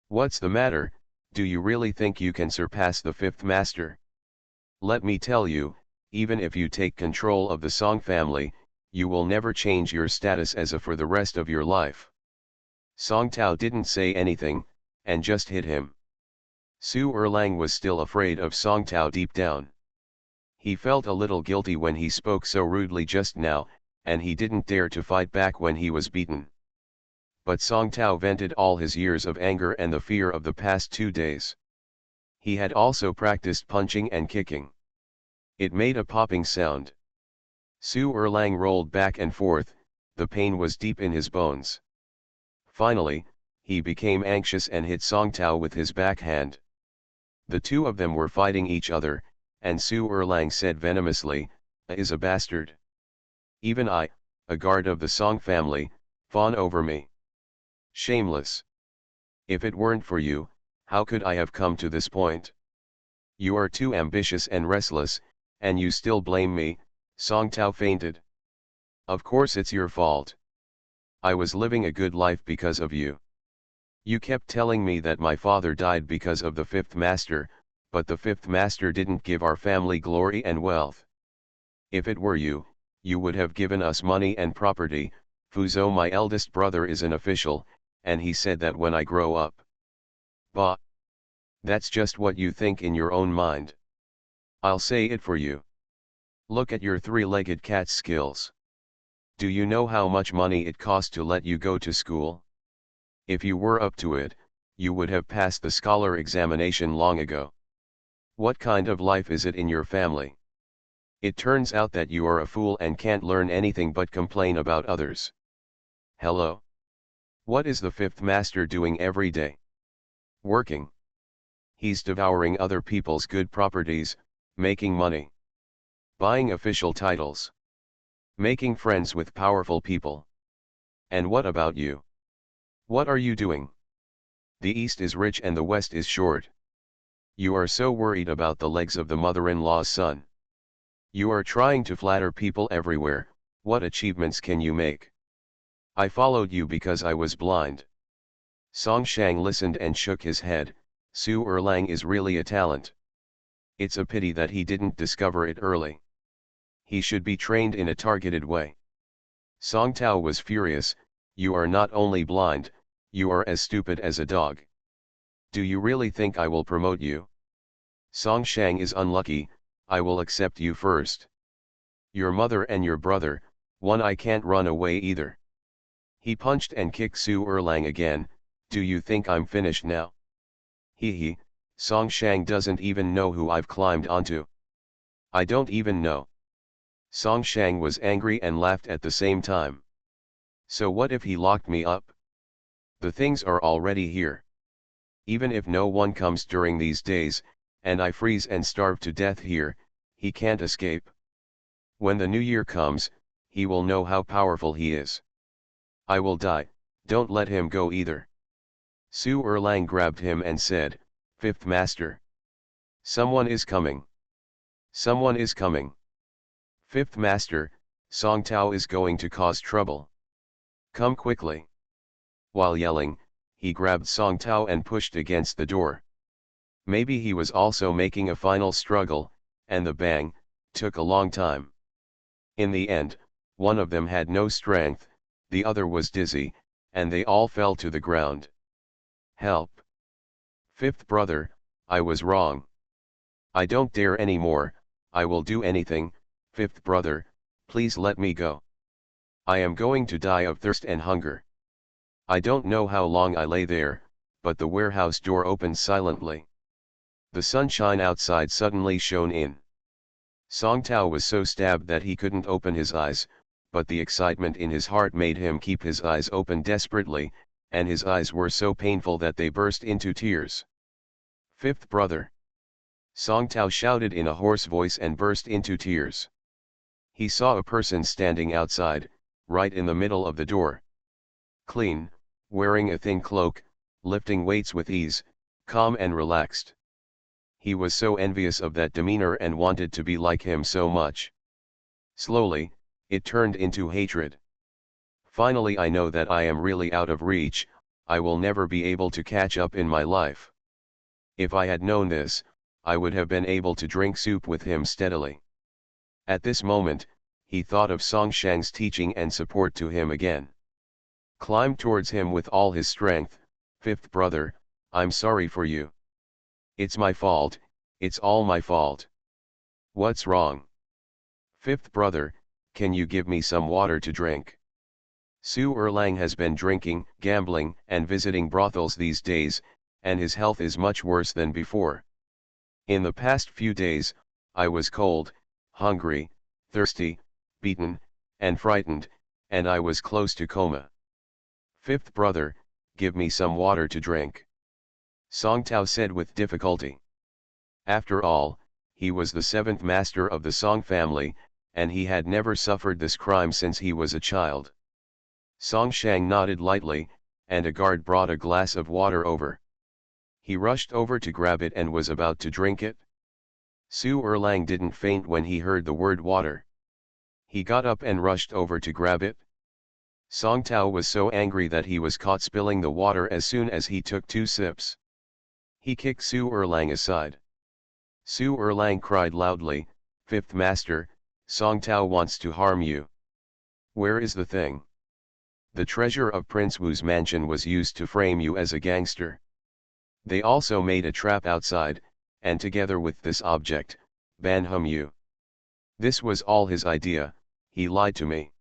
What's the matter? Do you really think you can surpass the fifth master? Let me tell you, even if you take control of the Song family, you will never change your status as a for the rest of your life." Song Tao didn't say anything, and just hit him. Su Erlang was still afraid of Song Tao deep down. He felt a little guilty when he spoke so rudely just now, and he didn't dare to fight back when he was beaten. But Song Tao vented all his years of anger and the fear of the past 2 days. He had also practiced punching and kicking. It made a popping sound. Su Erlang rolled back and forth, the pain was deep in his bones. Finally, he became anxious and hit Song Tao with his backhand. The two of them were fighting each other, and Su Erlang said venomously, "A is a bastard. Even I, a guard of the Song family, fawn over me. Shameless. If it weren't for you, how could I have come to this point? You are too ambitious and restless, and you still blame me." Song Tao fainted. "Of course it's your fault. I was living a good life because of you. You kept telling me that my father died because of the fifth master, but the fifth master didn't give our family glory and wealth. If it were you, you would have given us money and property. Fuzhou, my eldest brother, is an official, and he said that when I grow up." "Bah! That's just what you think in your own mind. I'll say it for you. Look at your three-legged cat's skills. Do you know how much money it cost to let you go to school? If you were up to it, you would have passed the scholar examination long ago. What kind of life is it in your family? It turns out that you are a fool and can't learn anything but complain about others. Hello? What is the fifth master doing every day? Working. He's devouring other people's good properties, making money. Buying official titles. Making friends with powerful people. And what about you? What are you doing? The East is rich and the West is short. You are so worried about the legs of the mother-in-law's son. You are trying to flatter people everywhere. What achievements can you make? I followed you because I was blind." Song Shang listened and shook his head. Su Erlang is really a talent. It's a pity that he didn't discover it early. He should be trained in a targeted way. Song Tao was furious. "You are not only blind, you are as stupid as a dog. Do you really think I will promote you? Song Shang is unlucky. I will accept you first. Your mother and your brother, one I can't run away either." He punched and kicked Su Erlang again. "Do you think I'm finished now? He, Song Shang doesn't even know who I've climbed onto. I don't even know." Song Shang was angry and laughed at the same time. "So what if he locked me up? The things are already here. Even if no one comes during these days, and I freeze and starve to death here, he can't escape. When the new year comes, he will know how powerful he is. I will die, don't let him go either." Su Erlang grabbed him and said, "Fifth master. Someone is coming. Someone is coming. Fifth master, Song Tao is going to cause trouble. Come quickly." While yelling, he grabbed Song Tao and pushed against the door. Maybe he was also making a final struggle, and the bang took a long time. In the end, one of them had no strength, the other was dizzy, and they all fell to the ground. "Help! Fifth brother, I was wrong. I don't dare anymore. I will do anything. Fifth brother, please let me go. I am going to die of thirst and hunger." I don't know how long I lay there, but the warehouse door opened silently. The sunshine outside suddenly shone in. Song Tao was so stabbed that he couldn't open his eyes, but the excitement in his heart made him keep his eyes open desperately, and his eyes were so painful that they burst into tears. "Fifth brother!" Song Tao shouted in a hoarse voice and burst into tears. He saw a person standing outside, right in the middle of the door. Clean, wearing a thin cloak, lifting weights with ease, calm and relaxed. He was so envious of that demeanor and wanted to be like him so much. Slowly, it turned into hatred. "Finally I know that I am really out of reach, I will never be able to catch up in my life. If I had known this, I would have been able to drink soup with him steadily." At this moment, he thought of Song Shang's teaching and support to him again. Climbed towards him with all his strength. "Fifth brother, I'm sorry for you. It's my fault, it's all my fault. What's wrong? Fifth brother, can you give me some water to drink?" Su Erlang has been drinking, gambling, and visiting brothels these days, and his health is much worse than before. "In the past few days, I was cold, hungry, thirsty, beaten, and frightened, and I was close to coma. Fifth brother, give me some water to drink. Song Tao said with difficulty. After all, he was the seventh master of the Song family, and he had never suffered this crime since he was a child. Song Shang nodded lightly, and a guard brought a glass of water over. He rushed over to grab it and was about to drink it. Su Erlang didn't faint when he heard the word water. He got up and rushed over to grab it. Song Tao was so angry that he was caught spilling the water as soon as he took 2 sips. He kicked Su Erlang aside. Su Erlang cried loudly, "Fifth master, Song Tao wants to harm you. Where is the thing? The treasure of Prince Wu's mansion was used to frame you as a gangster. They also made a trap outside, and together with this object, ban you. This was all his idea, he lied to me."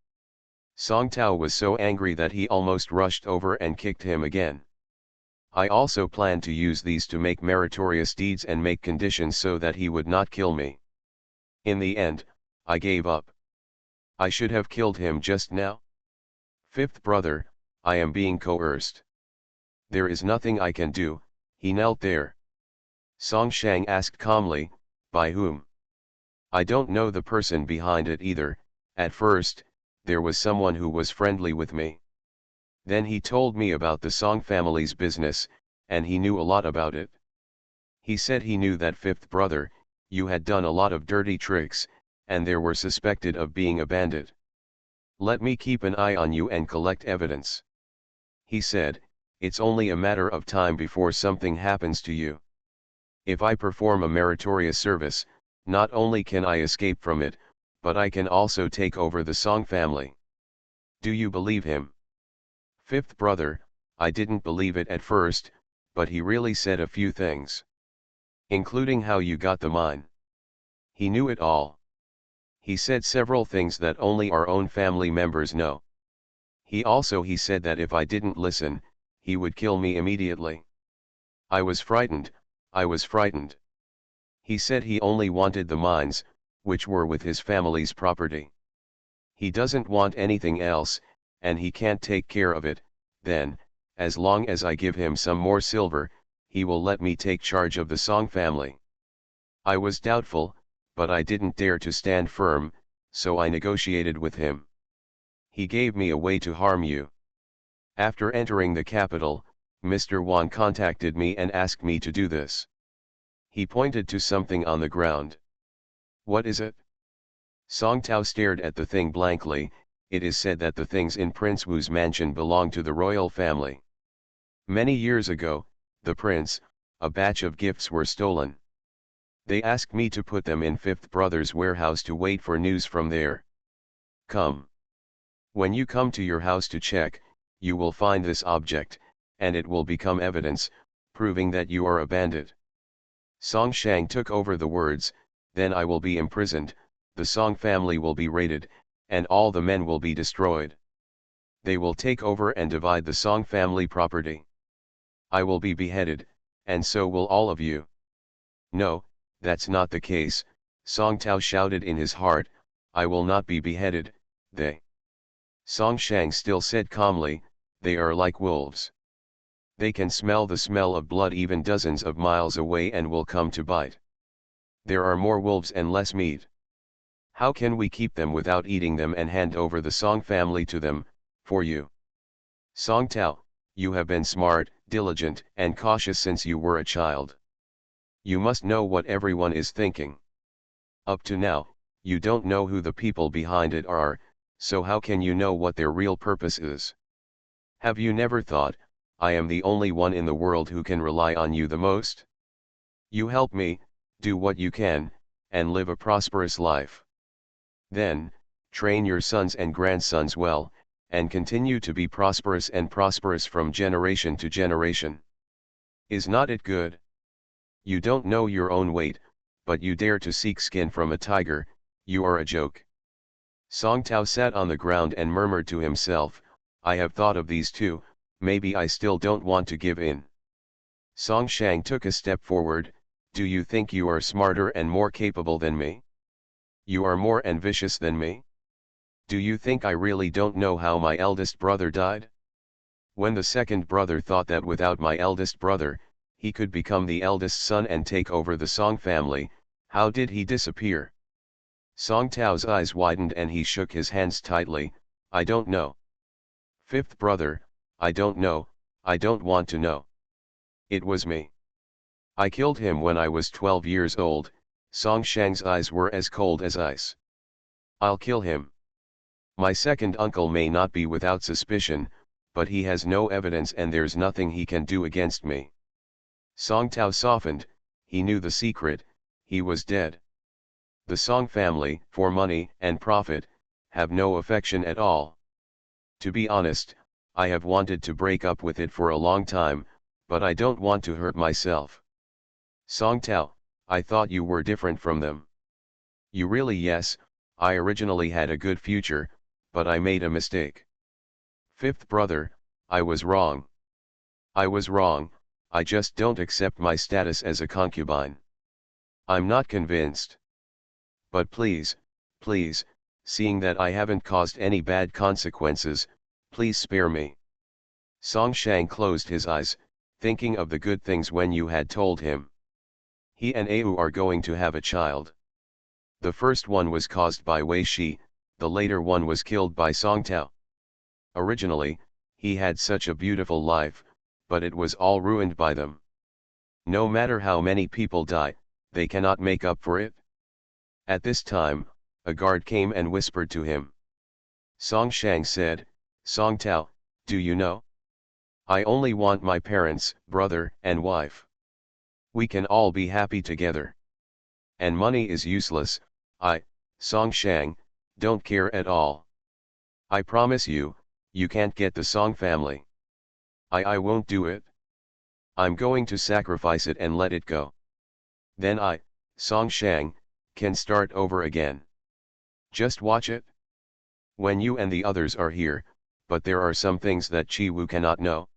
Song Tao was so angry that he almost rushed over and kicked him again. "I also planned to use these to make meritorious deeds and make conditions so that he would not kill me. In the end, I gave up. I should have killed him just now. Fifth brother, I am being coerced. There is nothing I can do." He knelt there. Song Shang asked calmly, "By whom?" "I don't know the person behind it either. At first, there was someone who was friendly with me. Then he told me about the Song family's business, and he knew a lot about it. He said he knew that fifth brother, you had done a lot of dirty tricks, and there were suspected of being a bandit. Let me keep an eye on you and collect evidence. He said, it's only a matter of time before something happens to you. If I perform a meritorious service, not only can I escape from it, but I can also take over the Song family. Do you believe him?" "Fifth brother, I didn't believe it at first, but he really said a few things. Including how you got the mine. He knew it all. He said several things that only our own family members know. He said that if I didn't listen, he would kill me immediately. I was frightened. He said he only wanted the mines, which were with his family's property. He doesn't want anything else, and he can't take care of it. Then, as long as I give him some more silver, he will let me take charge of the Song family. I was doubtful, but I didn't dare to stand firm, so I negotiated with him. He gave me a way to harm you. After entering the capital, Mr. Wan contacted me and asked me to do this." He pointed to something on the ground. "What is it?" Song Tao stared at the thing blankly. "It is said that the things in Prince Wu's mansion belong to the royal family. Many years ago, the prince, a batch of gifts were stolen. They asked me to put them in fifth brother's warehouse to wait for news from there. Come. When you come to your house to check, you will find this object, and it will become evidence, proving that you are a bandit." Song Shang took over the words, "Then I will be imprisoned, the Song family will be raided, and all the men will be destroyed. They will take over and divide the Song family property. I will be beheaded, and so will all of you." "No, that's not the case," Song Tao shouted in his heart, "I will not be beheaded, they." Song Shang still said calmly, "They are like wolves. They can smell the smell of blood even dozens of miles away and will come to bite. There are more wolves and less meat. How can we keep them without eating them and hand over the Song family to them, for you? Song Tao, you have been smart, diligent, and cautious since you were a child. You must know what everyone is thinking. Up to now, you don't know who the people behind it are, so how can you know what their real purpose is? Have you never thought, I am the only one in the world who can rely on you the most? You help me, do what you can, and live a prosperous life. Then, train your sons and grandsons well, and continue to be prosperous from generation to generation. Is not it good? You don't know your own weight, but you dare to seek skin from a tiger, you are a joke." Song Tao sat on the ground and murmured to himself, "I have thought of these too, maybe I still don't want to give in." Song Shang took a step forward, "Do you think you are smarter and more capable than me? You are more ambitious than me? Do you think I really don't know how my eldest brother died? When the second brother thought that without my eldest brother, he could become the eldest son and take over the Song family, how did he disappear? Song Tao's eyes widened and he shook his hands tightly. I don't know. Fifth brother, I don't know, I don't want to know. It was me. I killed him when I was 12 years old. Song Shang's eyes were as cold as ice. I'll kill him. My second uncle may not be without suspicion, but he has no evidence and there's nothing he can do against me. Song Tao softened, he knew the secret, he was dead. The Song family, for money and profit, have no affection at all. To be honest, I have wanted to break up with it for a long time, but I don't want to hurt myself. Song Tao, I thought you were different from them. You really? Yes, I originally had a good future, but I made a mistake. Fifth brother, I was wrong. I was wrong, I just don't accept my status as a concubine. I'm not convinced. But please, please, seeing that I haven't caused any bad consequences, please spare me. Song Shang closed his eyes, thinking of the good things when you had told him. He and Au are going to have a child. The first one was caused by Wei Shi, the later one was killed by Song Tao. Originally, he had such a beautiful life, but it was all ruined by them. No matter how many people die, they cannot make up for it. At this time, a guard came and whispered to him. Song Shang said, Song Tao, do you know? I only want my parents, brother, and wife. We can all be happy together. And money is useless, I, Song Shang, don't care at all. I promise you, you can't get the Song family. I won't do it. I'm going to sacrifice it and let it go. Then I, Song Shang, can start over again. Just watch it. When you and the others are here, but there are some things that Chi Wu cannot know.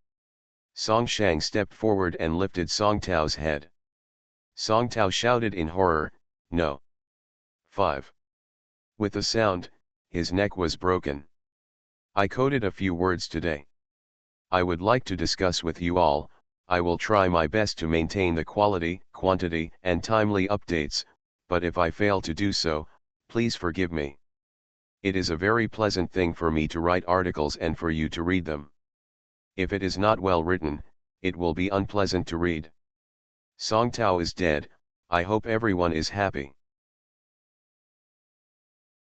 Song Shang stepped forward and lifted Song Tao's head. Song Tao shouted in horror, no. 5. With a sound, his neck was broken. I coded a few words today. I would like to discuss with you all. I will try my best to maintain the quality, quantity, and timely updates, but if I fail to do so, please forgive me. It is a very pleasant thing for me to write articles and for you to read them. If it is not well written, it will be unpleasant to read. Song Tao is dead, I hope everyone is happy.